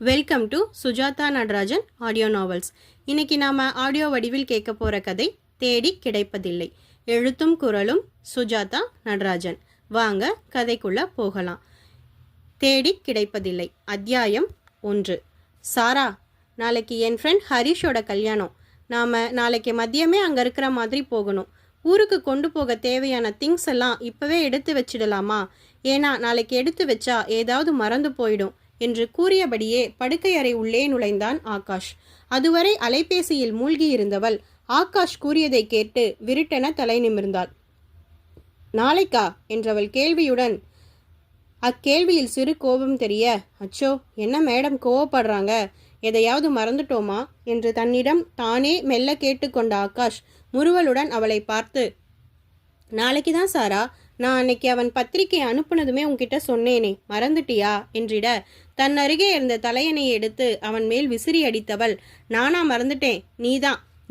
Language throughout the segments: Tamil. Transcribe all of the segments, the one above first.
Welcome to Sujatha Natarajan audio novels. இன்னைக்கு நாம ஆடியோ வடிவில் கேட்க போற கதை தேடி கிடைப்பதில்லை. எழுத்தும் குரலும் சுஜாதா நடராஜன். வாங்க கதைக்குள்ள போகலாம். தேடி கிடைப்பதில்லை. அத்தியாயம் 1. சாரா, நாளைக்கு என் ஃப்ரெண்ட் ஹரிஷோட கல்யாணம். நாம நாளைக்கு மதியமே அங்கே இருக்கிற மாதிரி போகணும். ஊருக்கு கொண்டு போக தேவையான திங்ஸ் எல்லாம் இப்போவே எடுத்து வச்சிடலாமா? ஏன்னா நாளைக்கு எடுத்து வச்சா ஏதாவது மறந்து போயிடும் என்று கூறியபடியே படுக்கை அறை உள்ளே நுழைந்தான் ஆகாஷ். அதுவரை அலைபேசியில் மூழ்கியிருந்தவள் ஆகாஷ் கூறியதை கேட்டு விருட்டென தலை நிமிர்ந்தாள். நாளைக்கா என்றவள் கேள்வியுடன் அக்கேள்வியில் சிறு கோபம் தெரிய, அச்சோ என்ன மேடம் கோவப்படுறாங்க, எதையாவது மறந்துட்டோமா என்று தன்னிடம் தானே மெல்ல கேட்டுக்கொண்ட ஆகாஷ் முறுவலுடன் அவளை பார்த்து, நாளைக்கு தான் சாரா, நான் அன்னைக்கு அவன் பத்திரிக்கை அனுப்புனதுமே உன்கிட்ட சொன்னேனே, மறந்துட்டியா என்றிட தன் அருகே இருந்த தலையணையை எடுத்து அவன் மேல் விசிறி அடித்தவள், நானா மறந்துட்டேன்,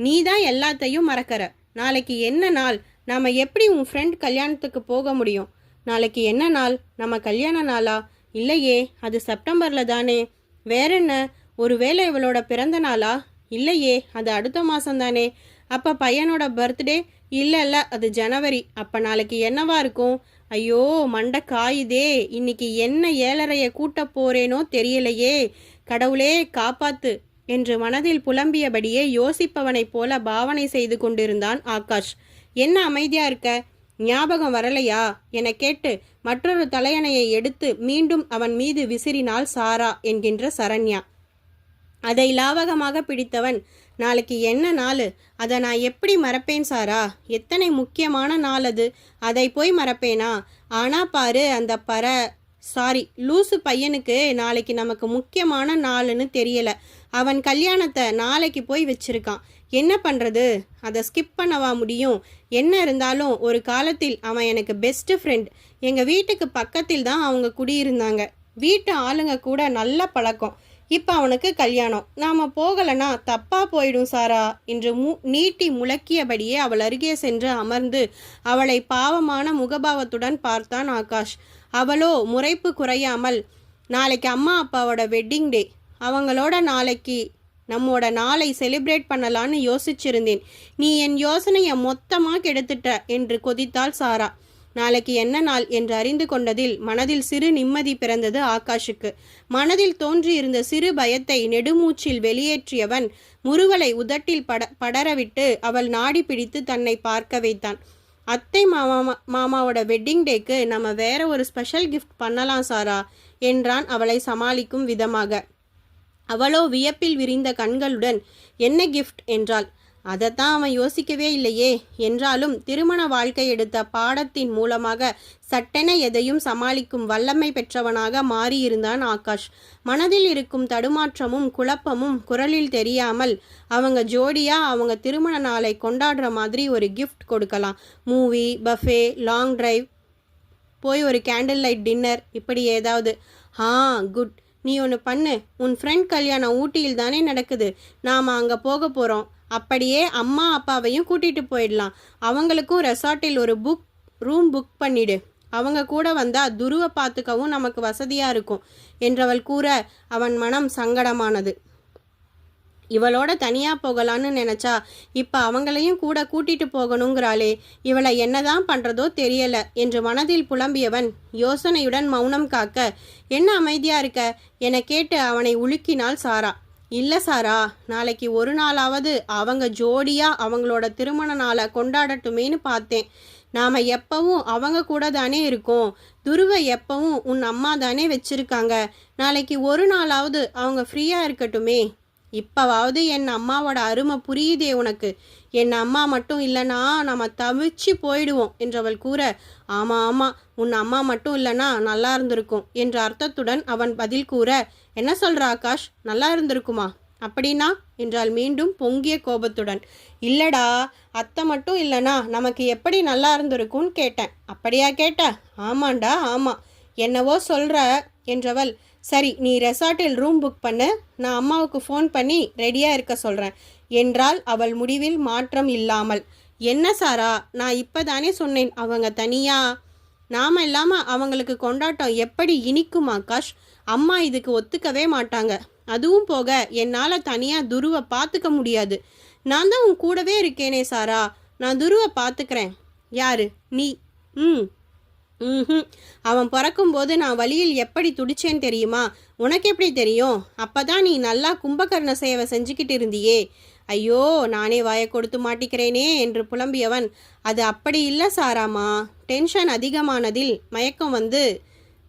நீதான் எல்லாத்தையும் மறக்கற. நாளைக்கு என்ன நாள்? நாம எப்படி உன் ஃப்ரெண்ட் கல்யாணத்துக்கு போக முடியும்? நாளைக்கு என்ன நாள்? நம்ம கல்யாண நாளா? இல்லையே, அது செப்டம்பரில் தானே. வேற என்ன? ஒருவேளை இவளோட பிறந்த நாளா? இல்லையே, அது அடுத்த மாதம்தானே. அப்போ பையனோட பர்த்டே? இல்லை, அது ஜனவரி. அப்போ நாளைக்கு என்னவா இருக்கும்? ஐயோ, மண்டை காயுதே. இன்னைக்கு என்ன ஏழரையை கூட்ட போறேனோ தெரியலையே. கடவுளே காப்பாத்து என்று மனதில் புலம்பியபடியே யோசிப்பவனைப் போல பாவனை செய்து கொண்டிருந்தான் ஆகாஷ். என்ன அமைதியா இருக்க? ஞாபகம் வரலையா என கேட்டு மற்றொரு தலையணையை எடுத்து மீண்டும் அவன் மீது விசிறினாள் சாரா என்கின்ற சரண்யா. அதை லாவகமாக பிடித்தவன், நாளைக்கு என்ன நாள்? அதை நான் எப்படி மறப்பேன் சாரா? எத்தனை முக்கியமான நாள் அது, அதை போய் மறப்பேனா? ஆனா பாரு, அந்த லூசு பையனுக்கு நாளைக்கு நமக்கு முக்கியமான நாள்னு தெரியல. அவன் கல்யாணத்தை நாளைக்கு போய் வச்சிருக்கான். என்ன பண்ணுறது? அதை ஸ்கிப் பண்ணவா முடியும்? என்ன இருந்தாலும் ஒரு காலத்தில் அவன் எனக்கு பெஸ்ட் ஃப்ரெண்ட். எங்கள் வீட்டுக்கு பக்கத்தில் தான் அவங்க குடியிருந்தாங்க. வீட்டு ஆளுங்க கூட நல்ல பழக்கம். இப்போ அவனுக்கு கல்யாணம். நாம் போகலனா தப்பா போயிடும் சாரா என்று நீட்டி முழக்கியபடியே அவள் அருகே சென்று அமர்ந்து அவளை பாவமான முகபாவத்துடன் பார்த்தான் ஆகாஷ். அவளோ முறைப்பு குறையாமல், நாளைக்கு அம்மா அப்பாவோட வெட்டிங் டே, அவங்களோட நாளைக்கு நம்மோட நாளை செலிப்ரேட் பண்ணலான்னு யோசிச்சிருந்தேன். நீ என் யோசனையை மொத்தமாக கெடுத்துட்ட என்று கொதித்தாள் சாரா. நாளைக்கு என்ன நாள் என்று அறிந்து கொண்டதில் மனதில் சிறு நிம்மதி பிறந்தது ஆகாஷுக்கு. மனதில் தோன்றியிருந்த சிறு பயத்தை நெடுமூச்சில் வெளியேற்றியவன் முறுவலை உதட்டில் படரவிட்டு அவள் நாடி பிடித்து தன்னை பார்க்க வைத்தான். அத்தை மாமாவோட வெட்டிங் டேக்கு நம்ம வேற ஒரு ஸ்பெஷல் கிஃப்ட் பண்ணலாம் சாரா என்றான் அவளை சமாளிக்கும் விதமாக. அவளோ வியப்பில் விரிந்த கண்களுடன் என்ன கிஃப்ட் என்றாள். அதைத்தான் அவன் யோசிக்கவே இல்லையே. என்றாலும் திருமண வாழ்க்கை எடுத்த பாடத்தின் மூலமாக சட்டென எதையும் சமாளிக்கும் வல்லமை பெற்றவனாக மாறியிருந்தான் ஆகாஷ். மனதில் இருக்கும் தடுமாற்றமும் குழப்பமும் குரலில் தெரியாமல், அவங்க ஜோடியா அவங்க திருமண நாளை கொண்டாடுற மாதிரி ஒரு கிஃப்ட் கொடுக்கலாம். மூவி, பஃபே, லாங் டிரைவ், போய் ஒரு கேண்டில் லைட் டின்னர், இப்படி ஏதாவது. குட். நீ ஒன்று பண்ணு. உன் ஃப்ரெண்ட் கல்யாணம் ஊட்டியில் தானே நடக்குது. நாம் அங்கே போக போகிறோம். அப்படியே அம்மா அப்பாவையும் கூட்டிகிட்டு போயிடலாம். அவங்களுக்கும் ரெசார்ட்டில் ஒரு ரூம் புக் பண்ணிடு. அவங்க கூட வந்தால் துருவை பார்த்துக்கவும் நமக்கு வசதியாக இருக்கும் என்றவள் கூற அவன் மனம் சங்கடமானது. இவளோட தனியாக போகலான்னு நினச்சா இப்போ அவங்களையும் கூட கூட்டிகிட்டு போகணுங்கிறாளே, இவளை என்னதான் பண்ணுறதோ தெரியலை என்று மனதில் புலம்பியவன் யோசனையுடன் மௌனம் காக்க, என்ன அமைதியாக இருக்க என கேட்டு அவனை உலுக்கினாள் சாரா. இல்லை சாரா, நாளைக்கு ஒரு நாளாவது அவங்க ஜோடியாக அவங்களோட திருமண நாளை கொண்டாடட்டுமேனு பார்த்தேன். நாம் எப்பவும் அவங்க கூட தானே இருக்கோம். துருவை எப்பவும் உன் அம்மா தானே வச்சுருக்காங்க. நாளைக்கு ஒரு நாளாவது அவங்க ஃப்ரீயாக இருக்கட்டுமே. இப்போவாவது என் அம்மாவோட அருமை புரியுதே உனக்கு. என் அம்மா மட்டும் இல்லைனா நம்ம தவிச்சு போயிடுவோம் என்றவள் கூற, ஆமாம், உன் அம்மா மட்டும் இல்லைனா நல்லா இருந்திருக்கும் என்ற அர்த்தத்துடன் அவன் பதில் கூற, என்ன சொல்கிற ஆகாஷ், நல்லா இருந்திருக்குமா? அப்படின்னா என்றால் மீண்டும் பொங்கிய கோபத்துடன், இல்லடா, அத்தை மட்டும் இல்லைனா நமக்கு எப்படி நல்லா இருந்திருக்கும்னு கேட்டேன். அப்படியா கேட்ட? ஆமாண்டா ஆமாம், என்னவோ சொல்கிற என்றவள், சரி நீ ரெசார்ட்டில் ரூம் புக் பண்ணு, நான் அம்மாவுக்கு ஃபோன் பண்ணி ரெடியாக இருக்க சொல்கிறேன் என்றால் அவள் முடிவில் மாற்றம் இல்லாமல். என்ன சாரா, நான் இப்போ தானே சொன்னேன் அவங்க தனியாக. நாம் இல்லாமல் அவங்களுக்கு கொண்டாட்டம் எப்படி இனிக்கும் ஆகாஷ்? அம்மா இதுக்கு ஒத்துக்கவே மாட்டாங்க. அதுவும் போக என்னால் தனியாக துருவை பார்த்துக்க முடியாது. நான் தான் உன் கூடவே இருக்கேனே சாரா, நான் துருவை பார்த்துக்கிறேன். யாரு? நீ? ம் ம் அவன் பிறக்கும்போது நான் வழியில் எப்படி துடிச்சேன்னு தெரியுமா? உனக்கு எப்படி தெரியும்? அப்போ தான் நீ நல்லா கும்பகர்ண சேவை செஞ்சுக்கிட்டு இருந்தியே. ஐயோ, நானே வாயை கொடுத்து மாட்டிக்கிறேனே என்று புலம்பியவன், அது அப்படி இல்லை சாராமா, டென்ஷன் அதிகமானதில் மயக்கம் வந்து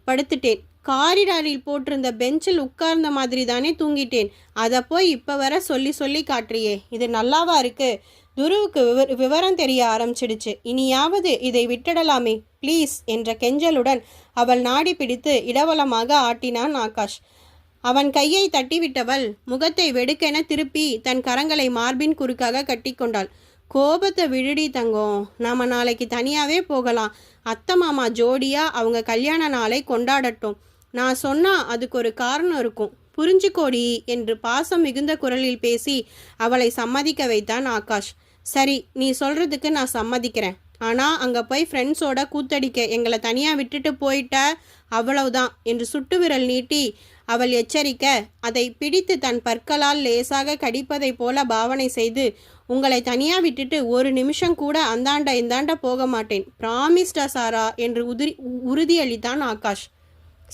படுத்துட்டேன். காரிடாரில் போட்டிருந்த பெஞ்சில் உட்கார்ந்த மாதிரி தானே தூங்கிட்டேன். அதை போய் இப்போ வர சொல்லி சொல்லி காட்டுறியே, இது நல்லாவா இருக்கு? துருவுக்கு விவரம் தெரிய ஆரம்பிச்சிடுச்சு. இனியாவது இதை விட்டுடலாமே ப்ளீஸ் என்ற கெஞ்சலுடன் அவள் நாடி பிடித்து இடவலமாக ஆட்டினான் ஆகாஷ். அவன் கையை தட்டிவிட்டவள் முகத்தை வெடுக்கென திருப்பி தன் கரங்களை மார்பின் குறுக்காக கட்டி கொண்டாள். கோபத்தை விடுடி தங்கம், நாம நாளைக்கு தனியாகவே போகலாம். அத்தை மாமா ஜோடியாக அவங்க கல்யாண நாளை கொண்டாடட்டும். நான் சொன்னால் அதுக்கு ஒரு காரணம் இருக்கும், புரிஞ்சுக்கோடி என்று பாசம் மிகுந்த குரலில் பேசி அவளை சம்மதிக்க வைத்தான் ஆகாஷ். சரி, நீ சொல்கிறதுக்கு நான் சம்மதிக்கிறேன். ஆனால் அங்கே போய் ஃப்ரெண்ட்ஸோட கூத்தடிக்க எங்களை தனியாக விட்டுட்டு போயிட்ட, அவ்வளவுதான் என்று சுட்டு விரல் நீட்டி அவள் எச்சரிக்க, அதை பிடித்து தன் பற்களால் லேசாக கடிப்பதைப் போல பாவனை செய்து, உங்களை தனியாக விட்டுட்டு ஒரு நிமிஷம் கூட அந்தாண்ட இந்தாண்ட போக மாட்டேன், பிராமிஸ்டா சாரா என்று உறுதியளித்தான் ஆகாஷ்.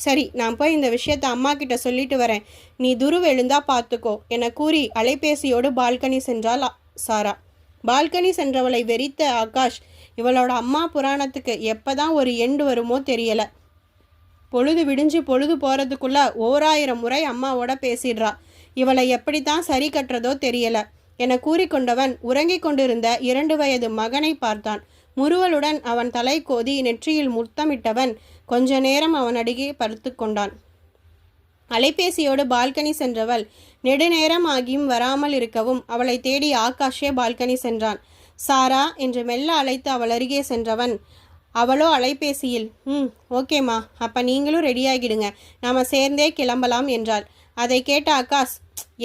சரி, நான் போய் இந்த விஷயத்தை அம்மா கிட்ட சொல்லிட்டு வரேன். நீ துருவ எழுந்தா பார்த்துக்கோ என கூறி அலைபேசியோடு பால்கனி சென்றாள் சாரா. பால்கனி சென்றவளை வெறித்த ஆகாஷ், இவளோட அம்மா புராணத்துக்கு எப்போதான் ஒரு எண்டு வருமோ தெரியலை. பொழுது விடிஞ்சு பொழுது போகிறதுக்குள்ள 1000 முறை அம்மாவோட பேசிடுறா. இவளை எப்படித்தான் சரி கட்டுறதோ தெரியல என கூறிக்கொண்டவன் உறங்கிக் கொண்டிருந்த 2 வயது மகனை பார்த்தான். முறுவலுடன் அவன் தலை கோதி நெற்றியில் முத்தமிட்டவன் கொஞ்ச நேரம் அவன் அருகே படுத்து கொண்டான். அலைபேசியோடு பால்கனி சென்றவள் நெடுநேரம் ஆகியும் வராமல் இருக்கவும் அவளை தேடி ஆகாஷே பால்கனி சென்றான். சாரா என்று மெல்ல அழைத்து அவள் அருகே சென்றவன், அவளோ அலைபேசியில் ஓகேம்மா, அப்போ நீங்களும் ரெடியாகிடுங்க, நாம் சேர்ந்தே கிளம்பலாம் என்றாள். அதை கேட்ட ஆகாஷ்,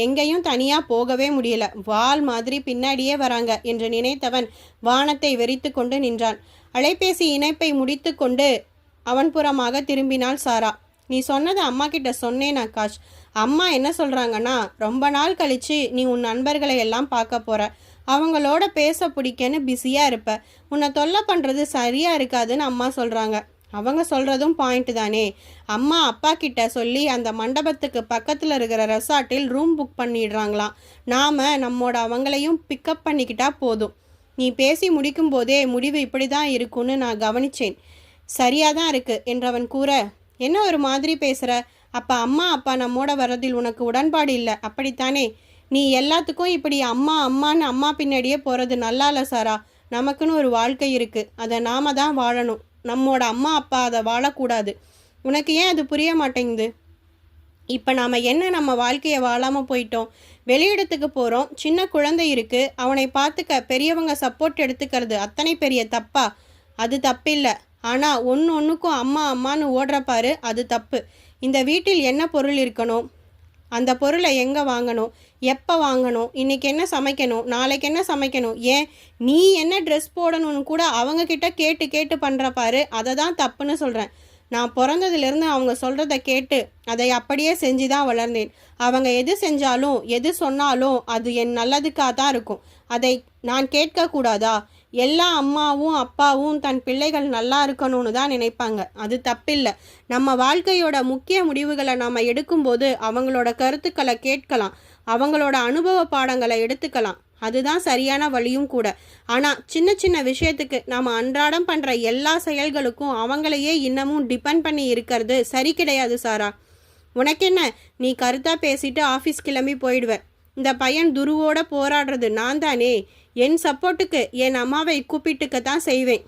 எங்கேயும் தனியாக போகவே முடியல, வால் மாதிரி பின்னாடியே வராங்க என்று நினைத்தவன் வானத்தை வெறித்து கொண்டு நின்றான். அலைபேசி இணைப்பை முடித்து கொண்டு அவன் புறமாக திரும்பினாள் சாரா. நீ சொன்னதை அம்மா கிட்ட சொன்னேன் ஆகாஷ். அம்மா என்ன சொல்கிறாங்கன்னா, ரொம்ப நாள் கழித்து நீ உன் நண்பர்களை எல்லாம் பார்க்க போகிற, அவங்களோட பேச பிடிக்கன்னு பிஸியாக இருப்ப, உன்னை தொல்லை பண்ணுறது சரியாக இருக்காதுன்னு அம்மா சொல்கிறாங்க. அவங்க சொல்கிறதும் பாயிண்ட் தானே. அம்மா அப்பா கிட்ட சொல்லி அந்த மண்டபத்துக்கு பக்கத்தில் இருக்கிற ரெசார்ட்டில் ரூம் புக் பண்ணிடுறாங்களாம். நாம் நம்மோட அவங்களையும் பிக்கப் பண்ணிக்கிட்டா போதும். நீ பேசி முடிக்கும் போதே முடிவு இப்படி தான் இருக்குன்னு நான் கவனித்தேன். சரியாக தான் இருக்குது என்றவன் கூற, என்ன ஒரு மாதிரி பேசுகிற? அப்போ அம்மா அப்பா நம்மோட வர்றதில் உனக்கு உடன்பாடு இல்லை அப்படித்தானே? நீ எல்லாத்துக்கும் இப்படி அம்மா அம்மான்னு அம்மா பின்னாடியே போகிறது நல்லா இல்லை சாரா. நமக்குன்னு ஒரு வாழ்க்கை இருக்குது, அதை நாம தான் வாழணும். நம்மோட அம்மா அப்பா அதை வாழக்கூடாது. உனக்கு ஏன் அது புரிய மாட்டேங்குது? இப்போ நாம் என்ன நம்ம வாழ்க்கையை வாழாமல் போயிட்டோம்? வெளியிடத்துக்கு போகிறோம், சின்ன குழந்தை இருக்குது, அவனை பார்த்துக்க பெரியவங்க சப்போர்ட் எடுத்துக்கிறது அத்தனை பெரிய தப்பா? அது தப்பில்லை. ஆனால் ஒன்றுக்கும் அம்மா அம்மான்னு ஓடுறப்பாரு, அது தப்பு. இந்த வீட்டில் என்ன பொருள் இருக்கணும், அந்த பொருளை எங்கே வாங்கணும், எப்போ வாங்கணும், இன்றைக்கி என்ன சமைக்கணும், நாளைக்கு என்ன சமைக்கணும், ஏன் நீ என்ன ட்ரெஸ் போடணும்னு கூட அவங்கக்கிட்ட கேட்டு கேட்டு பண்ணுறப்பாரு, அதை தான் தப்புன்னு சொல்கிறேன். நான் பிறந்ததுலேருந்து அவங்க சொல்கிறத கேட்டு அதை அப்படியே செஞ்சு தான் வளர்ந்தேன். அவங்க எது செஞ்சாலும் எது சொன்னாலும் அது என் நல்லதுக்காக தான் இருக்கும். அதை நான் கேட்கக்கூடாதா? எல்லா அம்மாவும் அப்பாவும் தன் பிள்ளைகள் நல்லா இருக்கணும்னு தான் நினைப்பாங்க, அது தப்பில்லை. நம்ம வாழ்க்கையோட முக்கிய முடிவுகளை நாம் எடுக்கும்போது அவங்களோட கருத்துக்களை கேட்கலாம், அவங்களோட அனுபவ பாடங்களை எடுத்துக்கலாம், அதுதான் சரியான வழியும் கூட. ஆனால் சின்ன சின்ன விஷயத்துக்கு நாம் அன்றாடம் பண்ணுற எல்லா செயல்களுக்கும் அவங்களையே இன்னமும் டிபெண்ட் பண்ணி இருக்கிறது சரி கிடையாது சாரா. உனக்கென்ன, நீ கருத்தாக பேசிட்டு ஆஃபீஸ் கிளம்பி போயிடுவேன். இந்த பையன் துருவோட போராடுறது நான் தானே. என் சப்போர்ட்டுக்கு என் அம்மாவை கூப்பிட்டுக்க தான் செய்வேன்.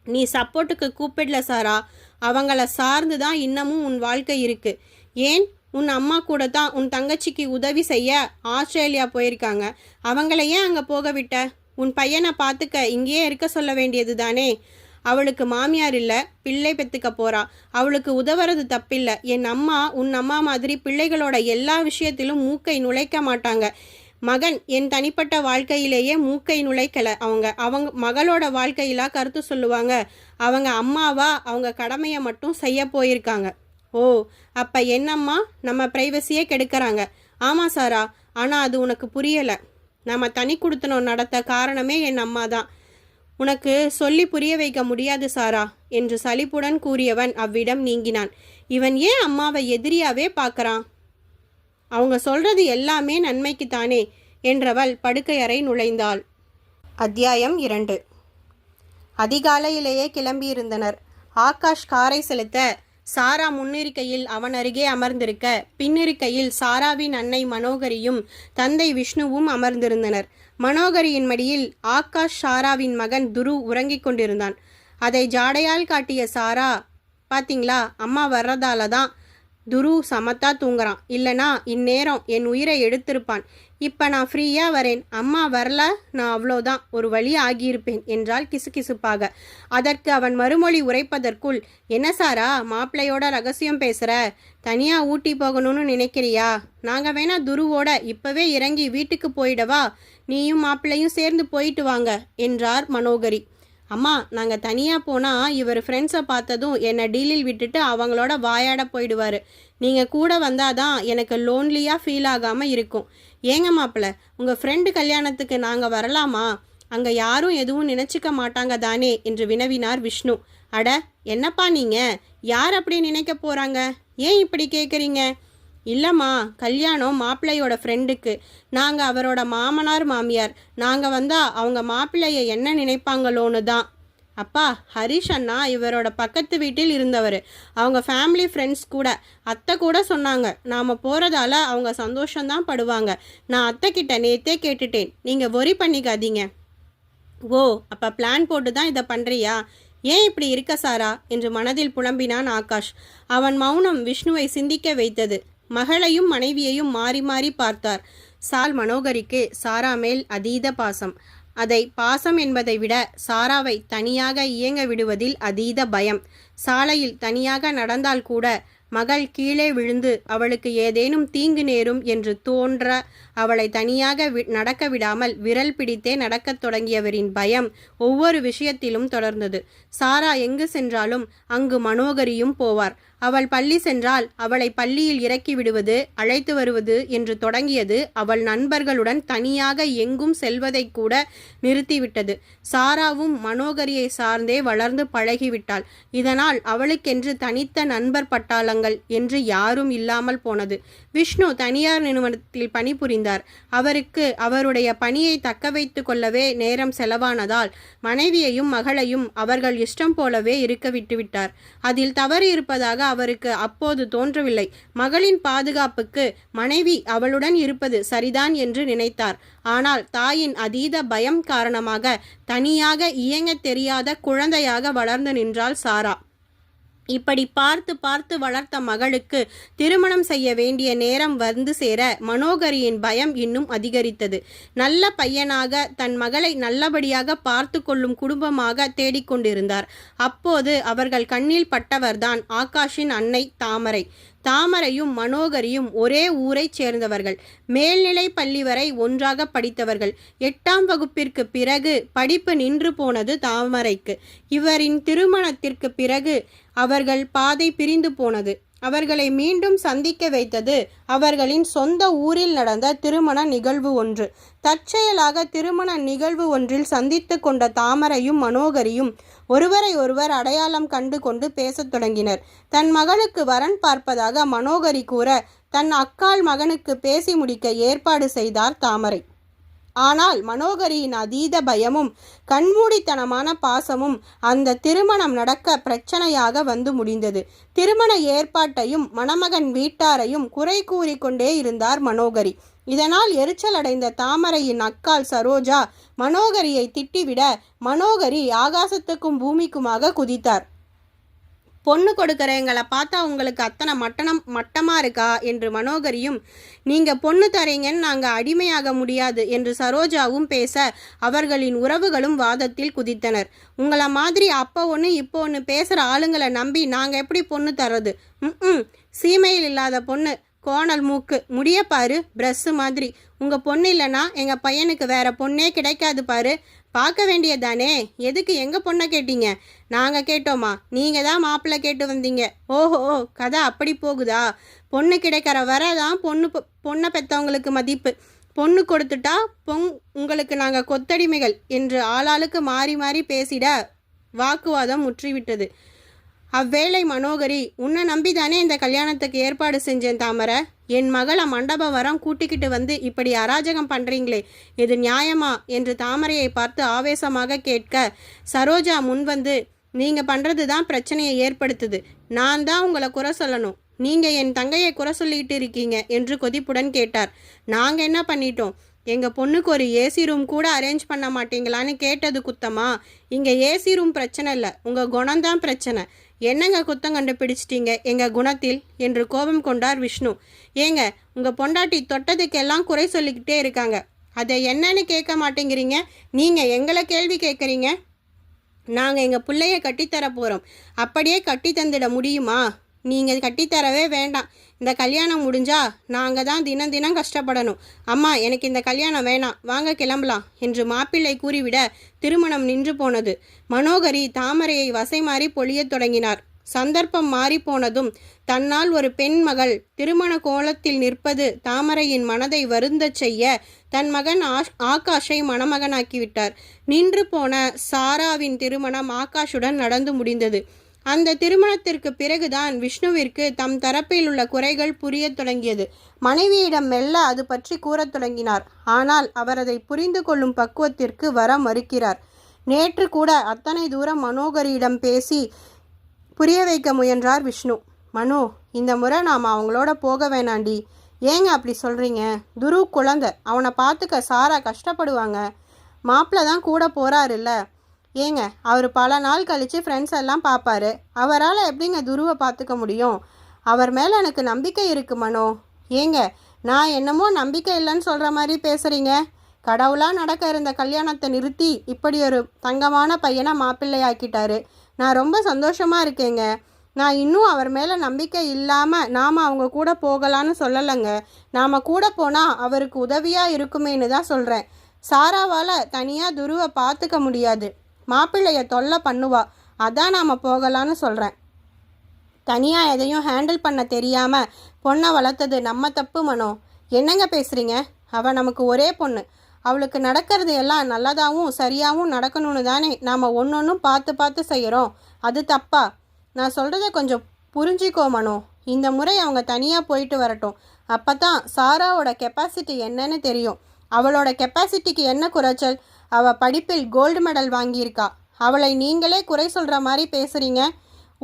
நீ சப்போர்ட்டுக்கு கூப்பிடல சாரா, அவங்கள சார்ந்து தான் இன்னமும் உன் வாழ்க்கை இருக்குது. ஏன், உன் அம்மா கூட தான் உன் தங்கச்சிக்கு உதவி செய்ய ஆஸ்திரேலியா போயிருக்காங்க. அவங்கள ஏன் அங்கே போக விட்ட? உன் பையனை பார்த்துக்க இங்கேயே இருக்க சொல்ல வேண்டியது தானே. அவளுக்கு மாமியார் இல்லை, பிள்ளை பெற்றுக்க போகிறா, அவளுக்கு உதவுறது தப்பில்லை. என் அம்மா உன் அம்மா மாதிரி பிள்ளைகளோட எல்லா விஷயத்திலும் மூக்கை நுழைக்க மாட்டாங்க. மகன் என் தனிப்பட்ட வாழ்க்கையிலேயே மூக்கை நுழைக்கலை. அவங்க மகளோட வாழ்க்கையில கருத்து சொல்லுவாங்க. அவங்க அம்மாவா அவங்க கடமையை மட்டும் செய்ய போயிருக்காங்க. ஓ, அப்போ என்னம்மா நம்ம ப்ரைவசியே கெடுக்கிறாங்க. ஆமாம் சாரா, ஆனால் அது உனக்கு புரியலை. நம்ம தனி குடித்தனம் நடத்த காரணமே என் அம்மா தான். உனக்கு சொல்லி புரிய வைக்க முடியாது சாரா என்று சலிப்புடன் கூறியவன் அவ்விடம் நீங்கினான். இவன் ஏன் அம்மாவை எதிரியாவே பார்க்கறான்? அவங்க சொல்றது எல்லாமே நன்மைக்குத்தானே என்றவள் படுக்கையறை நுழைந்தாள். அத்தியாயம் 2. அதிகாலையிலேயே கிளம்பியிருந்தனர். ஆகாஷ் காரை செலுத்த சாரா முன்னிருக்கையில் அவன் அருகே அமர்ந்திருக்க, பின்னிருக்கையில் சாராவின் அன்னை மனோகரியும் தந்தை விஷ்ணுவும் அமர்ந்திருந்தனர். மனோகரியின் மடியில் ஆகாஷ் சாராவின் மகன் துரு உறங்கிக் கொண்டிருந்தான். அதை ஜாடையால் காட்டிய சாரா, பாத்தீங்களா, அம்மா வர்றதால தான் துரு சமத்தா தூங்குறான், இல்லனா இந்நேரம் என் உயிரை எடுத்திருப்பான். இப்போ நான் ஃப்ரீயா வரேன், அம்மா வரல நான் அவ்வளோதான் ஒரு வழி ஆகியிருப்பேன் என்றாள் கிசுகிசுப்பாக. அதற்கு அவன் மறுமொழி உரைப்பதற்குள், என்ன சாரா மாப்பிள்ளையோட ரகசியம் பேசுற? தனியா ஊட்டி போகணும்னு நினைக்கிறியா? நாங்கள் வேணா துருவோட இப்பவே இறங்கி வீட்டுக்கு போயிடவா? நீயும் மாப்பிள்ளையும் சேர்ந்து போயிட்டு வாங்க என்றார் மனோகரி. அம்மா, நாங்கள் தனியாக போனால் இவர் ஃப்ரெண்ட்ஸை பார்த்ததும் என்னை டீலில் விட்டுட்டு அவங்களோட வாயாட போயிடுவார். நீங்கள் கூட வந்தாதான் எனக்கு லோன்லியாக ஃபீல் ஆகாமல் இருக்கும். ஏங்க மாப்பிள்ள, உங்கள் ஃப்ரெண்டு கல்யாணத்துக்கு நாங்கள் வரலாமா? அங்கே யாரும் எதுவும் நினச்சிக்க மாட்டாங்க தானே என்று வினவினார் விஷ்ணு. அட என்னப்பா நீங்கள், யார் அப்படி நினைக்க போகிறாங்க? ஏன் இப்படி கேட்குறீங்க? இல்லைம்மா, கல்யாணம் மாப்பிள்ளையோட ஃப்ரெண்டுக்கு. நாங்கள் அவரோட மாமனார் மாமியார். நாங்கள் வந்தால் அவங்க மாப்பிள்ளையை என்ன நினைப்பாங்களோன்னு தான். அப்பா, ஹரிஷ் அண்ணா இவரோட பக்கத்து வீட்டில் இருந்தவர். அவங்க ஃபேமிலி ஃப்ரெண்ட்ஸ் கூட. அத்தை கூட சொன்னாங்க நாம் போகிறதால அவங்க சந்தோஷம்தான் படுவாங்க. நான் அத்தை கிட்ட நேற்றே கேட்டுட்டேன். நீங்கள் worry பண்ணிக்காதீங்க. ஓ, அப்போ பிளான் போட்டு தான் இதை பண்ணுறியா? ஏன் இப்படி இருக்க சாரா என்று மனதில் புலம்பினான் ஆகாஷ். அவன் மௌனம் விஷ்ணுவை சிந்திக்க வைத்தது. மகளையும் மனைவியையும் மாறி மாறி பார்த்தார். மனோகரிக்கு சாரா மேல் அதீத பாசம். அதை பாசம் என்பதை விட சாராவை தனியாக இயங்க விடுவதில் அதீத பயம். சாலையில் தனியாக நடந்தால் கூட மகள் கீழே விழுந்து அவளுக்கு ஏதேனும் தீங்கு நேரும் என்று தோன்ற அவளை தனியாக நடக்க விடாமல் விரல் பிடித்தே நடக்கத் தொடங்கியவரின் பயம் ஒவ்வொரு விஷயத்திலும் தொடர்ந்தது. சாரா எங்கு சென்றாலும் அங்கு மனோகரியும் போவார். அவள் பள்ளி சென்றால் அவளை பள்ளியில் இறக்கி விடுவது, அழைத்து வருவது என்று தொடங்கியது அவள் நண்பர்களுடன் தனியாக எங்கும் செல்வதை கூட நிறுத்திவிட்டது. சாராவும் மனோகரியை சார்ந்தே வளர்ந்து பழகிவிட்டாள். இதனால் அவளுக்கென்று தனித்த நண்பர் பட்டாளங்கள் என்று யாரும் இல்லாமல் போனது. விஷ்ணு தனியார் நிறுவனத்தில் பணிபுரிந்தார். அவருக்கு அவருடைய பணியை தக்க வைத்து கொள்ளவே நேரம் செலவானதால் மனைவியையும் மகளையும் அவர்கள் இஷ்டம் போலவே இருக்க விட்டுவிட்டார். அதில் தவறு இருப்பதாக அவருக்கு அப்போது தோன்றவில்லை. மகளின் பாதுகாப்புக்கு மனைவி அவளுடன் இருப்பது சரிதான் என்று நினைத்தார். ஆனால் தாயின் அதீத பயம் காரணமாக தனியாக இயங்க தெரியாத குழந்தையாக வளர்ந்து நின்றாள் சாரா. இப்படி பார்த்து பார்த்து வளர்த்த மகளுக்கு திருமணம் செய்ய வேண்டிய நேரம் வந்து சேர மனோகரியின் பயம் இன்னும் அதிகரித்தது. நல்ல பையனாக தன் மகளை நல்லபடியாக பார்த்து கொள்ளும் குடும்பமாக தேடிக்கொண்டிருந்தார். அப்போது அவர்கள் கண்ணில் பட்டவர்தான் ஆகாஷின் அன்னை தாமரை. தாமரையும் மனோகரியும் ஒரே ஊரைச் சேர்ந்தவர்கள். மேல்நிலை பள்ளி வரை ஒன்றாக படித்தவர்கள். 8ஆம் வகுப்பிற்கு பிறகு படிப்பு நின்று போனது தாமரைக்கு. இவரின் திருமணத்திற்கு பிறகு அவர்கள் பாதை பிரிந்து போனது. அவர்களை மீண்டும் சந்திக்க வைத்தது அவர்களின் சொந்த ஊரில் நடந்த திருமண நிகழ்வு ஒன்று. தற்செயலாக திருமண நிகழ்வு ஒன்றில் சந்தித்து கொண்ட தாமரையும் மனோகரியும் ஒருவரை ஒருவர் அடையாளம் கண்டு கொண்டு பேசத் தொடங்கினர். தன் மகளுக்கு வரன் பார்ப்பதாக மனோகரி கூற தன் அக்காள் மகனுக்கு பேசி முடிக்க ஏற்பாடு செய்தார் தாமரை. ஆனால் மனோகரியின் அதீத பயமும் கண்மூடித்தனமான பாசமும் அந்த திருமணம் நடக்க பிரச்சனையாக வந்து முடிந்தது. திருமண ஏற்பாட்டையும் மணமகன் வீட்டாரையும் குறை கூறிக்கொண்டே இருந்தார் மனோகரி. இதனால் எரிச்சல் அடைந்த தாமரையின் அக்காள் சரோஜா மனோகரியை திட்டிவிட மனோகரி ஆகாசத்துக்கும் பூமிக்குமாக குதித்தார். பொண்ணு கொடுக்குறவங்களை பார்த்தா உங்களுக்கு அத்தனை மட்டமாக இருக்கா என்று மனோகரியும், நீங்கள் பொண்ணு தரீங்கன்னு நாங்கள் அடிமையாக முடியாது என்று சரோஜாவும் பேச அவர்களின் உறவுகளும் வாதத்தில் குதித்தனர். உங்களை மாதிரி அப்போ ஒன்று இப்போ ஒன்று பேசுகிற ஆளுங்களை நம்பி நாங்கள் எப்படி பொண்ணு தர்றது? சீமையில் இல்லாத பொண்ணு, கோணல் மூக்கு, முடிய பாரு ப்ரெஸ்ஸு மாதிரி. உங்கள் பொண்ணு இல்லைன்னா எங்கள் பையனுக்கு வேற பொண்ணே கிடைக்காது பாரு. பார்க்க வேண்டியதானே, எதுக்கு எங்கள் பொண்ணை கேட்டீங்க? நாங்கள் கேட்டோமா? நீங்கள் தான் மாப்பிள்ளை கேட்டு வந்தீங்க. ஓஹோ, கதை அப்படி போகுதா? பொண்ணு கிடைக்கிற வரை தான் பொண்ணை பெற்றவங்களுக்கு மதிப்பு. பொண்ணு கொடுத்துட்டா உங்களுக்கு நாங்கள் கொத்தடிமைகள் என்று ஆளாளுக்கு மாறி மாறி பேசிட வாக்குவாதம் முற்றிவிட்டது. அவ்வேளை மனோகரி, உன்னை நம்பிதானே இந்த கல்யாணத்துக்கு ஏற்பாடு செஞ்சேன் தாமரை. என் மகளை மண்டபம் வரம் கூட்டிக்கிட்டு வந்து இப்படி அராஜகம் பண்ணுறீங்களே, இது நியாயமா என்று தாமரையை பார்த்து ஆவேசமாக கேட்க, சரோஜா முன்வந்து, நீங்கள் பண்ணுறது தான் பிரச்சனையை ஏற்படுத்துது. நான் தான் உங்களை குறை சொல்லணும். நீங்கள் என் தங்கையை குறை சொல்லிட்டு இருக்கீங்க என்று கொதிப்புடன் கேட்டார். நாங்கள் என்ன பண்ணிட்டோம்? எங்கள் பொண்ணுக்கு ஒரு ஏசி ரூம் கூட அரேஞ்ச் பண்ண மாட்டீங்களான்னு கேட்டது குத்தமா? இங்கே ஏசி ரூம் பிரச்சனை இல்லை, உங்கள் குணம்தான் பிரச்சனை. என்னங்க குத்தம் கண்டுபிடிச்சிட்டீங்க எங்கள் குணத்தில் என்று கோபம் கொண்டார் விஷ்ணு. ஏங்க, உங்கள் பொண்டாட்டி தொட்டதுக்கெல்லாம் குறை சொல்லிக்கிட்டே இருக்காங்க. அதை என்னன்னு கேட்க மாட்டேங்கிறீங்க. நீங்கள் எங்களை கேள்வி கேட்குறீங்க. நாங்கள் எங்கள் பிள்ளைய கட்டித்தர போகிறோம். அப்படியே கட்டி தந்துட முடியுமா? நீங்கள் கட்டித்தரவே வேண்டாம். இந்த கல்யாணம் முடிஞ்சா நாங்கள் தான் தினம் தினம் கஷ்டப்படணும். அம்மா, எனக்கு இந்த கல்யாணம் வேணாம், வாங்க கிளம்பலாம் என்று மாப்பிள்ளை கூறிவிட திருமணம் நின்று போனது. மனோகரி தாமரையை வசை மாறி பொழியத் தொடங்கினார். சந்தர்ப்பம் மாறிப்போனதும் தன்னால் ஒரு பெண் மகள் திருமண கோலத்தில் நிற்பது தாமரையின் மனதை வருந்தச் செய்ய தன் மகன் ஆகாஷை மணமகனாக்கிவிட்டார். நின்று போன சாராவின் திருமணம் ஆகாஷுடன் நடந்து முடிந்தது. அந்த திருமணத்திற்கு பிறகுதான் விஷ்ணுவிற்கு தம் தரப்பில் உள்ள குறைகள் புரியத் தொடங்கியது. மனைவியிடம் மெல்ல அது பற்றி கூறத் தொடங்கினார். ஆனால் அவர் அதை புரிந்து கொள்ளும் பக்குவத்திற்கு வர மறுக்கிறார். நேற்று கூட அத்தனை தூரம் மனோகரியிடம் பேசி புரிய வைக்க முயன்றார் விஷ்ணு. மனோ, இந்த முறை நாம் அவங்களோட போக வேணாண்டி. ஏங்க அப்படி சொல்கிறீங்க? துரு குழந்தை, அவனை பார்த்துக்க சாரா கஷ்டப்படுவாங்க. மாப்பிள்ளை தான் கூட போகிறாருல்ல. ஏங்க, அவர் பல நாள் கழித்து ஃப்ரெண்ட்ஸ் எல்லாம் பார்ப்பாரு. அவரால் எப்படிங்க துருவை பார்த்துக்க முடியும்? அவர் மேலே எனக்கு நம்பிக்கை இருக்கு மனோ. ஏங்க, நான் என்னமோ நம்பிக்கை இல்லைன்னு சொல்கிற மாதிரி பேசுகிறீங்க. கடவுளாக நடக்க இருந்த கல்யாணத்தை நிறுத்தி இப்படி ஒரு தங்கமான பையனை மாப்பிள்ளையாக்கிட்டாரு. நான் ரொம்ப சந்தோஷமாக இருக்கேங்க. நான் இன்னும் அவர் மேலே நம்பிக்கை இல்லாமல் நாம் அவங்க கூட போகலான்னு சொல்லலைங்க. நாம் கூட போனால் அவருக்கு உதவியாக இருக்குமேன்னு தான் சொல்கிறேன். சாராவால் தனியாக துருவை பார்த்துக்க முடியாது. மாப்பிள்ளைய தொல்லை பண்ணுவா. அதான் நாம் போகலான்னு சொல்கிறேன். தனியாக எதையும் ஹேண்டில் பண்ண தெரியாமல் பொண்ணை வளர்த்தது நம்ம தப்பு மனோ. என்னங்க பேசுகிறீங்க? அவள் நமக்கு ஒரே பொண்ணு. அவளுக்கு நடக்கிறது எல்லாம் நல்லதாகவும் சரியாகவும் நடக்கணும்னு தானே நாம் ஒன்றொன்றும் பார்த்து பார்த்து செய்கிறோம். அது தப்பா? நான் சொல்கிறத கொஞ்சம் புரிஞ்சிக்கோ மனோ. இந்த முறை அவங்க தனியாக போயிட்டு வரட்டும். அப்போ தான் சாராவோட கெப்பாசிட்டி என்னன்னு தெரியும். அவளோட கெப்பாசிட்டிக்கு என்ன குறைச்சல்? அவள் படிப்பில் கோல்டு மெடல் வாங்கியிருக்கா. அவளை நீங்களே குறை சொல்கிற மாதிரி பேசுகிறீங்க.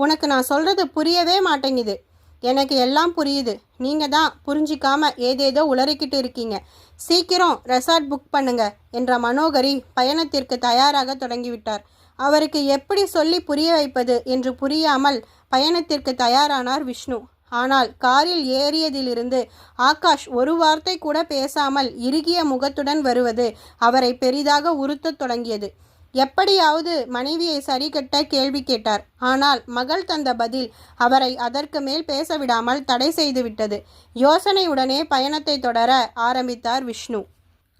உனக்கு நான் சொல்கிறது புரியவே மாட்டேங்குது. எனக்கு எல்லாம் புரியுது. நீங்கள் தான் புரிஞ்சிக்காமல் ஏதேதோ உளறிக்கிட்டு இருக்கீங்க. சீக்கிரம் ரெசார்ட் புக் பண்ணுங்க என்ற மனோகரி பயணத்திற்கு தயாராக தொடங்கிவிட்டார். அவருக்கு எப்படி சொல்லி புரிய வைப்பது என்று புரியாமல் பயணத்திற்கு தயாரானார் விஷ்ணு. ஆனால் காரில் ஏறியதிலிருந்து ஆகாஷ் ஒரு வார்த்தை கூட பேசாமல் இறுகிய முகத்துடன் வருவது அவரை பெரிதாக உறுத்தத் தொடங்கியது. எப்படியாவது மனைவியை சரிகட்ட கேள்வி கேட்டார். ஆனால் மகள் தந்த பதில் அவரை அதற்கு மேல் பேசவிடாமல் தடை செய்துவிட்டது. யோசனையுடனே பயணத்தை தொடர ஆரம்பித்தார் விஷ்ணு.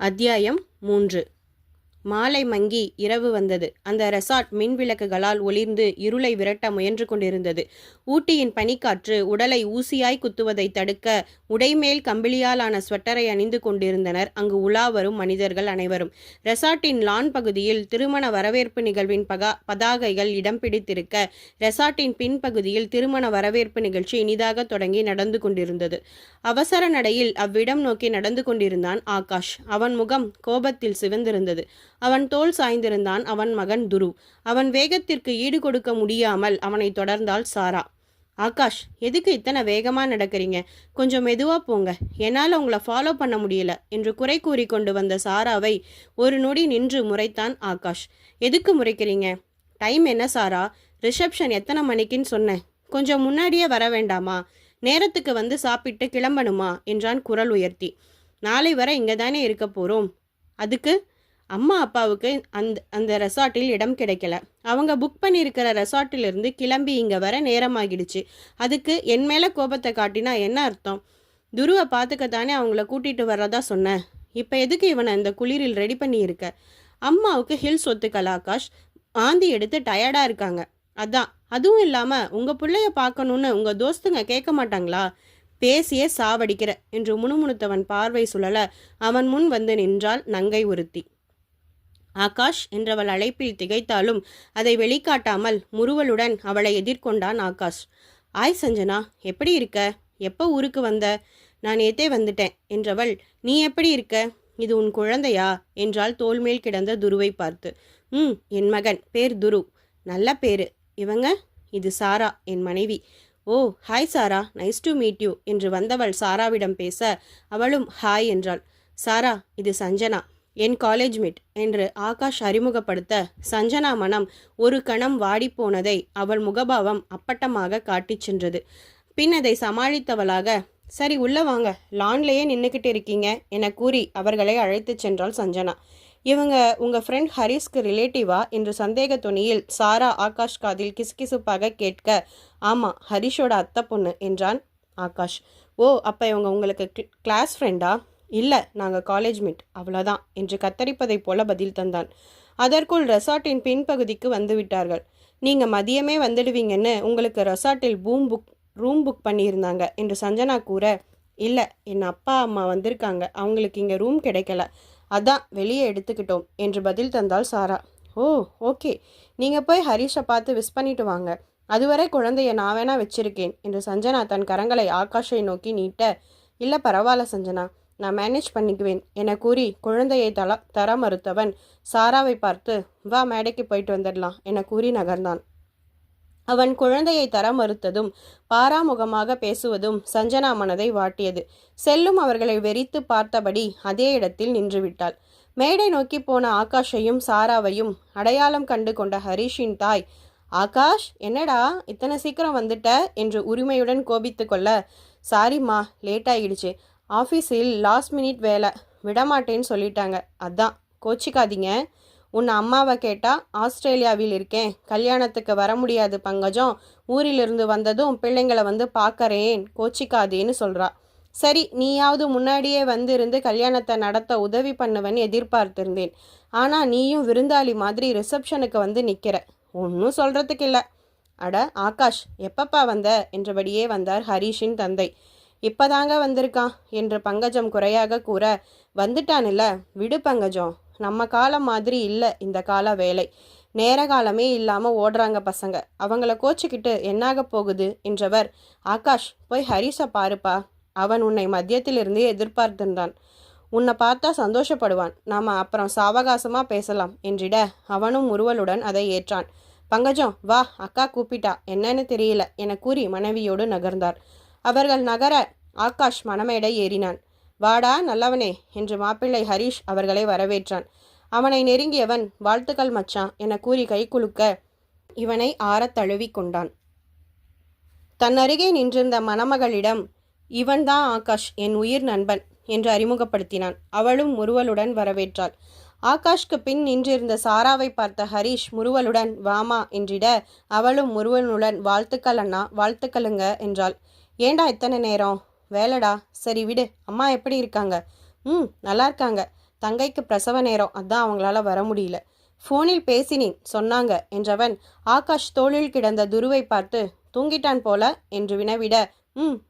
அத்தியாயம் 3. மாலை மங்கி இரவு வந்தது. அந்த ரெசார்ட் மின் விளக்குகளால் ஒளிர்ந்து இருளை விரட்ட முயன்று கொண்டிருந்தது. ஊட்டியின் பனிக்காற்று உடலை ஊசியாய் குத்துவதை தடுக்க உடைமேல் கம்பிளியாலான ஸ்வெட்டரை அணிந்து கொண்டிருந்தனர் அங்கு உலா வரும் மனிதர்கள் அனைவரும். ரெசார்ட்டின் லான் பகுதியில் திருமண வரவேற்பு நிகழ்வின் பதாகைகள் இடம் பிடித்திருக்க ரெசார்ட்டின் பின்பகுதியில் திருமண வரவேற்பு நிகழ்ச்சி இனிதாக தொடங்கி நடந்து கொண்டிருந்தது. அவசர நடையில் அவ்விடம் நோக்கி நடந்து கொண்டிருந்தான் ஆகாஷ். அவன் முகம் கோபத்தில் சிவந்திருந்தது. அவன் தோள் சாய்ந்திருந்தான் அவன் மகன் துரு. அவன் வேகத்திற்கு ஈடு கொடுக்க முடியாமல் அவனை தொடர்ந்தாள் சாரா. ஆகாஷ், எதுக்கு இத்தனை வேகமாக நடக்கிறீங்க? கொஞ்சம் மெதுவாக போங்க, என்னால் உங்களை ஃபாலோ பண்ண முடியல என்று குறை கூறி கொண்டு வந்த சாராவை ஒரு நொடி நின்று முறைத்தான் ஆகாஷ். எதுக்கு முறைக்கிறீங்க? டைம் என்ன சாரா? ரிசப்ஷன் எத்தனை மணிக்குன்னு சொன்னேன். கொஞ்சம் முன்னாடியே வர வேண்டாமா? நேரத்துக்கு வந்து சாப்பிட்டு கிளம்பணுமா என்றான் குரல் உயர்த்தி. நாளை வரை இங்கே தானே இருக்க போகிறோம். அதுக்கு அம்மா அப்பாவுக்கு அந்த ரெசார்ட்டில் இடம் கிடைக்கல. அவங்க புக் பண்ணியிருக்கிற ரெசார்ட்டிலிருந்து கிளம்பி இங்கே வர நேரமாகிடுச்சு. அதுக்கு என் மேலே கோபத்தை காட்டினா என்ன அர்த்தம்? துருவை பார்த்துக்கத்தானே அவங்கள கூட்டிகிட்டு வர்றதா சொன்னேன். இப்போ எதுக்கு இவனை இந்த குளிரில் ரெடி பண்ணியிருக்க? அம்மாவுக்கு ஹில்ஸ் ஒத்துக்கல ஆகாஷ். ஆந்தி எடுத்து டயர்டாக இருக்காங்க. அதான். அதுவும் இல்லாமல் உங்கள் பிள்ளைய பார்க்கணுன்னு உங்கள் தோஸ்துங்க கேட்க மாட்டாங்களா? பேசியே சாவடிக்கிற என்று முணுமுணுத்தவன் பார்வை சுழல அவன் முன் வந்து நின்றாள் நங்கை ஒருத்தி. ஆகாஷ் என்றவள் அழைப்பில் திகைத்தாலும் அதை வெளிக்காட்டாமல் முறுவலுடன் அவளை எதிர்கொண்டான் ஆகாஷ். ஆய் சஞ்சனா, எப்படி இருக்க? எப்போ ஊருக்கு வந்த? நான் நேத்தே வந்துட்டேன் என்றவள். நீ எப்படி இருக்க? இது உன் குழந்தையா என்றால் தோள்மேல் கிடந்த துருவை பார்த்து. என் மகன், பேர் துரு. நல்ல பேரு. இவங்க? இது சாரா, என் மனைவி. Oh, hi Sarah, nice to meet you என்று வந்தவள் சாராவிடம் பேச அவளும் ஹாய் என்றாள். சாரா, இது சஞ்சனா, என் காலேஜ் மேட் என்று ஆகாஷ் அறிமுகப்படுத்த சஞ்சனா மனம் ஒரு கணம் வாடிப்போனதை அவள் முகபாவம் அப்பட்டமாக காட்டிச் சென்றது. பின் அதை சமாளித்தவளாக, சரி உள்ள வாங்க, லான்லேயே நின்றுக்கிட்டு இருக்கீங்க என கூறி அவர்களை அழைத்து சென்றாள் சஞ்சனா. இவங்க உங்கள் ஃப்ரெண்ட் ஹரிஸ்க்கு ரிலேட்டிவா என்று சந்தேக துணியில் சாரா ஆகாஷ் காதில் கிசுகிசுப்பாக கேட்க, ஆமாம், ஹரிஷோட அத்தை பொண்ணு என்றான் ஆகாஷ். ஓ, அப்போ இவங்க உங்களுக்கு கிளாஸ் ஃப்ரெண்டா? இல்லை, நாங்கள் காலேஜ் மேட், அவ்வளோதான் என்று கத்தரிப்பதைப் போல பதில் தந்தான். அதற்குள் ரெசார்ட்டின் பின்பகுதிக்கு வந்து விட்டார்கள். நீங்கள் மதியமே வந்துடுவீங்கன்னு உங்களுக்கு ரெசார்ட்டில் ரூம் புக் பண்ணியிருந்தாங்க என்று சஞ்சனா கூற, இல்லை, என் அப்பா அம்மா வந்திருக்காங்க, அவங்களுக்கு இங்கே ரூம் கிடைக்கல, அதான் வெளியே எடுத்துக்கிட்டோம் என்று பதில் தந்தாள் சாரா. ஓ, ஓகே, நீங்கள் போய் ஹரிஷை பார்த்து விஷ் பண்ணிட்டு வாங்க, அதுவரை குழந்தைய நான் வேணா வச்சிருக்கேன் என்று சஞ்சனா தன் கரங்களை ஆகாஷை நோக்கி நீட்ட, இல்லை பரவாயில்ல சஞ்சனா, நான் மேனேஜ் பண்ணிக்குவேன் என கூறி குழந்தையை தர மறுத்தவன் சாராவை பார்த்து, வா மேடைக்கு போயிட்டு வந்துடலாம் என கூறி நகர்ந்தான். அவன் குழந்தையை தர மறுத்ததும் பாராமுகமாக பேசுவதும் சஞ்சனா மனதை வாட்டியது. செல்லும் அவர்களை வெறித்து பார்த்தபடி அதே இடத்தில் நின்றுவிட்டாள். மேடை நோக்கி போன ஆகாஷையும் சாராவையும் அடையாளம் கண்டு கொண்ட ஹரிஷின் தாய், ஆகாஷ், என்னடா இத்தனை சீக்கிரம் வந்துட்ட என்று உரிமையுடன் கோபித்து கொள்ள, சாரிம்மா, லேட் ஆகிடுச்சு, ஆஃபீஸில் லாஸ்ட் மினிட் வேலை, விடமாட்டேன்னு சொல்லிட்டாங்க, அதான், கோச்சிக்காதீங்க. உன் அம்மாவை கேட்டால் ஆஸ்திரேலியாவில் இருக்கேன், கல்யாணத்துக்கு வர முடியாது பங்கஜம், ஊரிலிருந்து வந்ததும் பிள்ளைங்களை வந்து பார்க்கறேன், கோச்சிக்காதேன்னு சொல்கிறா. சரி, நீயாவது முன்னாடியே இருந்து கல்யாணத்தை நடத்த உதவி பண்ணுவேன்னு எதிர்பார்த்திருந்தேன். ஆனால் நீயும் விருந்தாளி மாதிரி ரிசப்ஷனுக்கு வந்து நிற்கிற, ஒன்றும் சொல்கிறதுக்கு இல்லை. அட ஆகாஷ், எப்பப்பா வந்த என்றபடியே வந்தார் ஹரிஷின் தந்தை. இப்போதாங்க வந்திருக்கான் என்று பங்கஜம் குறையாக கூற, வந்துட்டான்ல, விடு பங்கஜம், நம்ம காலம் மாதிரி இல்லை இந்த கால வேலை, நேர காலமே இல்லாமல் ஓடுறாங்க பசங்க, அவங்கள கோச்சிக்கிட்டு என்னாக போகுது என்றவர், ஆகாஷ், போய் ஹரிஷை பாருப்பா, அவன் உன்னை மத்தியத்திலிருந்தே எதிர்பார்த்திருந்தான், உன்னை பார்த்தா சந்தோஷப்படுவான், நாம் அப்புறம் சாவகாசமாக பேசலாம் என்றிட அவனும் முறுவலுடன் அதை ஏற்றான். பங்கஜம், வா, அக்கா கூப்பிட்டா, என்னன்னு தெரியல என கூறி மனைவியோடு நகர்ந்தார். அவர்கள் நகர ஆகாஷ் மணமேடை ஏறினான். வாடா நல்லவனே என்று மாப்பிள்ளை ஹரிஷ் அவர்களை வரவேற்றான். அவனை நெருங்கியவன், வாழ்த்துக்கள் மச்சான் என கூறி கை குலுக்க இவனை ஆறத் தழுவி கொண்டான். தன் அருகே நின்றிருந்த மணமகளிடம், இவன்தான் ஆகாஷ், என் உயிர் நண்பன் என்று அறிமுகப்படுத்தினான். அவளும் முறுவலுடன் வரவேற்றாள். ஆகாஷ்க்கு பின் நின்றிருந்த சாராவை பார்த்த ஹரிஷ் முறுவலுடன் வாமா என்றிட அவளும் முறுவலுடன் வாழ்த்துக்கள் அண்ணா, வாழ்த்துக்களுங்க என்றாள். ஏண்டா இத்தனை நேரம்? வேலைடா. சரி விடு, அம்மா எப்படி இருக்காங்க? நல்லா இருக்காங்க, தங்கைக்கு பிரசவ நேரம், அதான் அவங்களால வர முடியல, ஃபோனில் பேசினேன் சொன்னாங்க என்றவன் ஆகாஷ் தோளில் கிடந்த துருவை பார்த்து, தூங்கிட்டான் போல என்று வினவிட,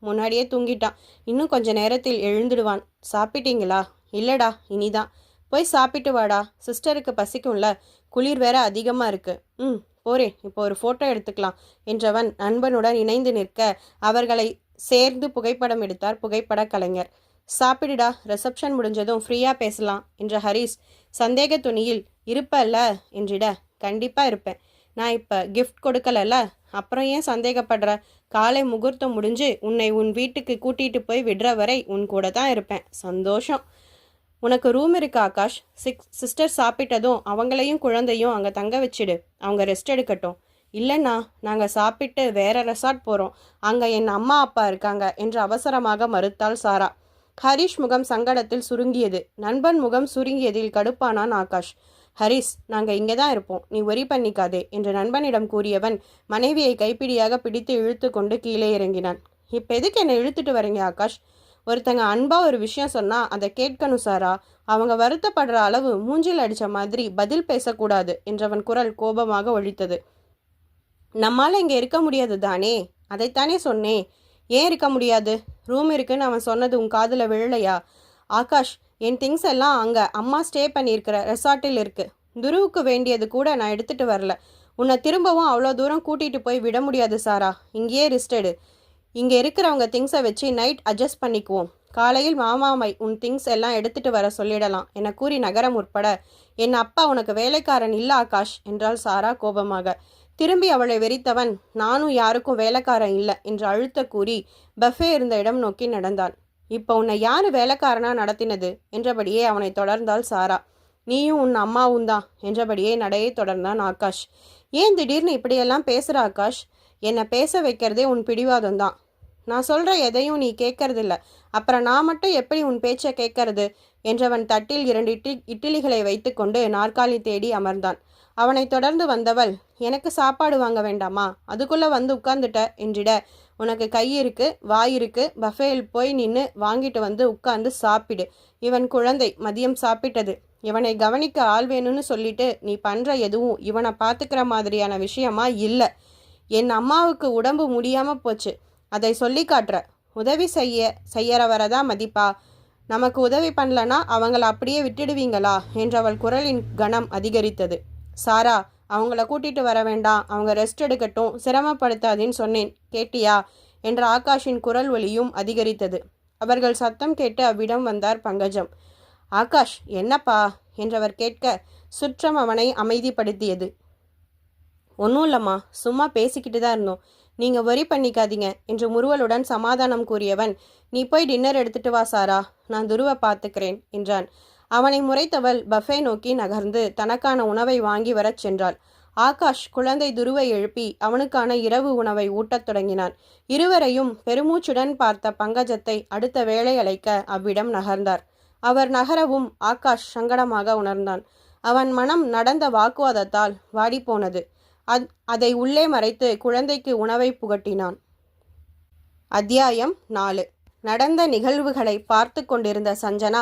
முன்னாடியே தூங்கிட்டான், இன்னும் கொஞ்ச நேரத்தில் எழுந்துடுவான். சாப்பிட்டீங்களா? இல்லடா, இனிதான். போய் சாப்பிட்டு வாடா, சிஸ்டருக்கு பசிக்கும்ல, குளிர் வேற அதிகமாக இருக்கு. போறேன், இப்போ ஒரு ஃபோட்டோ எடுத்துக்கலாம் என்றவன் நண்பனுடன் இணைந்து நிற்க அவர்களை சேர்ந்து புகைப்படம் எடுத்தார் புகைப்பட கலைஞர். சாப்பிடுடா, ரிசப்ஷன் முடிஞ்சதும் ஃப்ரீயாக பேசலாம் என்ற ஹரிஷ் சந்தேக துணியில், இருப்பல்ல என்றிட, கண்டிப்பாக இருப்பேன், நான் இப்போ கிஃப்ட் கொடுக்கலல்ல, அப்புறம் ஏன் சந்தேகப்படுற? காலை முகூர்த்தம் முடிஞ்சு உன்னை உன் வீட்டுக்கு கூட்டிகிட்டு போய் விடுற வரை உன் கூட தான் இருப்பேன். சந்தோஷம். உனக்கு ரூம் இருக்கு ஆகாஷ், சிஸ்டர் சாப்பிட்டதும் அவங்களையும் குழந்தையும் அங்கே தங்க வச்சிடு, அவங்க ரெஸ்ட் எடுக்கட்டும். இல்லைண்ணா, நாங்கள் சாப்பிட்டு வேற ரெசார்ட் போகிறோம், அங்கே என் அம்மா அப்பா இருக்காங்க என்று அவசரமாக மறுத்தாள் சாரா. ஹரிஷ் முகம் சங்கடத்தில் சுருங்கியது. நண்பன் முகம் சுருங்கியதில் கடுப்பானான் ஆகாஷ். ஹரிஷ், நாங்கள் இங்கே தான் இருப்போம், நீ ஒரி பண்ணிக்காதே என்று நண்பனிடம் கூறியவன் மனைவியை கைப்பிடியாக பிடித்து இழுத்து கொண்டு கீழே இறங்கினான். இப்போ எதுக்கு என்னை இழுத்துட்டு வரீங்க ஆகாஷ்? ஒருத்தங்க அன்பாக ஒரு விஷயம் சொன்னால் அதை கேட்கணும் சாரா, அவங்க வருத்தப்படுற அளவு மூஞ்சில் அடித்த மாதிரி பதில் பேசக்கூடாது என்றவன் குரல் கோபமாக ஒலித்தது. நம்மால் இங்கே இருக்க முடியாது தானே? அதைத்தானே சொன்னேன். ஏன் இருக்க முடியாது? ரூம் இருக்குன்னு அவன் சொன்னது உன் காதில் விழலையா? ஆகாஷ், என் திங்ஸ் எல்லாம் அங்கே அம்மா ஸ்டே பண்ணியிருக்கிற ரெசார்ட்டில் இருக்குது. துருவுக்கு வேண்டியது கூட நான் எடுத்துகிட்டு வரல. உன்னை திரும்பவும் அவ்வளோ தூரம் கூட்டிகிட்டு போய் விட முடியாது சாரா. இங்கேயே ரிஸ்டடு. இங்கே இருக்கிறவங்க திங்ஸை வச்சு நைட் அட்ஜஸ்ட் பண்ணிக்குவோம். காலையில் மாமாவை உன் திங்ஸ் எல்லாம் எடுத்துகிட்டு வர சொல்லிடலாம் என கூறி நகரம் உட்பட. என் அப்பா உனக்கு வேலைக்காரன் இல்லை ஆகாஷ் என்றாள் சாரா கோபமாக. திரும்பி அவளை வெறித்தவன், நானும் யாருக்கும் வேலைக்காரன் இல்லை என்று அழுத்த கூறி பஃபே இருந்த இடம் நோக்கி நடந்தான். இப்போ உன்னை யார் வேலைக்காரனா நடத்தினது என்றபடியே அவனை தொடர்ந்தாள் சாரா. நீயும் உன் அம்மாவும் தான் என்றபடியே நடையை தொடர்ந்தான் ஆகாஷ். ஏன் திடீர்னு இப்படியெல்லாம் பேசுகிற ஆகாஷ்? என்னை பேச வைக்கிறதே உன் பிடிவாதம் தான். நான் சொல்கிற எதையும் நீ கேட்கறதில்ல. அப்புறம் நான் மட்டும் எப்படி உன் பேச்சை கேட்கறது என்றவன் தட்டில் 2 இட்லிகளை வைத்து கொண்டு நாற்காலி தேடி அமர்ந்தான். அவனை தொடர்ந்து வந்தவள், எனக்கு சாப்பாடு வாங்க வேண்டாமா? அதுக்குள்ளே வந்து உட்கார்ந்துட்ட என்றிட, உனக்கு கை இருக்கு, வாய் இருக்கு, பஃபேயில் போய் நின்று வாங்கிட்டு வந்து உட்கார்ந்து சாப்பிடு. இவன் குழந்தை மதியம் சாப்பிட்டது. இவனை கவனிக்க ஆள் வேணும்னு சொல்லிட்டு நீ பண்ணுற எதுவும் இவனை பார்த்துக்கிற மாதிரியான விஷயமா இல்லை. என் அம்மாவுக்கு உடம்பு முடியாமல் போச்சு, அதை சொல்லி காட்டுற. உதவி செய்யறவரை தான் மதிப்பா. நமக்கு உதவி பண்ணலனா அவங்கள அப்படியே விட்டுடுவீங்களா என்றவள் குரலின் கனம் அதிகரித்தது. சாரா, அவங்கள கூட்டிட்டு வர வேண்டாம், அவங்க ரெஸ்ட் எடுக்கட்டும், சிரமப்படுத்தாதேன்னு சொன்னேன், கேட்டியா என்ற ஆகாஷின் குரல் ஒலியும் அதிகரித்தது. அவர்கள் சத்தம் கேட்டு அவ்விடம் வந்தார் பங்கஜம். ஆகாஷ், என்னப்பா என்றவர் கேட்க சுற்றம் அவனை அமைதிப்படுத்தியது. ஒன்றும் இல்லைம்மா, சும்மா பேசிக்கிட்டு தான் இருந்தோம், நீங்கள் வரி பண்ணிக்காதீங்க என்று முறுவலுடன் சமாதானம் கூறியவன், நீ போய் டின்னர் எடுத்துட்டு வா சாரா, நான் துருவை பார்த்துக்கிறேன் என்றான். அவனை முறைத்தவள் பஃபே நோக்கி நகர்ந்து தனக்கான உணவை வாங்கி வரச் சென்றாள். ஆகாஷ் குழந்தை துருவை எழுப்பி அவனுக்கான இரவு உணவை ஊட்டத் தொடங்கினான். இருவரையும் பெருமூச்சுடன் பார்த்த பங்கஜத்தை அடுத்த வேளை அழைக்க அவ்விடம் நகர்ந்தார். அவர் நகரவும் ஆகாஷ் சங்கடமாக உணர்ந்தான். அவன் மனம் நடந்த வாக்குவாதத்தால் வாடிப்போனது. அதை உள்ளே மறைத்து குழந்தைக்கு உணவை புகட்டினான். அத்தியாயம் 4. நடந்த நிகழ்வுகளை பார்த்து கொண்டிருந்த சஞ்சனா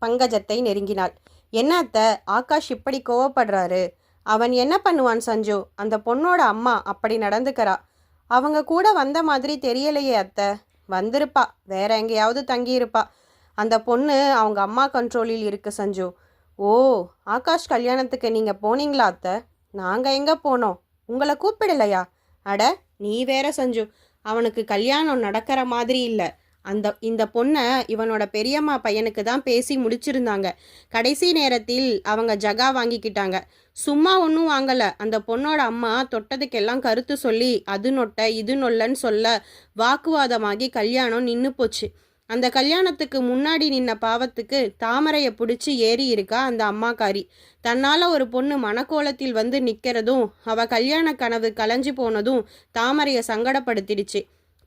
பங்கஜத்தை நெருங்கினாள். என்ன அத்தை, ஆகாஷ் இப்படி கோவப்படுறாரு? அவன் என்ன பண்ணுவான் சஞ்சு? அந்த பொண்ணோட அம்மா அப்படி நடந்துக்கிறா. அவங்க கூட வந்த மாதிரி தெரியலையே அத்தை. வந்திருப்பா, வேற எங்கேயாவது தங்கியிருப்பா. அந்த பொண்ணு அவங்க அம்மா கண்ட்ரோலில் இருக்கு சஞ்சு. ஓ, ஆகாஷ் கல்யாணத்துக்கு நீங்கள் போனீங்களா அத்தை? நாங்கள் எங்கே போனோம், உங்களை கூப்பிடலையா? அட, நீ வேற சஞ்சு, அவனுக்கு கல்யாணம் நடக்கிற மாதிரி இல்லை. இந்த பொண்ணை இவனோட பெரியம்மா பையனுக்கு தான் பேசி முடிச்சிருந்தாங்க. கடைசி நேரத்தில் அவங்க ஜகா வாங்கிக்கிட்டாங்க. சும்மா ஒன்றும் வாங்கலை. அந்த பொண்ணோட அம்மா தொட்டதுக்கெல்லாம் கருத்து சொல்லி அது நொட்ட இது நொல்லன்னு சொல்ல வாக்குவாதமாகி கல்யாணம் நின்று போச்சு. அந்த கல்யாணத்துக்கு முன்னாடி நின்ன பாவத்துக்கு தாமரையை பிடிச்சி ஏறி இருக்கா அந்த அம்மாக்காரி. தன்னால் ஒரு பொண்ணு மனக்கோலத்தில் வந்து நிற்கிறதும் அவ கல்யாண கனவு கலைஞ்சி போனதும் தாமரையை சங்கடப்படுத்திடுச்சு.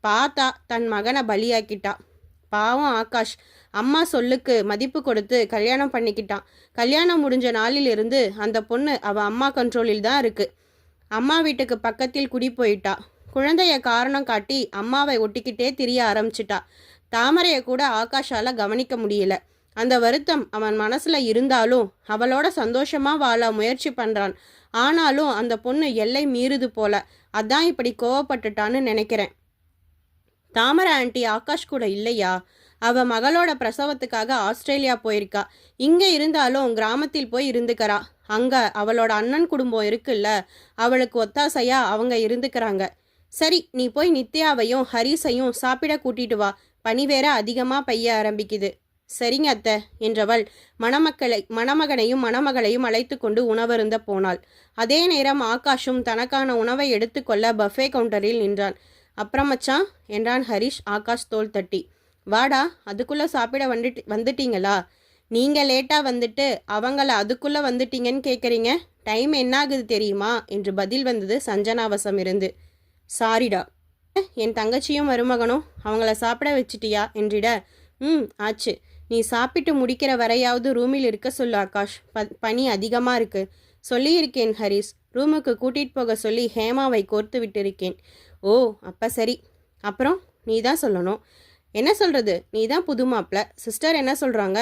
பார்த்தா தன் மகனை பலியாக்கிட்டா. பாவம் ஆகாஷ் அம்மா சொல்லுக்கு மதிப்பு கொடுத்து கல்யாணம் பண்ணிக்கிட்டான். கல்யாணம் முடிஞ்ச நாளிலிருந்து அந்த பொண்ணு அவள் அம்மா கண்ட்ரோலில் தான் இருக்குது. அம்மா வீட்டுக்கு பக்கத்தில் குடி போயிட்டா. குழந்தைய காரணம் காட்டி அம்மாவை ஒட்டிக்கிட்டே திரிய ஆரம்பிச்சிட்டா. தாமரையை கூட ஆகாஷால் கவனிக்க முடியல. அந்த வருத்தம் அவன் மனசில் இருந்தாலும் அவளோட சந்தோஷமாக வாழ முயற்சி பண்ணுறான். ஆனாலும் அந்த பொண்ணு எல்லை மீறுது போல. அதான் இப்படி கோவப்பட்டுட்டான்னு நினைக்கிறேன். தாமரை ஆண்டி ஆகாஷ் கூட இல்லையா? அவள் மகளோட பிரசவத்துக்காக ஆஸ்திரேலியா போயிருக்கா. இங்கே இருந்தாலும் கிராமத்தில் போய் இருந்துக்கிறா. அங்கே அவளோட அண்ணன் குடும்பம் இருக்குல்ல, அவளுக்கு ஒத்தாசையா அவங்க இருந்துக்கிறாங்க. சரி, நீ போய் நித்யாவையும் ஹரிஸையும் சாப்பிட கூட்டிட்டு வா, பனி வேற அதிகமாக பெய்ய ஆரம்பிக்குது. சரிங்க அத்தை என்றவள் மணமகனையும் மணமகளையும் அழைத்து கொண்டு உணவருந்த போனாள். அதே நேரம் ஆகாஷும் தனக்கான உணவை எடுத்துக்கொள்ள பஃபே கவுண்டரில் நின்றான். அப்புறம் மச்சான் என்றான் ஹரிஷ் ஆகாஷ் தோள் தட்டி. வாடா, அதுக்குள்ளே சாப்பிட வந்துட்டீங்களா? நீங்கள் லேட்டாக வந்துட்டு அவங்கள அதுக்குள்ளே வந்துட்டீங்கன்னு கேட்குறீங்க. டைம் என்னாகுது தெரியுமா என்று பதில் வந்தது சஞ்சனாவசம் இருந்து. சாரிடா, என் தங்கச்சியும் மருமகனும் அவங்கள சாப்பிட வச்சிட்டியா என்றிட, ஆச்சு. நீ சாப்பிட்டு முடிக்கிற வரையாவது ரூமில் இருக்க சொல்லு ஆகாஷ், பனி அதிகமாக இருக்குது. சொல்லியிருக்கேன் ஹரிஷ், ரூமுக்கு கூட்டிகிட்டு போக சொல்லி ஹேமாவை கோர்த்து விட்டிருக்கேன். ஓ, அப்போ சரி. அப்புறம் நீ தான் சொல்லணும். என்ன சொல்கிறது, நீ தான் புது மாப்பிள்ள. சிஸ்டர் என்ன சொல்கிறாங்க?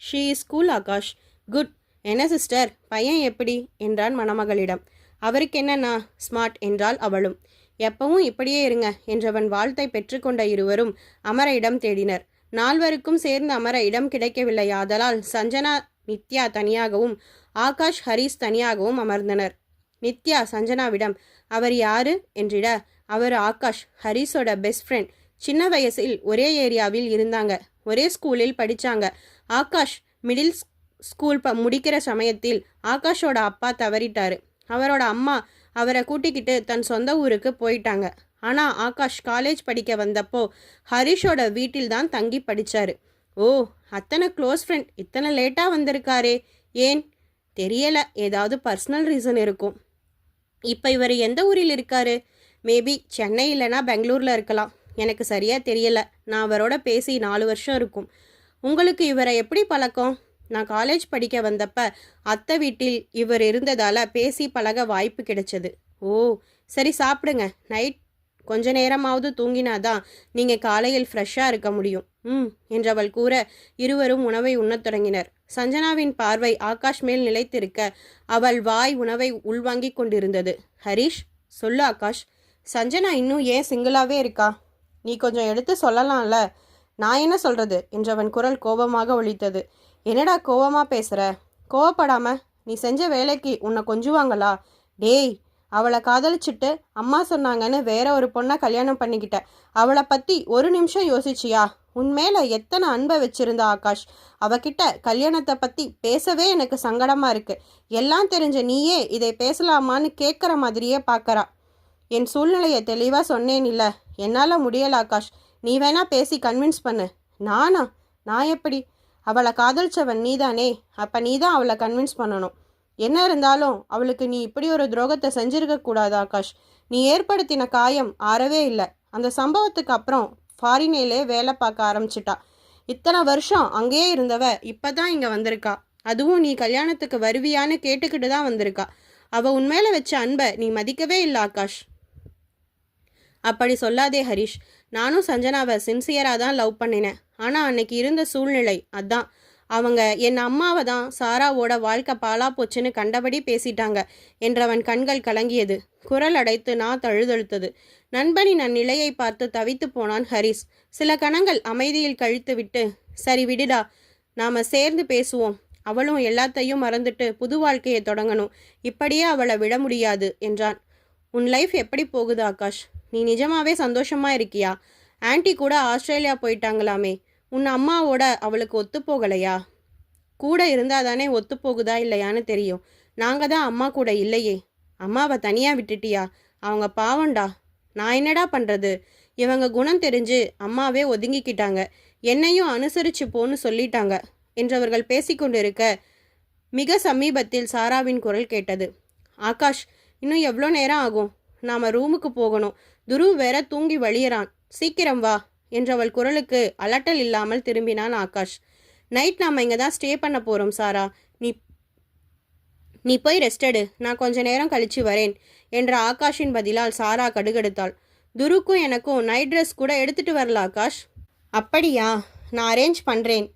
She is cool Akash. Good. என்ன சிஸ்டர், பையன் எப்படி என்றான் மணமகளிடம். அவருக்கு என்னண்ணா, ஸ்மார்ட் என்றாள் அவளும். எப்பவும் இப்படியே இருங்க என்றவன் வாழ்த்தை பெற்றுக்கொண்ட இருவரும் அமர இடம் தேடினர். நால்வருக்கும் சேர்ந்து அமர இடம் கிடைக்கவில்லை. ஆதலால் சஞ்சனா நித்யா தனியாகவும் ஆகாஷ் ஹரிஸ் தனியாகவும் அமர்ந்தனர். நித்யா சஞ்சனாவிடம், அவர் யாரு என்றிட, அவர் ஆகாஷ், ஹரிஸோட பெஸ்ட் ஃப்ரெண்ட். சின்ன வயசில் ஒரே ஏரியாவில் இருந்தாங்க, ஒரே ஸ்கூலில் படித்தாங்க. ஆகாஷ் மிடில் ஸ்கூல் முடிக்கிற சமயத்தில் ஆகாஷோட அப்பா தவறிட்டாரு. அவரோட அம்மா அவரை கூட்டிக்கிட்டு தன் சொந்த ஊருக்கு போயிட்டாங்க. ஆனால் ஆகாஷ் காலேஜ் படிக்க வந்தப்போ ஹரிஷோட வீட்டில் தான் தங்கி படித்தார். ஓ, அத்தனை க்ளோஸ் ஃப்ரெண்ட். இத்தனை லேட்டாக வந்திருக்காரே, ஏன் தெரியலை, ஏதாவது பர்சனல் ரீசன் இருக்கும். இப்போ இவர் எந்த ஊரில் இருக்காரு? மேபி சென்னை இல்லைனா பெங்களூரில் இருக்கலாம், எனக்கு சரியாக தெரியலை. நான் அவரோட பேசி 4 வருஷம் இருக்கும். உங்களுக்கு இவரை எப்படி பழக்கம்? நான் காலேஜ் படிக்க வந்தப்ப அத்தை வீட்டில் இவர் இருந்ததால் பேசி பழக வாய்ப்பு கிடைச்சது. ஓ சரி, சாப்பிடுங்க. நைட் கொஞ்ச நேரமாவது தூங்கினாதான் நீங்கள் காலையில் ஃப்ரெஷ்ஷாக இருக்க முடியும். என்றவள் கூற இருவரும் உணவை உண்ணத் தொடங்கினர். சஞ்சனாவின் பார்வை ஆகாஷ் மேல் நிலைத்திருக்க அவள் வாய் உணவை உள்வாங்கி கொண்டிருந்தது. ஹரிஷ், சொல்லு ஆகாஷ், சஞ்சனா இன்னும் ஏன் சிங்கிளாகவே இருக்கா? நீ கொஞ்சம் எடுத்து சொல்லலாம்ல. நான் என்ன சொல்கிறது என்றவன் குரல் கோபமாக ஒலித்தது. என்னடா கோவமாக பேசுகிற? கோவப்படாம நீ செஞ்ச வேலைக்கு உன்னை கொஞ்சுவாங்களா? டேய், அவளை காதலிச்சுட்டு அம்மா சொன்னாங்கன்னு வேற ஒரு பொண்ணை கல்யாணம் பண்ணிக்கிட்ட. அவளை பற்றி ஒரு நிமிஷம் யோசிச்சியா? உன்மேல எத்தனை அன்பை வச்சிருந்தா ஆகாஷ். அவகிட்ட கல்யாணத்தை பற்றி பேசவே எனக்கு சங்கடமாக இருக்குது. எல்லாம் தெரிஞ்ச நீயே இதை பேசலாமான்னு கேட்குற மாதிரியே பார்க்குறா. என் சூழ்நிலையை தெளிவாக சொன்னேன் இல்லை, என்னால் முடியல ஆகாஷ். நீ வேணா பேசி கன்வின்ஸ் பண்ணு. நானா? நான் எப்படி? அவளை காதலிச்சவன் நீதானே, அப்போ நீ தான் அவளை கன்வின்ஸ் பண்ணணும். என்ன இருந்தாலும் அவளுக்கு நீ இப்படி ஒரு துரோகத்தை செஞ்சிருக்கக்கூடாது ஆகாஷ். நீ ஏற்படுத்தின காயம் ஆறவே இல்லை. அந்த சம்பவத்துக்கு அப்புறம் ஃபாரினேலே வேலை பார்க்க ஆரம்பிச்சிட்டா. இத்தனை வருஷம் அங்கேயே இருந்தவ இப்போ தான் இங்கே வந்திருக்கா. அதுவும் நீ கல்யாணத்துக்கு வருவியான்னு கேட்டுக்கிட்டு தான் வந்திருக்கா. அவள் உன்மேல வச்ச அன்பை நீ மதிக்கவே இல்லை ஆகாஷ். அப்படி சொல்லாதே ஹரிஷ். நானும் சஞ்சனாவை சின்சியராக தான் லவ் பண்ணினேன். ஆனால் அன்னைக்கு இருந்த சூழ்நிலை அதான். அவங்க என் அம்மாவை தான் சாராவோட வாழ்க்கை பாலா போச்சுன்னு கண்டபடி பேசிட்டாங்க என்றவன் கண்கள் கலங்கியது. குரல் அடைத்து நான் தழுதழுத்தது. நண்பனின் அந்நிலையை பார்த்து தவித்து போனான் ஹரிஸ். சில கணங்கள் அமைதியில் கழித்து விட்டு, சரி விடுடா, நாம் சேர்ந்து பேசுவோம். அவளும் எல்லாத்தையும் மறந்துட்டு புது வாழ்க்கையை தொடங்கணும். இப்படியே அவளை விட முடியாது என்றான். உன் லைஃப் எப்படி போகுது ஆகாஷ்? நீ நிஜமாவே சந்தோஷமா இருக்கியா? ஆன்ட்டி கூட ஆஸ்திரேலியா போயிட்டாங்களாமே. உன் அம்மாவோட அவளுக்கு ஒத்து போகலையா? கூட இருந்தால் தானே ஒத்து போகுதா இல்லையான்னு தெரியும். நாங்கள் தான் அம்மா கூட இல்லையே. அம்மாவை தனியாக விட்டுட்டியா? அவங்க பாவண்டா. நான் என்னடா பண்ணுறது? இவங்க குணம் தெரிஞ்சு அம்மாவே ஒதுங்கிக்கிட்டாங்க. என்னையும் அனுசரித்து போன்னு சொல்லிட்டாங்க என்றவர்கள் பேசிக்கொண்டிருக்க மிக சமீபத்தில் சாராவின் குரல் கேட்டது. ஆகாஷ், இன்னும் எவ்வளோ நேரம் ஆகும்? நாம் ரூமுக்கு போகணும். துரு வேற தூங்கி வழியறான். சீக்கிரம் வா என்றவள் குரலுக்கு அலட்டல் இல்லாமல் திரும்பினான் ஆகாஷ். நைட் நாம் இங்கே தான் ஸ்டே பண்ண போகிறோம் சாரா. நீ போய் ரெஸ்ட் எடு, நான் கொஞ்ச நேரம் கழிச்சு வரேன் என்ற ஆகாஷின் பதிலால் சாரா கடுகெடுத்தாள். துருக்கும் எனக்கும் நைட் ட்ரெஸ் கூட எடுத்துகிட்டு வரல ஆகாஷ். அப்படியா, நான் அரேஞ்ச் பண்ணுறேன்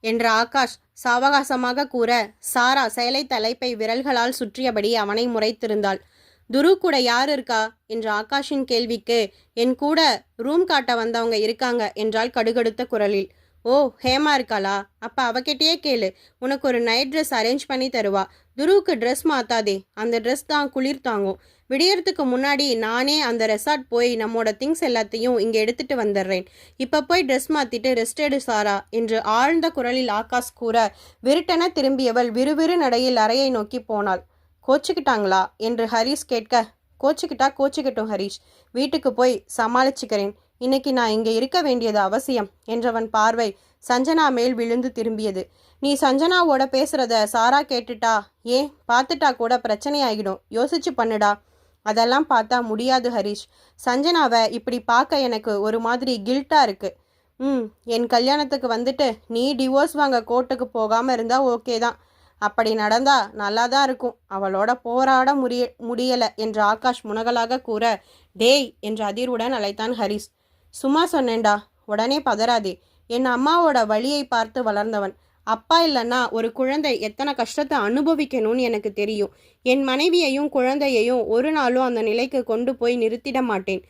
என்ற ஆகாஷ் சாவகாசமாக கூற சாரா சேலை தலைப்பை விரல்களால் சுற்றியபடி அவனை முறைத்திருந்தாள். துரு கூட யார் இருக்கா என்ற ஆகாஷின் கேள்விக்கு, என் கூட ரூம் காட்ட வந்தவங்க இருக்காங்க என்றால் கடுகடுத்த குரலில். ஓ, ஹேமா இருக்காளா? அப்போ அவகிட்டயே கேளு, உனக்கு ஒரு நைட் ட்ரெஸ் அரேஞ்ச் பண்ணி தருவா. துருவுக்கு ட்ரெஸ் மாற்றாதே, அந்த ட்ரெஸ் தான் குளிர் தாங்கும். விடியறதுக்கு முன்னாடி நானே அந்த ரெசார்ட் போய் நம்மோட திங்ஸ் எல்லாத்தையும் இங்கே எடுத்துகிட்டு வந்துடுறேன். இப்போ போய் ட்ரெஸ் மாற்றிட்டு ரெஸ்ட் எடு சாரா என்று ஆழ்ந்த குரலில் ஆகாஷ் கூற விருட்டென திரும்பியவள் விறுவிறு நடையில் அறையை நோக்கி போனாள். கோச்சிக்கிட்டாங்களா என்று ஹரிஷ் கேட்க, கோச்சிக்கட்டும் ஹரிஷ், வீட்டுக்கு போய் சமாளிச்சுக்கிறேன். இன்னைக்கு நான் இங்கே இருக்க வேண்டியது அவசியம் என்றவன் பார்வை சஞ்சனா மேல் விழுந்து திரும்பியது. நீ சஞ்சனாவோட பேசுகிறத சாரா கேட்டுட்டா, ஏன் பார்த்துட்டா கூட பிரச்சனை ஆகிடும். யோசிச்சு பண்ணுடா. அதெல்லாம் பார்த்தா முடியாது ஹரிஷ். சஞ்சனாவை இப்படி பார்க்க எனக்கு ஒரு மாதிரி கில்ட்டாக இருக்குது. என் கல்யாணத்துக்கு வந்துட்டு நீ டிவோர்ஸ் வாங்க கோர்ட்டுக்கு போகாமல் இருந்தால் ஓகே தான். அப்படி நடந்தா நல்லா தான் இருக்கும். அவளோட போராட முடியலை என்று ஆகாஷ் முனகலாக கூற, டேய் என்ற அதிர்வுடன் அழைத்தான் ஹரிஷ். சும்மா சொன்னேன்டா, உடனே பதறாதே. என் அம்மாவோட வழியை பார்த்து வளர்ந்தவன். அப்பா இல்லைன்னா ஒரு குழந்தை எத்தனை கஷ்டத்தை அனுபவிக்கணும்னு எனக்கு தெரியும். என் மனைவியையும் குழந்தையையும் ஒரு நாளும் அந்த நிலைக்கு கொண்டு போய் நிறுத்திட மாட்டேன்.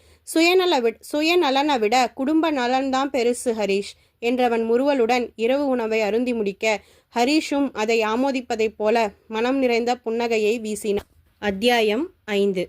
சுயநலனை விட குடும்ப நலன்தான் பெருசு ஹரீஷ் என்றவன் முறுவலுடன் இரவு உணவை அருந்தி முடிக்க ஹரீஷும் அதை ஆமோதிப்பதைப் போல மனம் நிறைந்த புன்னகையை வீசினான். அத்தியாயம் 5.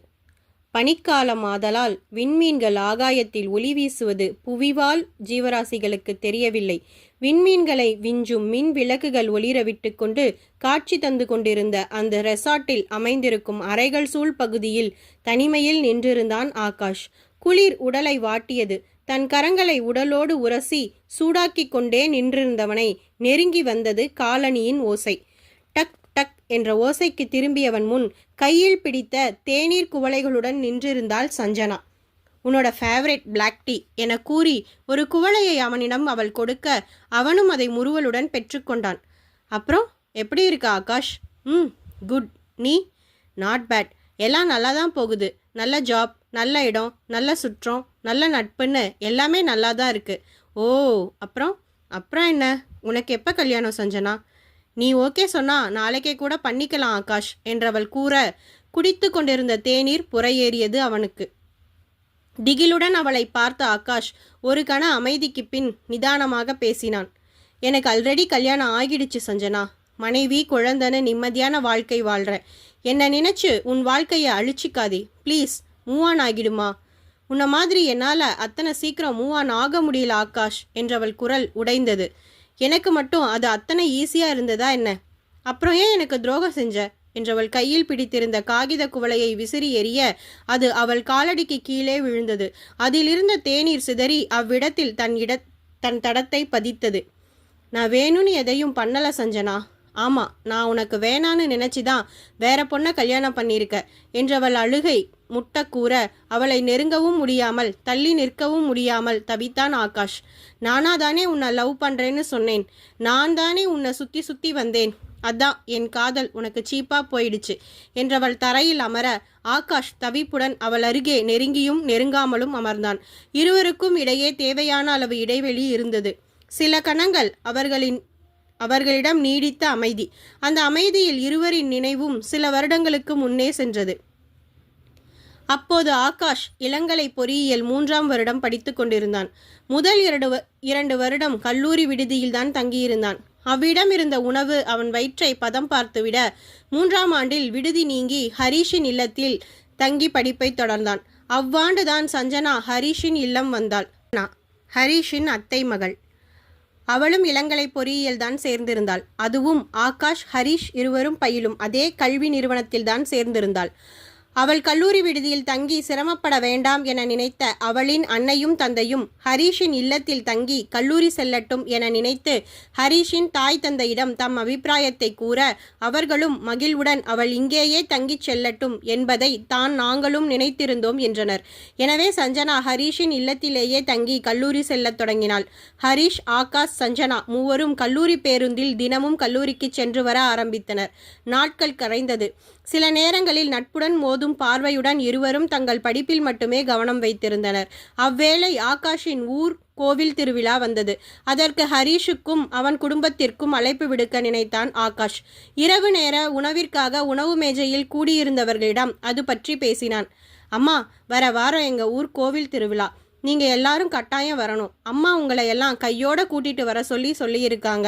பனிக்காலம் ஆதலால் விண்மீன்கள் ஆகாயத்தில் ஒளி வீசுவது புவிவாழ் ஜீவராசிகளுக்கு தெரியவில்லை. விண்மீன்களை விஞ்சும் மின் விளக்குகள் ஒளிர விட்டு கொண்டு காட்சி தந்து கொண்டிருந்த அந்த ரெசார்ட்டில் அமைந்திருக்கும் அறைகள் சூழ் பகுதியில் தனிமையில் நின்றிருந்தான் ஆகாஷ். குளிர் உடலை வாட்டியது. தன் கரங்களை உடலோடு உரசி சூடாக்கி கொண்டே நின்றிருந்தவனை நெருங்கி வந்தது காலணியின் ஓசை. டக் டக் என்ற ஓசைக்கு திரும்பியவன் முன் கையில் பிடித்த தேநீர் குவளைகளுடன் நின்றிருந்தாள் சஞ்சனா. உன்னோட ஃபேவரட் பிளாக் டீ என கூறி ஒரு குவளையை அவனிடம் அவள் கொடுக்க அவனும் அதை முறுவலுடன் பெற்றுக்கொண்டான். அப்புறம் எப்படி இருக்கா ஆகாஷ்? குட். நீ? Not bad. எல்லாம் நல்லா தான் போகுது. நல்ல ஜாப், நல்ல இடம், நல்ல சுற்றம், நல்ல நட்புன்னு எல்லாமே நல்லா தான் இருக்குது. ஓ, அப்புறம் என்ன? உனக்கு எப்போ கல்யாணம் சஞ்சனா? நீ ஓகே சொன்னா நாளைக்கே கூட பண்ணிக்கலாம் ஆகாஷ் என்றவள் கூற குடித்து கொண்டிருந்த தேநீர் புறையேறியது அவனுக்கு. திகிலுடன் அவளை பார்த்த ஆகாஷ் ஒரு கண அமைதிக்கு பின் நிதானமாக பேசினான். எனக்கு ஆல்ரெடி கல்யாணம் ஆகிடுச்சு சஞ்சனா. மனைவி குழந்தைன்னு நிம்மதியான வாழ்க்கை வாழ்ற. என்னை நினைச்சு உன் வாழ்க்கையை அழிச்சிக்காதே ப்ளீஸ். மூவ் ஆன் ஆகிடுமா? உன்னை மாதிரி என்னால் அத்தனை சீக்கிரம் மூவ் ஆன் ஆக முடியல ஆகாஷ் என்றவள் குரல் உடைந்தது. எனக்கு மட்டும் அது அத்தனை ஈஸியாக இருந்ததா என்ன? அப்புறம் ஏன் எனக்கு துரோகம் செஞ்ச என்றவள் கையில் பிடித்திருந்த காகித குவளையை விசிறி எறிய அது அவள் காலடிக்கு கீழே விழுந்தது. அதிலிருந்த தேநீர் சிதறி அவ்விடத்தில் தன் தடத்தை பதித்தது. நான் வேணும்னு எதையும் பண்ணல சஞ்சனா. ஆமாம், நான் உனக்கு வேணான்னு நினச்சிதான் வேற பொண்ணை கல்யாணம் பண்ணியிருக்க என்றவள் அழுகை முட்ட கூற அவளை நெருங்கவும் முடியாமல் தள்ளி நிற்கவும் முடியாமல் தவித்தான் ஆகாஷ். நானா தானே உன்னை லவ் பண்ணுறேன்னு சொன்னேன். நான் தானே உன்னை சுற்றி சுற்றி வந்தேன். அதான் என் காதல் உனக்கு சீப்பா போயிடுச்சு என்றவள் தரையில் அமர ஆகாஷ் தவிப்புடன் அவள் அருகே நெருங்கியும் நெருங்காமலும் அமர்ந்தான். இருவருக்கும் இடையே தேவையான அளவு இடைவெளி இருந்தது. சில கணங்கள் அவர்களிடம் நீடித்த அமைதி. அந்த அமைதியில் இருவரின் நினைவும் சில வருடங்களுக்கு முன்னே சென்றது. அப்போது ஆகாஷ் இளங்கலை பொறியியல் 3ஆம் வருடம் படித்து கொண்டிருந்தான். முதல் 2 வருடம் கல்லூரி விடுதியில்தான் தங்கியிருந்தான். அவ்விடம் இருந்த உணவு அவன் வயிற்றை பதம் பார்த்துவிட 3ஆம் ஆண்டில் விடுதி நீங்கி ஹரீஷின் இல்லத்தில் தங்கி படிப்பை தொடர்ந்தான். அவ்வாண்டுதான் சஞ்சனா ஹரீஷின் இல்லம் வந்தாள். ஹரீஷின் அத்தை மகள். அவளும் இளங்கலை பொறியியல் தான் சேர்ந்திருந்தாள். அதுவும் ஆகாஷ் ஹரீஷ் இருவரும் பயிலும் அதே கல்வி நிறுவனத்தில் தான் சேர்ந்திருந்தாள். அவள் கல்லூரி விடுதியில் தங்கி சிரமப்பட வேண்டாம் என நினைத்த அவளின் அன்னையும் தந்தையும் ஹரீஷின் இல்லத்தில் தங்கி கல்லூரி செல்லட்டும் என நினைத்து ஹரீஷின் தாய் தந்தையிடம் தம் அபிப்பிராயத்தை கூற அவர்களும் மகிழ்வுடன் அவள் இங்கேயே தங்கிச் செல்லட்டும் என்பதை நாங்களும் நினைத்திருந்தோம் என்றனர். எனவே சஞ்சனா ஹரீஷின் இல்லத்திலேயே தங்கி கல்லூரி செல்லத் தொடங்கினாள். ஹரீஷ், ஆகாஷ், சஞ்சனா மூவரும் கல்லூரி பேருந்தில் தினமும் கல்லூரிக்கு சென்று வர ஆரம்பித்தனர். நாட்கள் கரைந்தது. சில நேரங்களில் நட்புடன் மோதும் பார்வையுடன் இருவரும் தங்கள் படிப்பில் மட்டுமே கவனம் வைத்திருந்தனர். அவ்வேளை ஆகாஷின் ஊர் கோவில் திருவிழா வந்தது. அதற்கு ஹரீஷுக்கும் அவன் குடும்பத்திற்கும் அழைப்பு விடுக்க நினைத்தான் ஆகாஷ். இரவு நேர உணவிற்காக உணவு மேஜையில் கூடியிருந்தவர்களிடம் அது பற்றி பேசினான். அம்மா, வர வாரம் எங்கள் ஊர் கோவில் திருவிழா. நீங்கள் எல்லாரும் கட்டாயம் வரணும். அம்மா உங்களை எல்லாம் கையோடு கூட்டிகிட்டு வர சொல்லியிருக்காங்க.